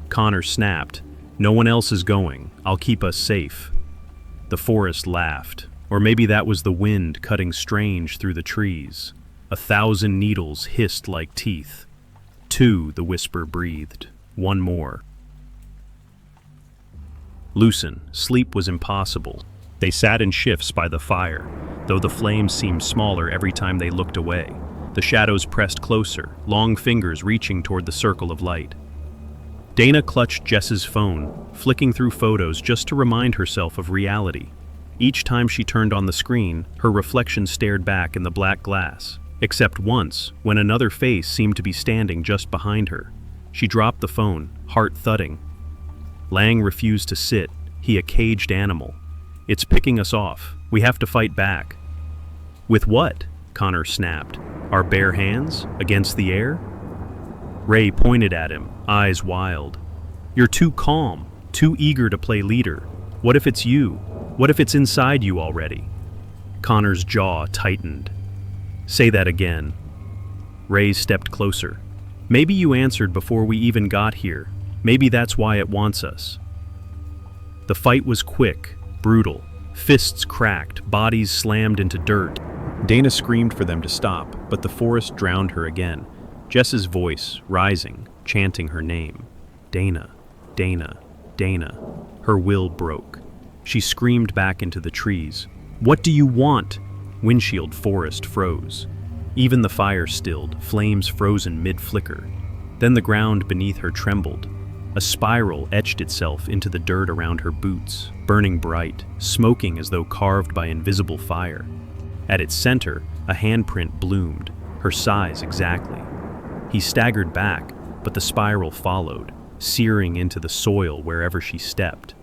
Connor snapped. No one else is going. I'll keep us safe. The forest laughed. Or maybe that was the wind cutting strange through the trees. 1,000 needles hissed like teeth. Two, the whisper breathed. One more. Loosen. Sleep was impossible. They sat in shifts by the fire, though the flames seemed smaller every time they looked away. The shadows pressed closer, long fingers reaching toward the circle of light. Dana clutched Jess's phone, flicking through photos just to remind herself of reality. Each time she turned on the screen, her reflection stared back in the black glass. Except once, when another face seemed to be standing just behind her. She dropped the phone, heart thudding. Lang refused to sit, he a caged animal. It's picking us off. We have to fight back. With what? Connor snapped. Our bare hands? Against the air? Ray pointed at him, eyes wild. You're too calm, too eager to play leader. What if it's you? What if it's inside you already? Connor's jaw tightened. Say that again. Ray stepped closer. Maybe you answered before we even got here. Maybe that's why it wants us. The fight was quick, brutal. Fists cracked, bodies slammed into dirt. Dana screamed for them to stop, but the forest drowned her again. Jess's voice, rising, chanting her name. Dana, Dana, Dana. Her will broke. She screamed back into the trees. What do you want? Windshield forest froze. Even the fire stilled, flames frozen mid-flicker. Then the ground beneath her trembled. A spiral etched itself into the dirt around her boots, burning bright, smoking as though carved by invisible fire. At its center, a handprint bloomed, her size exactly. He staggered back, but the spiral followed, searing into the soil wherever she stepped.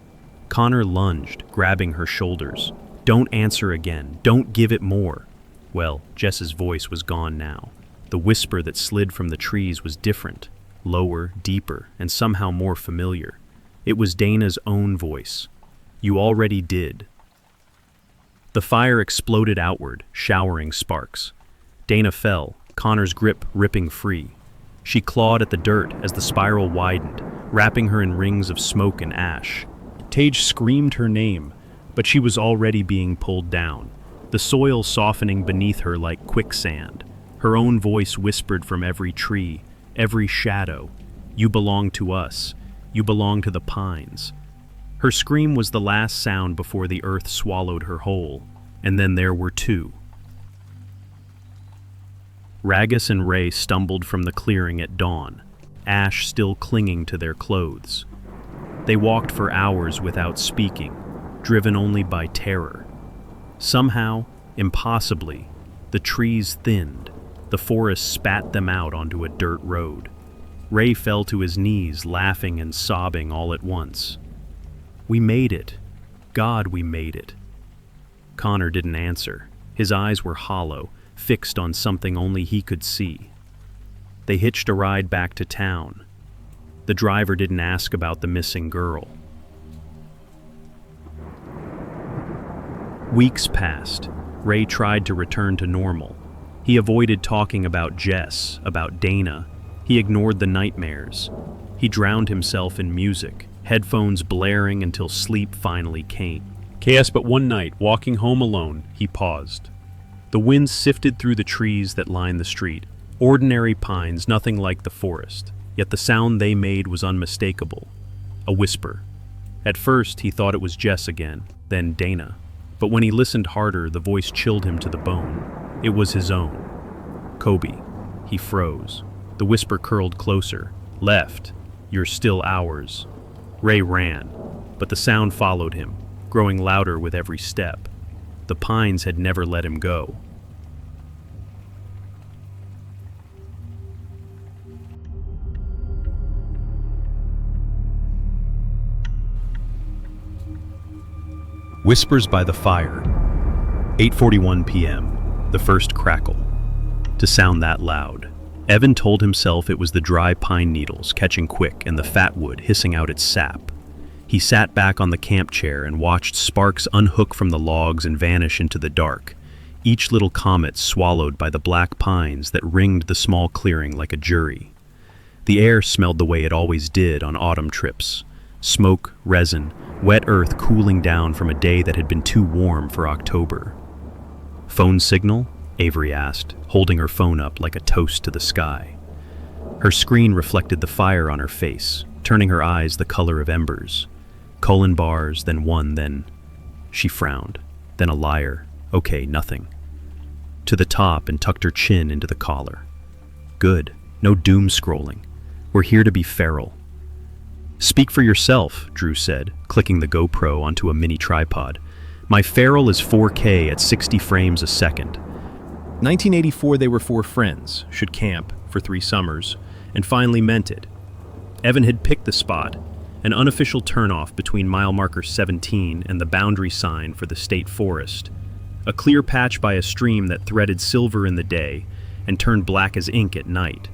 Connor lunged, grabbing her shoulders. Don't answer again. Don't give it more. Well, Jess's voice was gone now. The whisper that slid from the trees was different, lower, deeper, and somehow more familiar. It was Dana's own voice. You already did. The fire exploded outward, showering sparks. Dana fell, Connor's grip ripping free. She clawed at the dirt as the spiral widened, wrapping her in rings of smoke and ash. Tage screamed her name, but she was already being pulled down, the soil softening beneath her like quicksand. Her own voice whispered from every tree, every shadow, you belong to us, you belong to the pines. Her scream was the last sound before the earth swallowed her whole, and then there were two. Ragus and Ray stumbled from the clearing at dawn, ash still clinging to their clothes. They walked for hours without speaking, driven only by terror. Somehow, impossibly, the trees thinned. The forest spat them out onto a dirt road. Ray fell to his knees, laughing and sobbing all at once. We made it. God, we made it. Connor didn't answer. His eyes were hollow, fixed on something only he could see. They hitched a ride back to town. The driver didn't ask about the missing girl. Weeks passed. Ray tried to return to normal. He avoided talking about Jess, about Dana. He ignored the nightmares. He drowned himself in music, headphones blaring until sleep finally came. But one night, walking home alone, he paused. The wind sifted through the trees that lined the street. Ordinary pines, nothing like the forest. Yet the sound they made was unmistakable. A whisper. At first, he thought it was Jess again, then Dana. But when he listened harder, the voice chilled him to the bone. It was his own. Kobe. He froze. The whisper curled closer. Left. You're still ours. Ray ran, but the sound followed him, growing louder with every step. The pines had never let him go. Whispers by the fire. 8:41 p.m. The first crackle. To sound that loud, Evan told himself it was the dry pine needles catching quick and the fat wood hissing out its sap. He sat back on the camp chair and watched sparks unhook from the logs and vanish into the dark, each little comet swallowed by the black pines that ringed the small clearing like a jury. The air smelled the way it always did on autumn trips. Smoke, resin, wet earth cooling down from a day that had been too warm for October. Phone signal? Avery asked, holding her phone up like a toast to the sky. Her screen reflected the fire on her face, turning her eyes the color of embers. Colon bars, then one, then... She frowned. Then a liar. Okay, nothing. To the top and tucked her chin into the collar. Good. No doom scrolling. We're here to be feral. Speak for yourself, Drew said, clicking the GoPro onto a mini tripod. My feral is 4K at 60 frames a second. 1984 they were four friends, should camp for 3 summers, and finally meant it. Evan had picked the spot, an unofficial turnoff between mile marker 17 and the boundary sign for the state forest, a clear patch by a stream that threaded silver in the day and turned black as ink at night.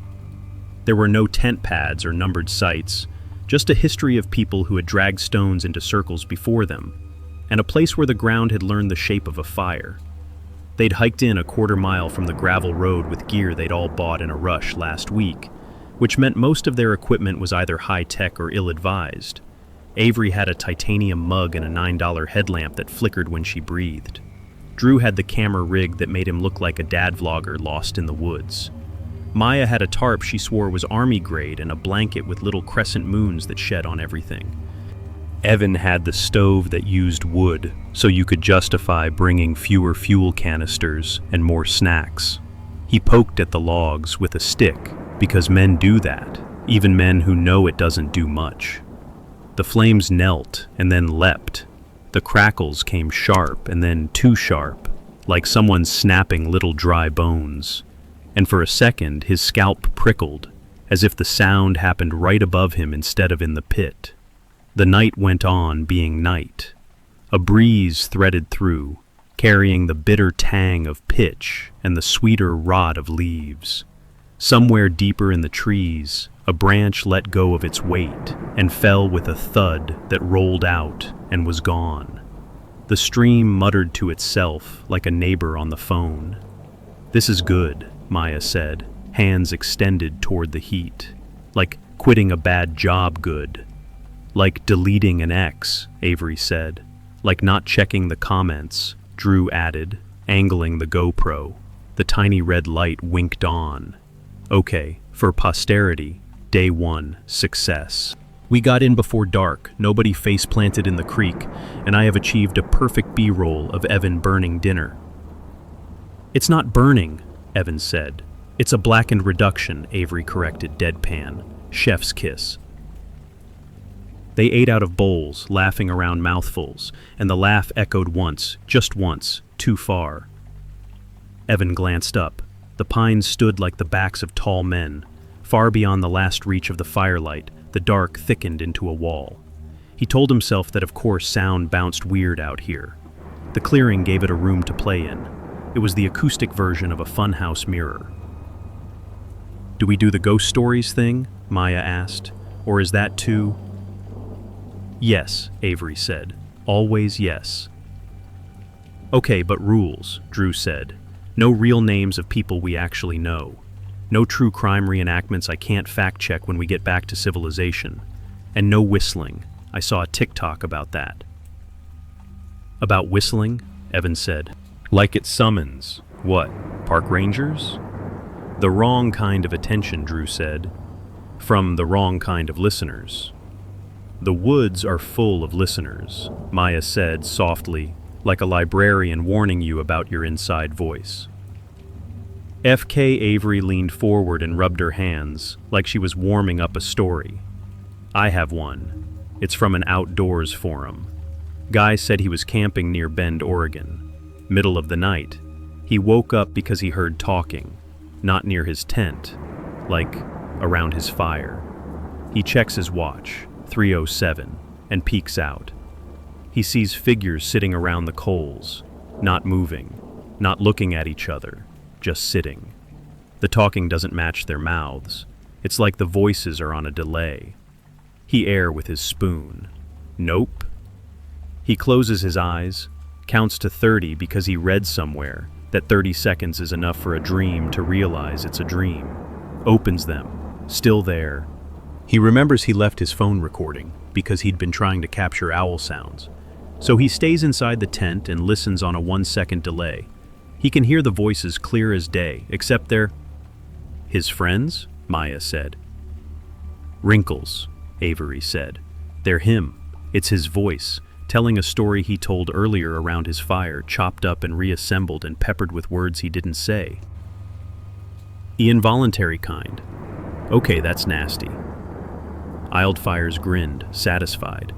There were no tent pads or numbered sites, just a history of people who had dragged stones into circles before them, and a place where the ground had learned the shape of a fire. They'd hiked in a quarter mile from the gravel road with gear they'd all bought in a rush last week, which meant most of their equipment was either high-tech or ill-advised. Avery had a titanium mug and a $9 headlamp that flickered when she breathed. Drew had the camera rig that made him look like a dad vlogger lost in the woods. Maya had a tarp she swore was army grade and a blanket with little crescent moons that shed on everything. Evan had the stove that used wood, so you could justify bringing fewer fuel canisters and more snacks. He poked at the logs with a stick, because men do that, even men who know it doesn't do much. The flames knelt and then leapt. The crackles came sharp and then too sharp, like someone snapping little dry bones. And for a second his scalp prickled, as if the sound happened right above him instead of in the pit. The night went on being night. A breeze threaded through, carrying the bitter tang of pitch and the sweeter rot of leaves. Somewhere deeper in the trees, a branch let go of its weight and fell with a thud that rolled out and was gone. The stream muttered to itself like a neighbor on the phone. This is good, Maya said, hands extended toward the heat. Like quitting a bad job good. Like deleting an ex, Avery said. Like not checking the comments, Drew added, angling the GoPro. The tiny red light winked on. Okay, for posterity, day 1, success. We got in before dark, nobody face-planted in the creek, and I have achieved a perfect B-roll of Evan burning dinner. It's not burning, Evan said. It's a blackened reduction, Avery corrected deadpan. Chef's kiss. They ate out of bowls, laughing around mouthfuls, and the laugh echoed once, just once, too far. Evan glanced up. The pines stood like the backs of tall men. Far beyond the last reach of the firelight, the dark thickened into a wall. He told himself that of course sound bounced weird out here. The clearing gave it a room to play in. It was the acoustic version of a funhouse mirror. Do we do the ghost stories thing? Maya asked. Or is that too? Yes, Avery said. Always yes. Okay, but rules, Drew said. No real names of people we actually know. No true crime reenactments I can't fact-check when we get back to civilization. And no whistling. I saw a TikTok about that. About whistling? Evan said. Like it summons. What, park rangers? The wrong kind of attention, Drew said. From the wrong kind of listeners. The woods are full of listeners, Maya said softly, like a librarian warning you about your inside voice. F.K. Avery leaned forward and rubbed her hands, like she was warming up a story. I have one. It's from an outdoors forum. Guy said he was camping near Bend, Oregon. Middle of the night. He woke up because he heard talking, not near his tent, like around his fire. He checks his watch, 3:07, and peeks out. He sees figures sitting around the coals, not moving, not looking at each other, just sitting. The talking doesn't match their mouths. It's like the voices are on a delay. He air with his spoon. Nope. He closes his eyes, counts to 30 because he read somewhere that 30 seconds is enough for a dream to realize it's a dream. Opens them, still there. He remembers he left his phone recording because he'd been trying to capture owl sounds. So he stays inside the tent and listens on a 1-second delay. He can hear the voices clear as day, except they're his friends, Maya said. Wrinkles, Avery said. They're him. It's his voice, telling a story he told earlier around his fire, chopped up and reassembled and peppered with words he didn't say. The involuntary kind. Okay, that's nasty. Wildfires grinned, satisfied.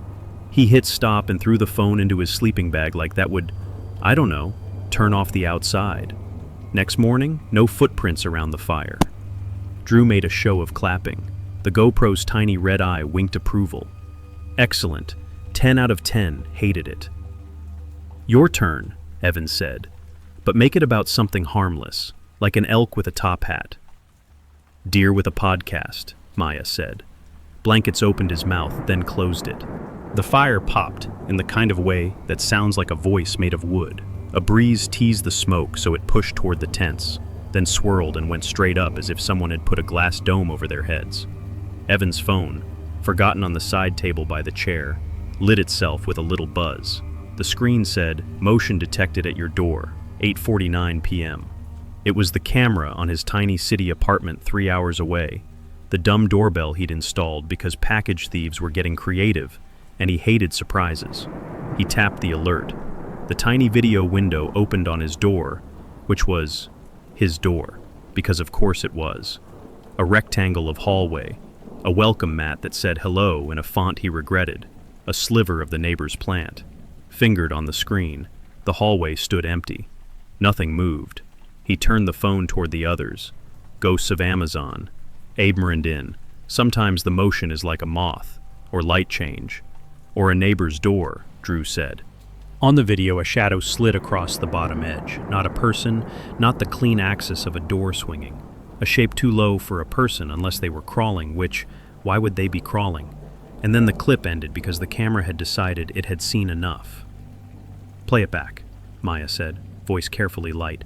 He hit stop and threw the phone into his sleeping bag like that would, I don't know, turn off the outside. Next morning, no footprints around the fire. Drew made a show of clapping. The GoPro's tiny red eye winked approval. Excellent. 10 out of 10, hated it. Your turn, Evan said, but make it about something harmless, like an elk with a top hat. Deer with a podcast, Maya said. Blankets opened his mouth, then closed it. The fire popped in the kind of way that sounds like a voice made of wood. A breeze teased the smoke so it pushed toward the tents, then swirled and went straight up as if someone had put a glass dome over their heads. Evan's phone, forgotten on the side table by the chair, lit itself with a little buzz. The screen said, "Motion detected at your door, 8:49 p.m. It was the camera on his tiny city apartment 3 hours away, the dumb doorbell he'd installed because package thieves were getting creative, and he hated surprises. He tapped the alert. The tiny video window opened on his door, which was his door, because of course it was. A rectangle of hallway, a welcome mat that said hello in a font he regretted, a sliver of the neighbor's plant. Fingered on the screen, the hallway stood empty. Nothing moved. He turned the phone toward the others. Ghosts of Amazon. Aberrand Inn. Sometimes the motion is like a moth, or light change, or a neighbor's door, Drew said. On the video, a shadow slid across the bottom edge. Not a person, not the clean axis of a door swinging. A shape too low for a person unless they were crawling, which, why would they be crawling? And then the clip ended because the camera had decided it had seen enough. Play it back, Maya said, voice carefully light.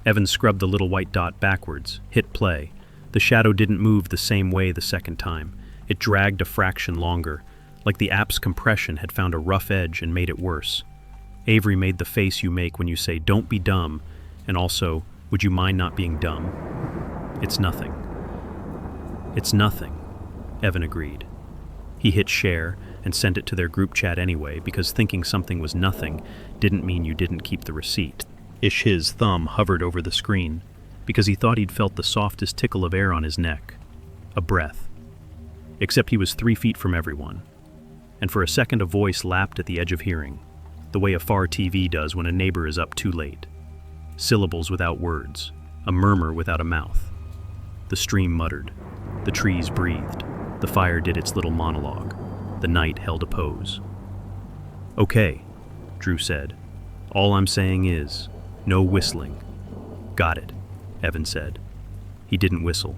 Evan scrubbed the little white dot backwards, hit play. The shadow didn't move the same way the second time. It dragged a fraction longer, like the app's compression had found a rough edge and made it worse. Avery made the face you make when you say, "Don't be dumb," and also, "Would you mind not being dumb?" It's nothing. It's nothing, Evan agreed. He hit share and sent it to their group chat anyway because thinking something was nothing didn't mean you didn't keep the receipt. His thumb hovered over the screen because he thought he'd felt the softest tickle of air on his neck. A breath. Except he was 3 feet from everyone. And for a second a voice lapped at the edge of hearing, the way a far TV does when a neighbor is up too late. Syllables without words, a murmur without a mouth. The stream muttered. The trees breathed. The fire did its little monologue. The night held a pose. Okay, Drew said. All I'm saying is, no whistling. Got it, Evan said. He didn't whistle.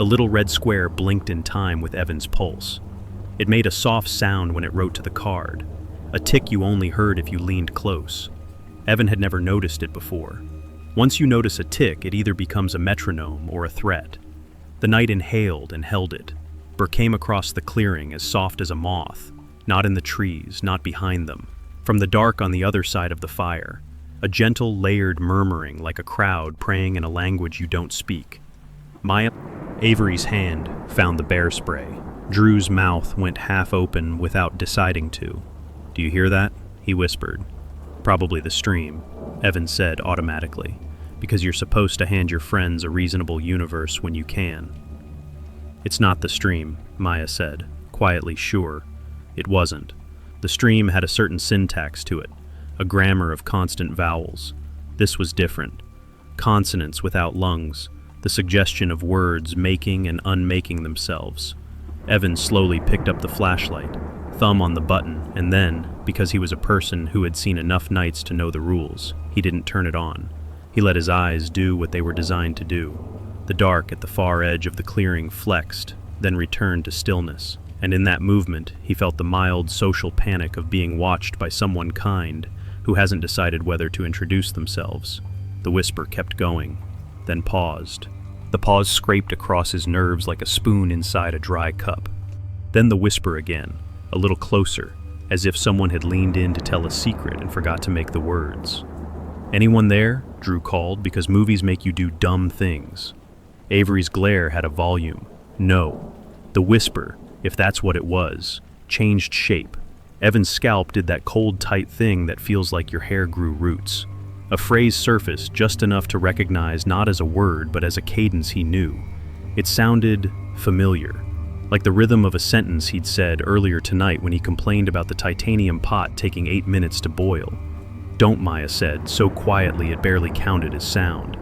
The little red square blinked in time with Evan's pulse. It made a soft sound when it wrote to the card, a tick you only heard if you leaned close. Evan had never noticed it before. Once you notice a tick, it either becomes a metronome or a threat. The knight inhaled and held it. Burr came across the clearing as soft as a moth, not in the trees, not behind them. From the dark on the other side of the fire, a gentle, layered murmuring like a crowd praying in a language you don't speak. Avery's hand found the bear spray. Drew's mouth went half open without deciding to. "Do you hear that?" he whispered. "Probably the stream," Evan said automatically, "because you're supposed to hand your friends a reasonable universe when you can." "It's not the stream," Maya said, quietly sure. It wasn't. The stream had a certain syntax to it, a grammar of constant vowels. This was different. Consonants without lungs, the suggestion of words making and unmaking themselves. Evan slowly picked up the flashlight, thumb on the button, and then, because he was a person who had seen enough nights to know the rules, he didn't turn it on. He let his eyes do what they were designed to do. The dark at the far edge of the clearing flexed, then returned to stillness, and in that movement he felt the mild social panic of being watched by someone kind who hasn't decided whether to introduce themselves. The whisper kept going, then paused. The pause scraped across his nerves like a spoon inside a dry cup. Then the whisper again, a little closer, as if someone had leaned in to tell a secret and forgot to make the words. "Anyone there?" Drew called, because movies make you do dumb things. Avery's glare had a volume. No. The whisper, if that's what it was, changed shape. Evan's scalp did that cold, tight thing that feels like your hair grew roots. A phrase surfaced just enough to recognize not as a word, but as a cadence he knew. It sounded familiar, like the rhythm of a sentence he'd said earlier tonight when he complained about the titanium pot taking 8 minutes to boil. "Don't," Maya said, so quietly it barely counted as sound.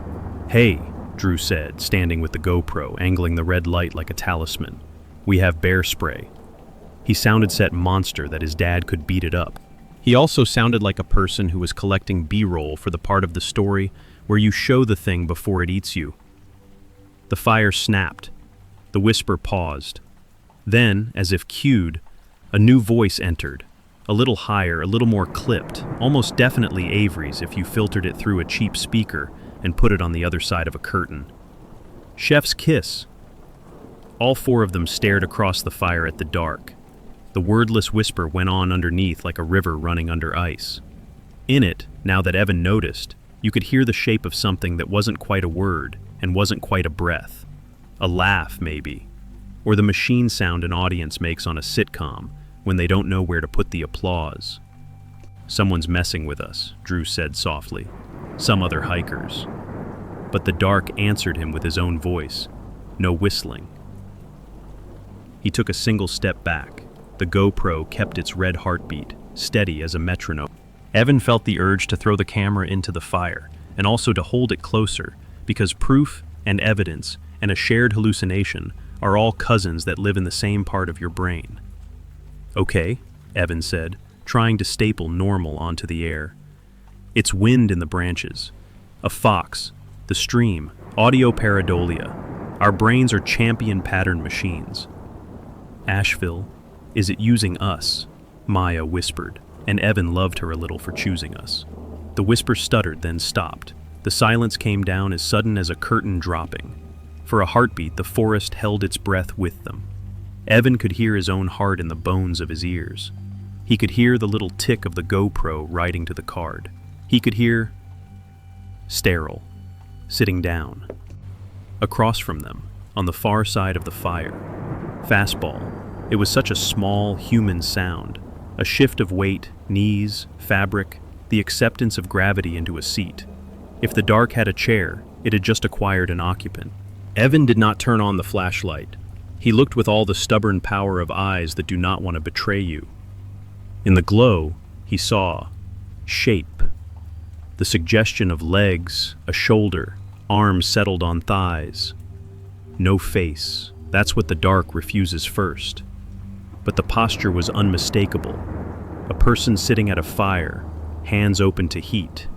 "Hey," Drew said, standing with the GoPro, angling the red light like a talisman. "We have bear spray." He sounded set monster that his dad could beat it up. He also sounded like a person who was collecting B-roll for the part of the story where you show the thing before it eats you. The fire snapped. The whisper paused. Then, as if cued, a new voice entered, a little higher, a little more clipped, almost definitely Avery's if you filtered it through a cheap speaker and put it on the other side of a curtain. "Chef's kiss." All four of them stared across the fire at the dark. The wordless whisper went on underneath like a river running under ice. In it, now that Evan noticed, you could hear the shape of something that wasn't quite a word and wasn't quite a breath. A laugh, maybe. Or the machine sound an audience makes on a sitcom when they don't know where to put the applause. "Someone's messing with us," Drew said softly. "Some other hikers." But the dark answered him with his own voice. No whistling. He took a single step back. The GoPro kept its red heartbeat, steady as a metronome. Evan felt the urge to throw the camera into the fire, and also to hold it closer, because proof and evidence and a shared hallucination are all cousins that live in the same part of your brain. "Okay," Evan said, trying to staple normal onto the air. "It's wind in the branches. A fox, the stream, audio pareidolia. Our brains are champion pattern machines." "Asheville, is it using us?" Maya whispered, and Evan loved her a little for choosing us. The whisper stuttered, then stopped. The silence came down as sudden as a curtain dropping. For a heartbeat, the forest held its breath with them. Evan could hear his own heart in the bones of his ears. He could hear the little tick of the GoPro writing to the card. He could hear sterile, sitting down. Across from them, on the far side of the fire, fastball. It was such a small, human sound. A shift of weight, knees, fabric, the acceptance of gravity into a seat. If the dark had a chair, it had just acquired an occupant. Evan did not turn on the flashlight. He looked with all the stubborn power of eyes that do not want to betray you. In the glow, he saw shape. The suggestion of legs, a shoulder, arms settled on thighs. No face. That's what the dark refuses first. But the posture was unmistakable. A person sitting at a fire, hands open to heat.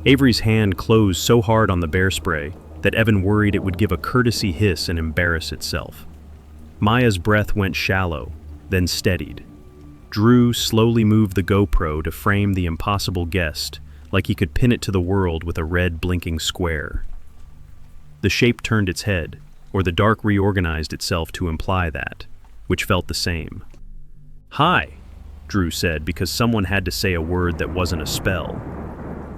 Avery's hand closed so hard on the bear spray that Evan worried it would give a courtesy hiss and embarrass itself. Maya's breath went shallow, then steadied. Drew slowly moved the GoPro to frame the impossible guest, like he could pin it to the world with a red blinking square. The shape turned its head, or the dark reorganized itself to imply that, which felt the same. "Hi," Drew said, because someone had to say a word that wasn't a spell.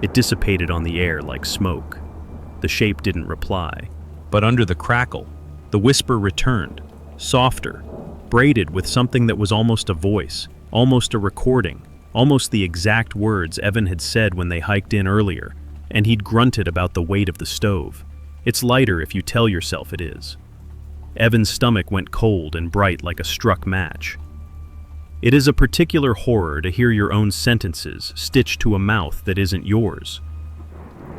It dissipated on the air like smoke. The shape didn't reply. But under the crackle, the whisper returned, softer, braided with something that was almost a voice, almost a recording, almost the exact words Evan had said when they hiked in earlier, and he'd grunted about the weight of the stove. It's lighter if you tell yourself it is. Evan's stomach went cold and bright like a struck match. It is a particular horror to hear your own sentences stitched to a mouth that isn't yours.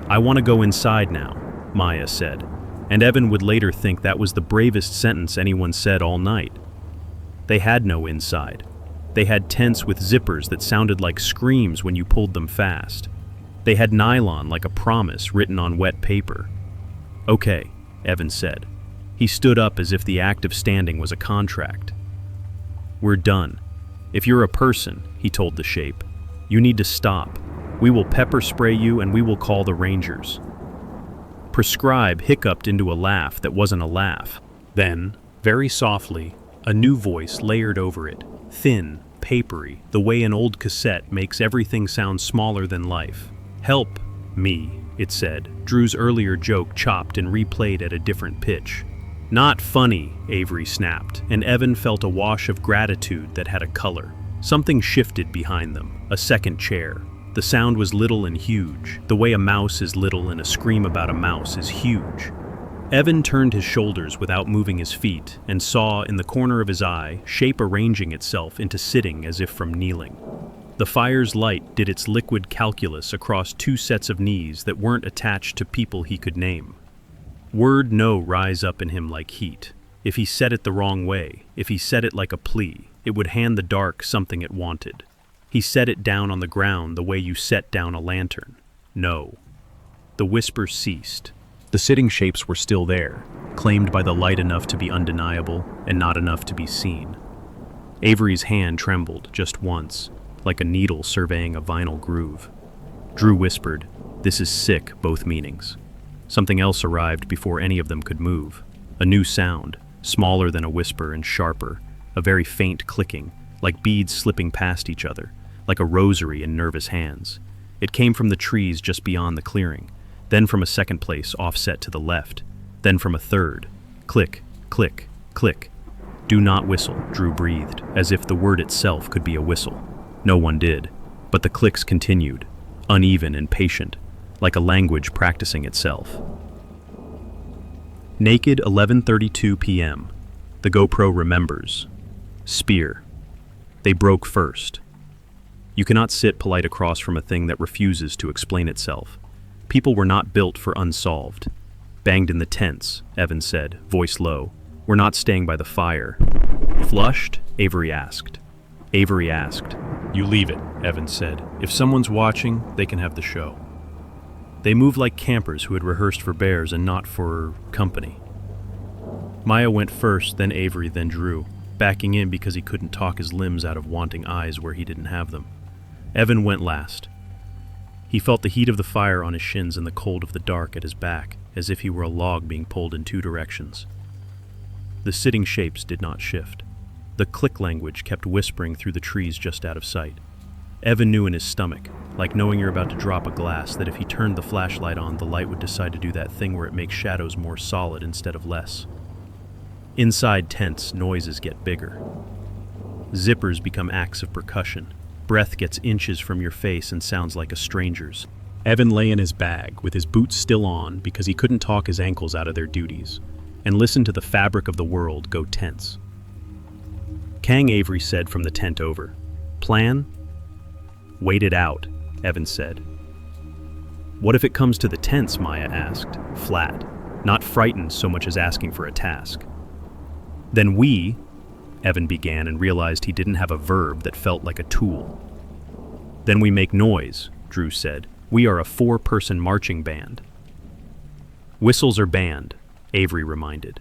"I want to go inside now," Maya said, and Evan would later think that was the bravest sentence anyone said all night. They had no inside. They had tents with zippers that sounded like screams when you pulled them fast. They had nylon like a promise written on wet paper. "Okay," Evan said. He stood up as if the act of standing was a contract. "We're done. If you're a person," he told the shape, "you need to stop. We will pepper spray you and we will call the Rangers." Prescribe hiccuped into a laugh that wasn't a laugh. Then, very softly, a new voice layered over it, thin, papery, the way an old cassette makes everything sound smaller than life. "Help me," it said, Drew's earlier joke chopped and replayed at a different pitch. "Not funny," Avery snapped, and Evan felt a wash of gratitude that had a color. Something shifted behind them, a second chair. The sound was little and huge, the way a mouse is little and a scream about a mouse is huge. Evan turned his shoulders without moving his feet and saw, in the corner of his eye, shape arranging itself into sitting as if from kneeling. The fire's light did its liquid calculus across two sets of knees that weren't attached to people he could name. Word no rise up in him like heat. If he said it the wrong way, if he said it like a plea, it would hand the dark something it wanted. He set it down on the ground the way you set down a lantern. No. The whisper ceased. The sitting shapes were still there, claimed by the light enough to be undeniable and not enough to be seen. Avery's hand trembled just once, like a needle surveying a vinyl groove. Drew whispered, "This is sick," both meanings. Something else arrived before any of them could move. A new sound, smaller than a whisper and sharper, a very faint clicking, like beads slipping past each other, like a rosary in nervous hands. It came from the trees just beyond the clearing, then from a second place offset to the left, then from a third. Click, click, click. "Do not whistle," Drew breathed, as if the word itself could be a whistle. No one did, but the clicks continued, uneven and patient, like a language practicing itself. Naked 11:32 p.m. The GoPro remembers. Spear. They broke first. You cannot sit polite across from a thing that refuses to explain itself. People were not built for unsolved. "Banged in the tents," Evan said, voice low. "We're not staying by the fire." "Flushed?" Avery asked. "You leave it," Evan said. "If someone's watching, they can have the show." They moved like campers who had rehearsed for bears and not for company. Maya went first, then Avery, then Drew, backing in because he couldn't talk his limbs out of wanting eyes where he didn't have them. Evan went last. He felt the heat of the fire on his shins and the cold of the dark at his back, as if he were a log being pulled in two directions. The sitting shapes did not shift. The click language kept whispering through the trees just out of sight. Evan knew in his stomach, like knowing you're about to drop a glass, that if he turned the flashlight on, the light would decide to do that thing where it makes shadows more solid instead of less. Inside tents, noises get bigger. Zippers become acts of percussion. Breath gets inches from your face and sounds like a stranger's. Evan lay in his bag, with his boots still on because he couldn't talk his ankles out of their duties, and listened to the fabric of the world go tense. Kang, Avery said from the tent over. "Plan? Wait it out," Evan said. "What if it comes to the tents?" Maya asked, flat, not frightened so much as asking for a task. "Then we," Evan began and realized he didn't have a verb that felt like a tool. "Then we make noise," Drew said. "We are a 4-person marching band." Whistles are banned, Avery reminded.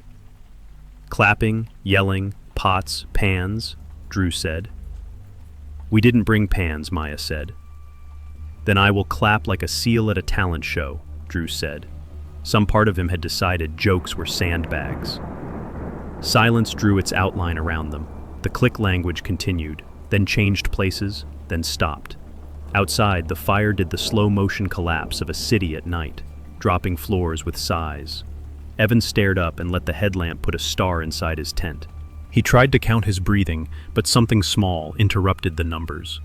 Clapping, yelling, pots, pans, Drew said. We didn't bring pans, Maya said. Then I will clap like a seal at a talent show, Drew said. Some part of him had decided jokes were sandbags. Silence drew its outline around them. The click language continued, then changed places, then stopped. Outside, the fire did the slow-motion collapse of a city at night, dropping floors with sighs. Evan stared up and let the headlamp put a star inside his tent. He tried to count his breathing, but something small interrupted the numbers.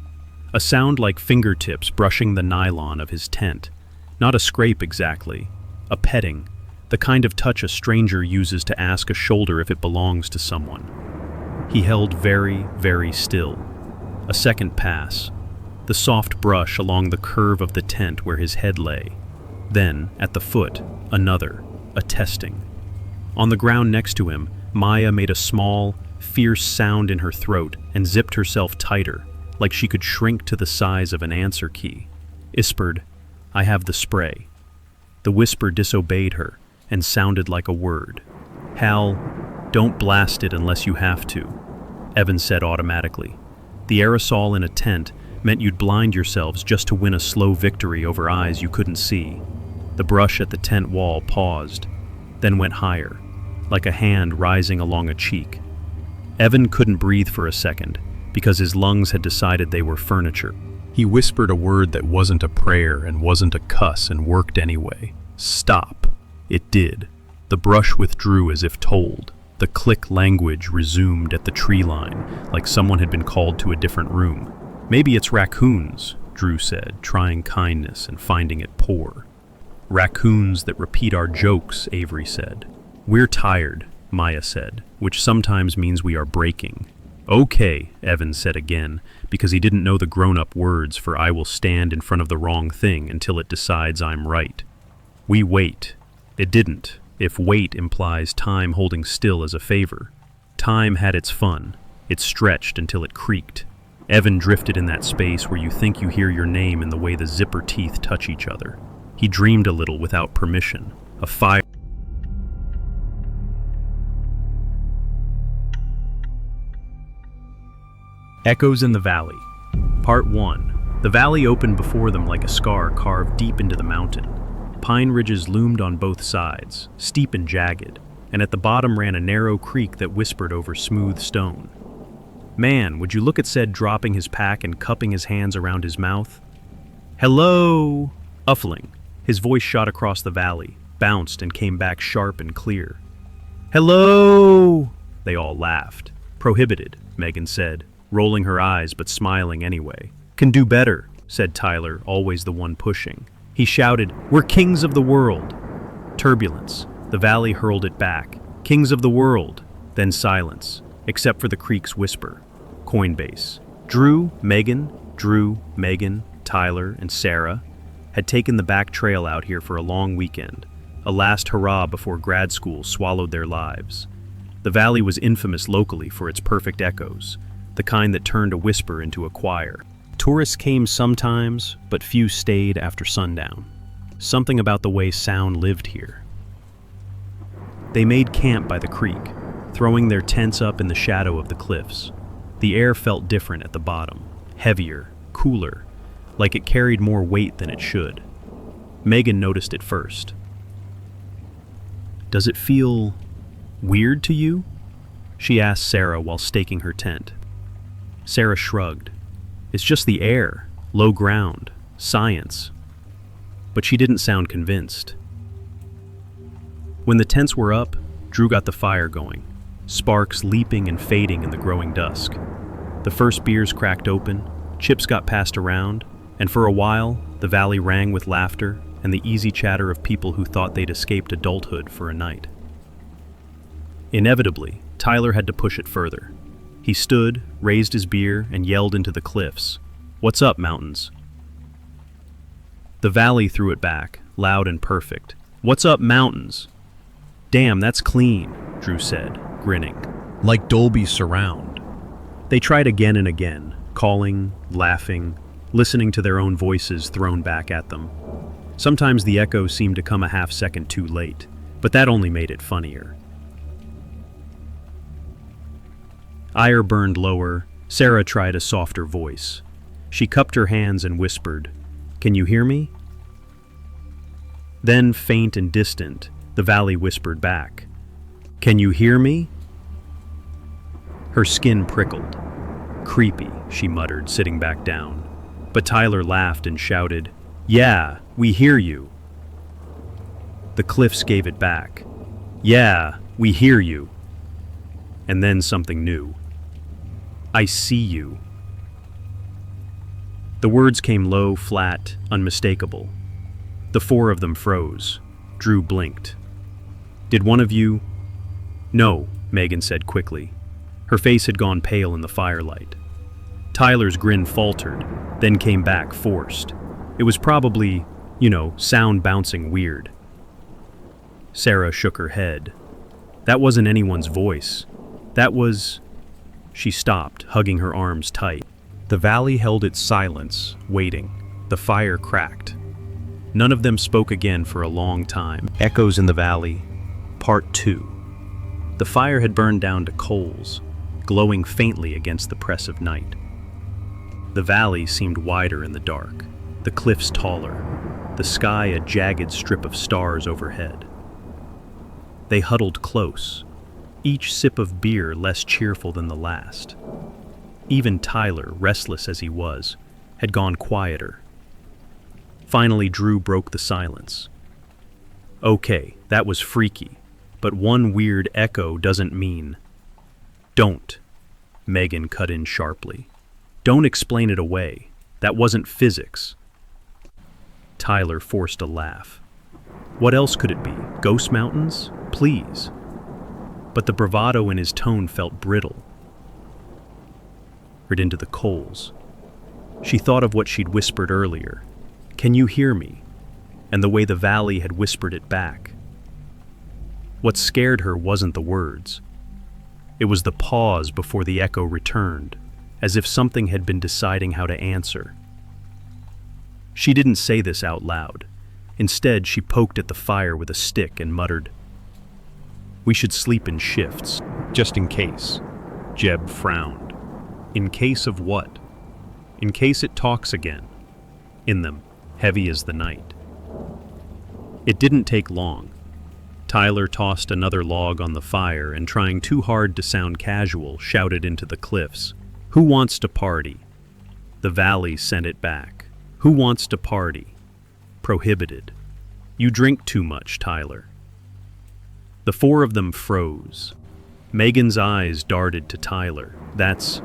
A sound like fingertips brushing the nylon of his tent. Not a scrape exactly, a petting, the kind of touch a stranger uses to ask a shoulder if it belongs to someone. He held very, very still. A second pass, the soft brush along the curve of the tent where his head lay. Then, at the foot, another, a testing. On the ground next to him, Maya made a small, fierce sound in her throat and zipped herself tighter, like she could shrink to the size of an answer key. Whispered, I have the spray. The whisper disobeyed her and sounded like a word. Hal, don't blast it unless you have to, Evan said automatically. The aerosol in a tent meant you'd blind yourselves just to win a slow victory over eyes you couldn't see. The brush at the tent wall paused, then went higher, like a hand rising along a cheek. Evan couldn't breathe for a second, because his lungs had decided they were furniture. He whispered a word that wasn't a prayer and wasn't a cuss and worked anyway. Stop. It did. The brush withdrew as if told. The click language resumed at the tree line, like someone had been called to a different room. Maybe it's raccoons, Drew said, trying kindness and finding it poor. Raccoons that repeat our jokes, Avery said. We're tired, Maya said, which sometimes means we are breaking. Okay, Evan said again, because he didn't know the grown-up words for I will stand in front of the wrong thing until it decides I'm right. We wait. It didn't, if wait implies time holding still as a favor. Time had its fun. It stretched until it creaked. Evan drifted in that space where you think you hear your name in the way the zipper teeth touch each other. He dreamed a little without permission. A fire. Echoes in the Valley. Part 1. The valley opened before them like a scar carved deep into the mountain. Pine ridges loomed on both sides, steep and jagged, and at the bottom ran a narrow creek that whispered over smooth stone. Man, would you look at said dropping his pack and cupping his hands around his mouth? Hello! Uffling. His voice shot across the valley, bounced and came back sharp and clear. Hello! They all laughed. Prohibited, Megan said, rolling her eyes but smiling anyway. Can do better, said Tyler, always the one pushing. He shouted, we're kings of the world. Turbulence. The valley hurled it back. Kings of the world. Then silence, except for the creek's whisper. Coinbase. Drew, Megan, Tyler, and Sarah had taken the back trail out here for a long weekend, a last hurrah before grad school swallowed their lives. The valley was infamous locally for its perfect echoes, the kind that turned a whisper into a choir. Tourists came sometimes, but few stayed after sundown. Something about the way sound lived here. They made camp by the creek, throwing their tents up in the shadow of the cliffs. The air felt different at the bottom, heavier, cooler, like it carried more weight than it should. Megan noticed it first. Does it feel weird to you? She asked Sarah while staking her tent. Sarah shrugged. It's just the air, low ground, science. But she didn't sound convinced. When the tents were up, Drew got the fire going, sparks leaping and fading in the growing dusk. The first beers cracked open, chips got passed around, and for a while, the valley rang with laughter and the easy chatter of people who thought they'd escaped adulthood for a night. Inevitably, Tyler had to push it further. He stood, raised his beer, and yelled into the cliffs, "What's up, mountains?" The valley threw it back, loud and perfect. "What's up, mountains?" "Damn, that's clean," Drew said, grinning. Like Dolby surround. They tried again and again, calling, laughing, listening to their own voices thrown back at them. Sometimes the echo seemed to come a half-second too late, but that only made it funnier. Ire burned lower. Sarah tried a softer voice. She cupped her hands and whispered, "Can you hear me?" Then, faint and distant, the valley whispered back, "Can you hear me?" Her skin prickled. "Creepy," she muttered, sitting back down. But Tyler laughed and shouted, "Yeah, we hear you." The cliffs gave it back. "Yeah, we hear you." And then something new. "I see you." The words came low, flat, unmistakable. The four of them froze. Drew blinked. "Did one of you—" "No," Megan said quickly. Her face had gone pale in the firelight. Tyler's grin faltered, then came back forced. It was probably, sound bouncing weird. Sarah shook her head. "That wasn't anyone's voice. That was—" She stopped, hugging her arms tight. The valley held its silence, waiting. The fire cracked. None of them spoke again for a long time. Echoes in the Valley, Part 2. The fire had burned down to coals, glowing faintly against the press of night. The valley seemed wider in the dark, the cliffs taller, the sky a jagged strip of stars overhead. They huddled close, each sip of beer less cheerful than the last. Even Tyler, restless as he was, had gone quieter. Finally, Drew broke the silence. "Okay, that was freaky, but one weird echo doesn't mean—" "Don't," Megan cut in sharply. "Don't explain it away. That wasn't physics." Tyler forced a laugh. What else could it be? Ghost mountains? Please. But the bravado in his tone felt brittle. Into the coals. She thought of what she'd whispered earlier. "Can you hear me?" And the way the valley had whispered it back. What scared her wasn't the words. It was the pause before the echo returned, as if something had been deciding how to answer. She didn't say this out loud. Instead, she poked at the fire with a stick and muttered, "We should sleep in shifts, just in case." Jeb frowned. In case of what? In case it talks again. In them, heavy as the night. It didn't take long. Tyler tossed another log on the fire and, trying too hard to sound casual, shouted into the cliffs, "Who wants to party?" The valley sent it back. "Who wants to party?" Prohibited. "You drink too much, Tyler." The four of them froze. Megan's eyes darted to Tyler. That's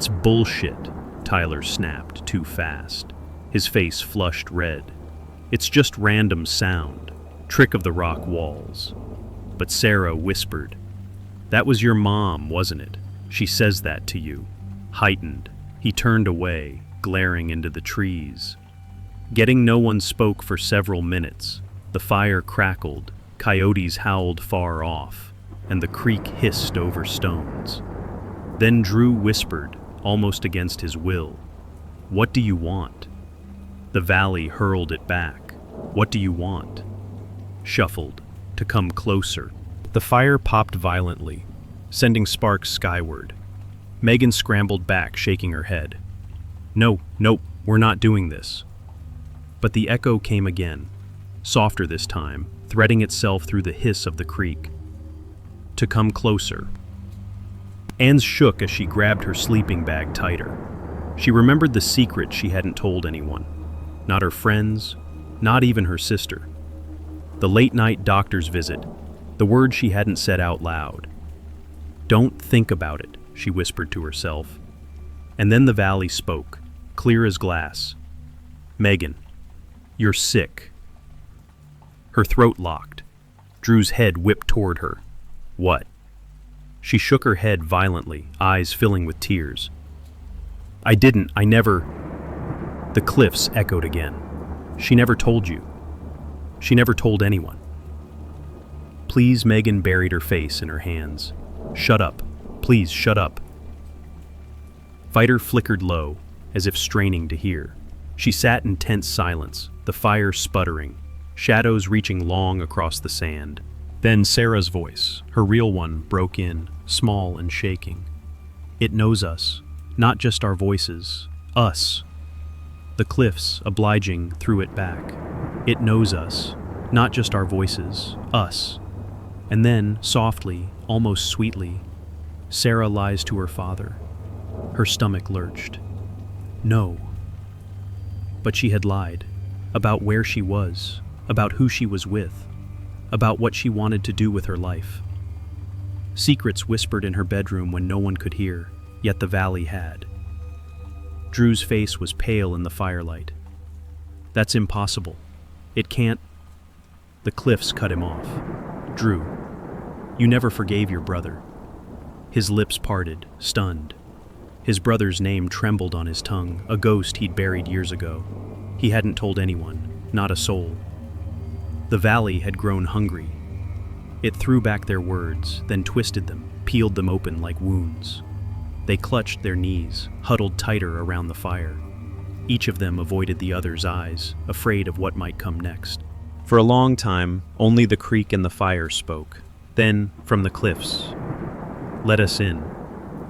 bullshit," Tyler snapped too fast. His face flushed red. "It's just random sound, trick of the rock walls." But Sarah whispered, "That was your mom, wasn't it? She says that to you." Heightened, he turned away, glaring into the trees. Getting no one spoke for several minutes. The fire crackled, coyotes howled far off, and the creek hissed over stones. Then Drew whispered, almost against his will, "What do you want?" The valley hurled it back. "What do you want?" Shuffled, to come closer. The fire popped violently, sending sparks skyward. Megan scrambled back, shaking her head. "No, we're not doing this." But the echo came again, softer this time, threading itself through the hiss of the creek. "To come closer." Anne's shook as she grabbed her sleeping bag tighter. She remembered the secret she hadn't told anyone. Not her friends, not even her sister. The late-night doctor's visit, the word she hadn't said out loud. "Don't think about it," she whispered to herself. And then the valley spoke, clear as glass. "Megan, you're sick." Her throat locked. Drew's head whipped toward her. "What?" She shook her head violently, eyes filling with tears. I never—" The cliffs echoed again. "She never told you. She never told anyone." "Please," Megan buried her face in her hands. "Shut up. Please, shut up." Fighter flickered low, as if straining to hear. She sat in tense silence, the fire sputtering, shadows reaching long across the sand. Then Sarah's voice, her real one, broke in, small and shaking. It knows us, not just our voices, us. The cliffs, obliging, threw it back. It knows us, not just our voices, us. And then, softly, almost sweetly, Sarah lies to her father. Her stomach lurched. No. But she had lied, about where she was, about who she was with, about what she wanted to do with her life. Secrets whispered in her bedroom when no one could hear, yet the valley had. Drew's face was pale in the firelight. That's impossible. It can't. The cliffs cut him off. Drew, you never forgave your brother. His lips parted, stunned. His brother's name trembled on his tongue, a ghost he'd buried years ago. He hadn't told anyone, not a soul. The valley had grown hungry. It threw back their words, then twisted them, peeled them open like wounds. They clutched their knees, huddled tighter around the fire. Each of them avoided the other's eyes, afraid of what might come next. For a long time, only the creek and the fire spoke. Then, from the cliffs, "Let us in."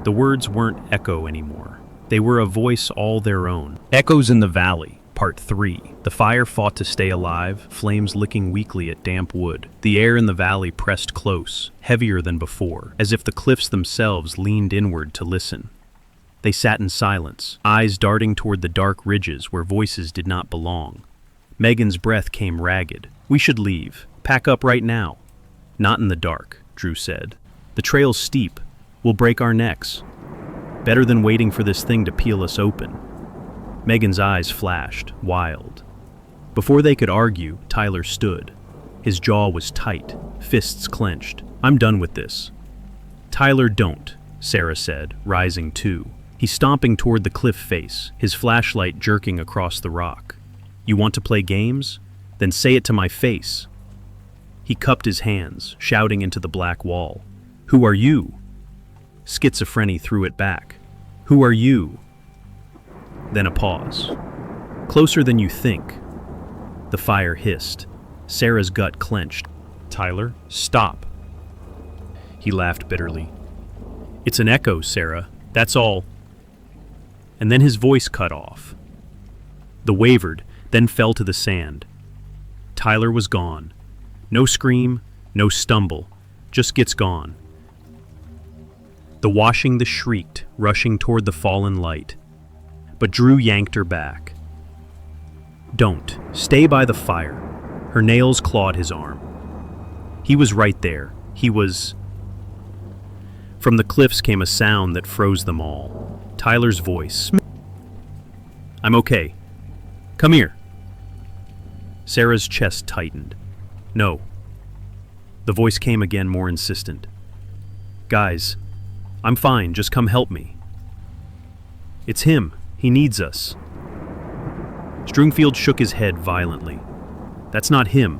The words weren't echo anymore. They were a voice all their own. Echoes in the Valley, Part 3. The fire fought to stay alive, flames licking weakly at damp wood. The air in the valley pressed close, heavier than before, as if the cliffs themselves leaned inward to listen. They sat in silence, eyes darting toward the dark ridges where voices did not belong. Megan's breath came ragged. "We should leave. Pack up right now." "Not in the dark," Drew said. "The trail's steep. We'll break our necks. Better than waiting for this thing to peel us open." Megan's eyes flashed, wild. Before they could argue, Tyler stood. His jaw was tight, fists clenched. "I'm done with this." "Tyler, don't," Sarah said, rising too. He's stomping toward the cliff face, his flashlight jerking across the rock. "You want to play games? Then say it to my face." He cupped his hands, shouting into the black wall. "Who are you?" Schizophrenia threw it back. "Who are you?" Then a pause. "Closer than you think." The fire hissed. Sarah's gut clenched. "Tyler, stop." He laughed bitterly. "It's an echo, Sarah. That's all." And then his voice cut off. The wavered, then fell to the sand. Tyler was gone. No scream, no stumble, just gets gone. The washing the shrieked, rushing toward the fallen light. But Drew yanked her back. "Don't. Stay by the fire." Her nails clawed his arm. He was right there. He was... From the cliffs came a sound that froze them all. Tyler's voice. "I'm okay. Come here." Sarah's chest tightened. "No." The voice came again, more insistent. "Guys, I'm fine. Just come help me." "It's him. He needs us." Stringfield shook his head violently. "That's not him.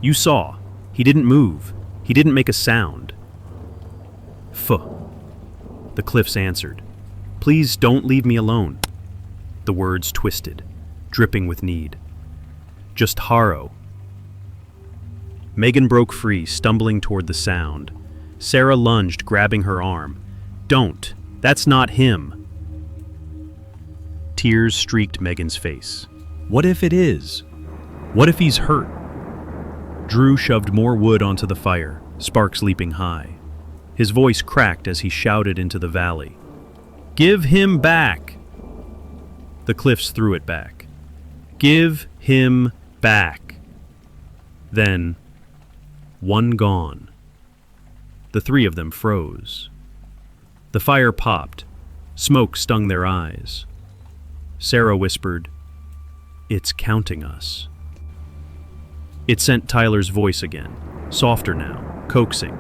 You saw. He didn't move. He didn't make a sound." "Phew." The cliffs answered. "Please don't leave me alone." The words twisted, dripping with need. "Just Haro." Megan broke free, stumbling toward the sound. Sarah lunged, grabbing her arm. "Don't. That's not him." Tears streaked Megan's face. What if it is? What if he's hurt? Drew shoved more wood onto the fire, sparks leaping high. His voice cracked as he shouted into the valley. "Give him back!" The cliffs threw it back. "Give him back!" Then, one gone. The three of them froze. The fire popped. Smoke stung their eyes. Sarah whispered, "It's counting us." It sent Tyler's voice again, softer now, coaxing.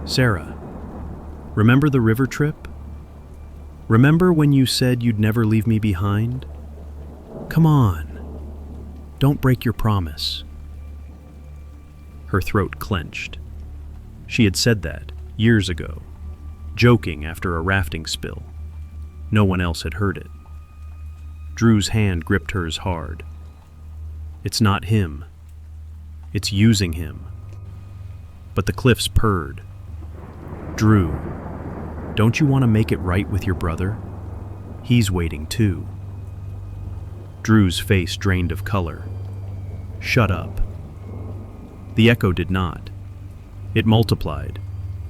"Sarah, remember the river trip? Remember when you said you'd never leave me behind? Come on. Don't break your promise." Her throat clenched. She had said that years ago, joking after a rafting spill. No one else had heard it. Drew's hand gripped hers hard. It's not him. It's using him. But the cliffs purred. Drew, don't you want to make it right with your brother? He's waiting too. Drew's face drained of color. Shut up. The echo did not. It multiplied,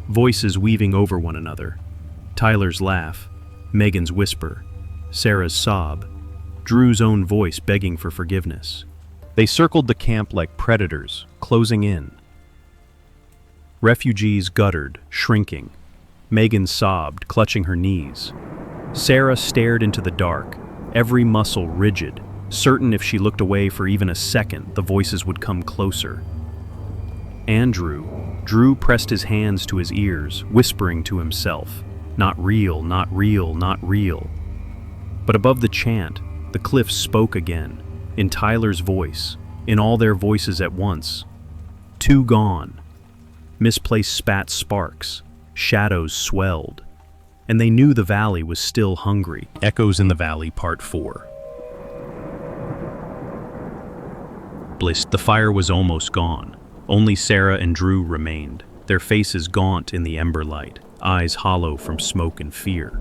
voices weaving over one another. Tyler's laugh, Megan's whisper, Sarah's sob, Drew's own voice begging for forgiveness. They circled the camp like predators, closing in. Refugees guttered, shrinking. Megan sobbed, clutching her knees. Sarah stared into the dark, every muscle rigid, certain if she looked away for even a second, the voices would come closer. Drew pressed his hands to his ears, whispering to himself, not real, not real, not real. But above the chant, the cliffs spoke again, in Tyler's voice, in all their voices at once. Two gone. Misplaced spat sparks, shadows swelled, and they knew the valley was still hungry. Echoes in the Valley, Part 4. The fire was almost gone. Only Sarah and Drew remained, their faces gaunt in the ember light, eyes hollow from smoke and fear.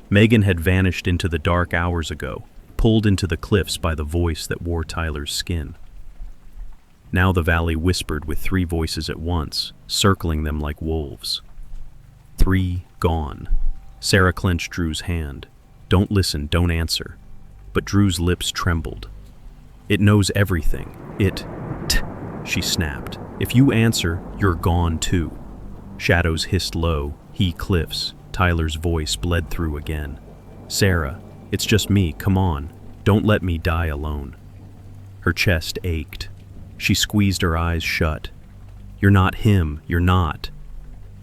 Megan had vanished into the dark hours ago, pulled into the cliffs by the voice that wore Tyler's skin. Now the valley whispered with three voices at once, circling them like wolves. Three gone. Sarah clenched Drew's hand. Don't listen, don't answer. But Drew's lips trembled. It knows everything. She snapped. If you answer, you're gone too. Shadows hissed low, cliffs. Tyler's voice bled through again. Sarah, it's just me, come on. Don't let me die alone. Her chest ached. She squeezed her eyes shut. You're not him, you're not.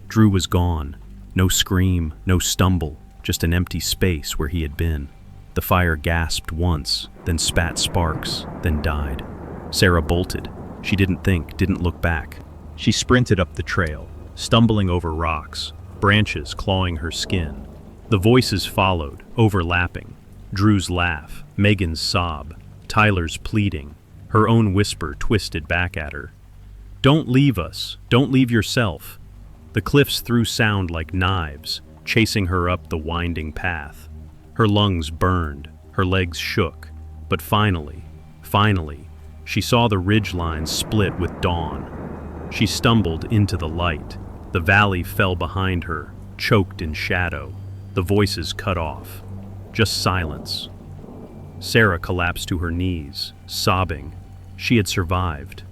Drew was gone. No scream, no stumble, just an empty space where he had been. The fire gasped once, then spat sparks, then died. Sarah bolted. She didn't think, didn't look back. She sprinted up the trail, stumbling over rocks, branches clawing her skin. The voices followed, overlapping. Drew's laugh, Megan's sob, Tyler's pleading, her own whisper twisted back at her. Don't leave us, don't leave yourself. The cliffs threw sound like knives, chasing her up the winding path. Her lungs burned, her legs shook, but finally, she saw the ridgeline split with dawn. She stumbled into the light. The valley fell behind her, choked in shadow. The voices cut off. Just silence. Sarah collapsed to her knees, sobbing. She had survived.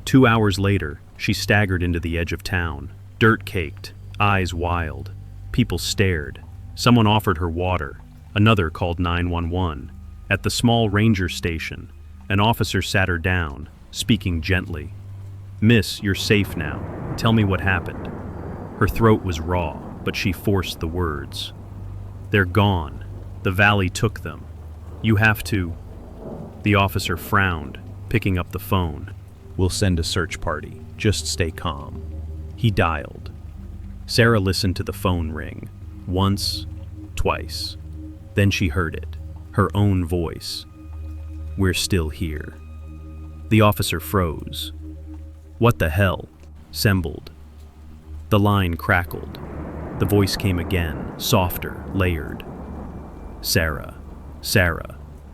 2 hours later, she staggered into the edge of town, dirt-caked, eyes wild. People stared. Someone offered her water. Another called 911. At the small ranger station, an officer sat her down, speaking gently. Miss, you're safe now. Tell me what happened. Her throat was raw, but she forced the words. They're gone. The valley took them. You have to... The officer frowned, picking up the phone. We'll send a search party. Just stay calm. He dialed. Sarah listened to the phone ring. Once, twice. Then she heard it. Her own voice. We're still here. The officer froze. What the hell? Sembled. The line crackled. The voice came again, softer, layered. Sarah,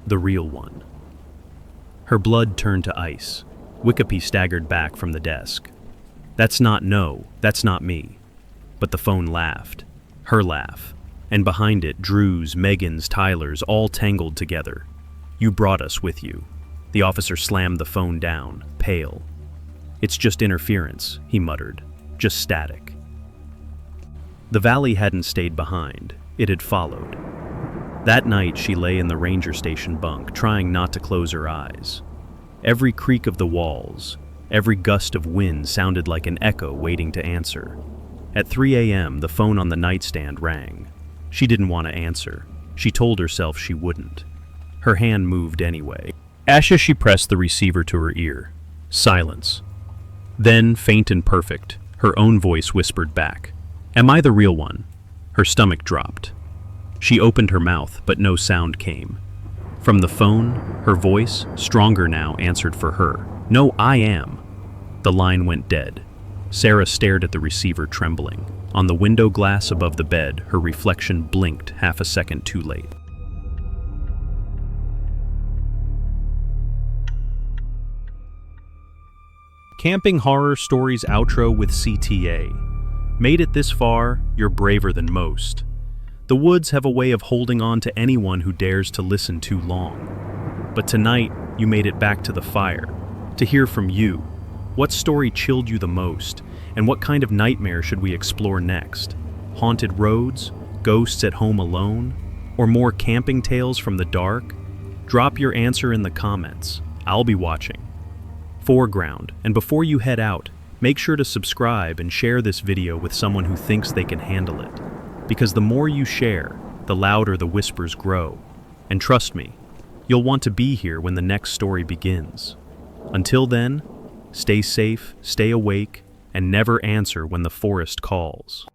the real one. Her blood turned to ice. Wikipedia staggered back from the desk. That's not me. But the phone laughed. Her laugh. And behind it, Drew's, Megan's, Tyler's, all tangled together. You brought us with you. The officer slammed the phone down, pale. It's just interference, he muttered. Just static. The valley hadn't stayed behind. It had followed. That night she lay in the ranger station bunk, trying not to close her eyes. Every creak of the walls, every gust of wind sounded like an echo waiting to answer. At 3 a.m., the phone on the nightstand rang. She didn't want to answer. She told herself she wouldn't. Her hand moved anyway. As she pressed the receiver to her ear. Silence. Then, faint and perfect, her own voice whispered back. Am I the real one? Her stomach dropped. She opened her mouth, but no sound came. From the phone, her voice, stronger now, answered for her. "No, I am." The line went dead. Sarah stared at the receiver, trembling. On the window glass above the bed, her reflection blinked half a second too late. Camping Horror Stories outro with CTA. Made it this far, you're braver than most. The woods have a way of holding on to anyone who dares to listen too long. But tonight, you made it back to the fire, to hear from you. What story chilled you the most, and what kind of nightmare should we explore next? Haunted roads, ghosts at home alone, or more camping tales from the dark? Drop your answer in the comments. I'll be watching. Foreground, and before you head out, make sure to subscribe and share this video with someone who thinks they can handle it. Because the more you share, the louder the whispers grow. And trust me, you'll want to be here when the next story begins. Until then, stay safe, stay awake, and never answer when the forest calls.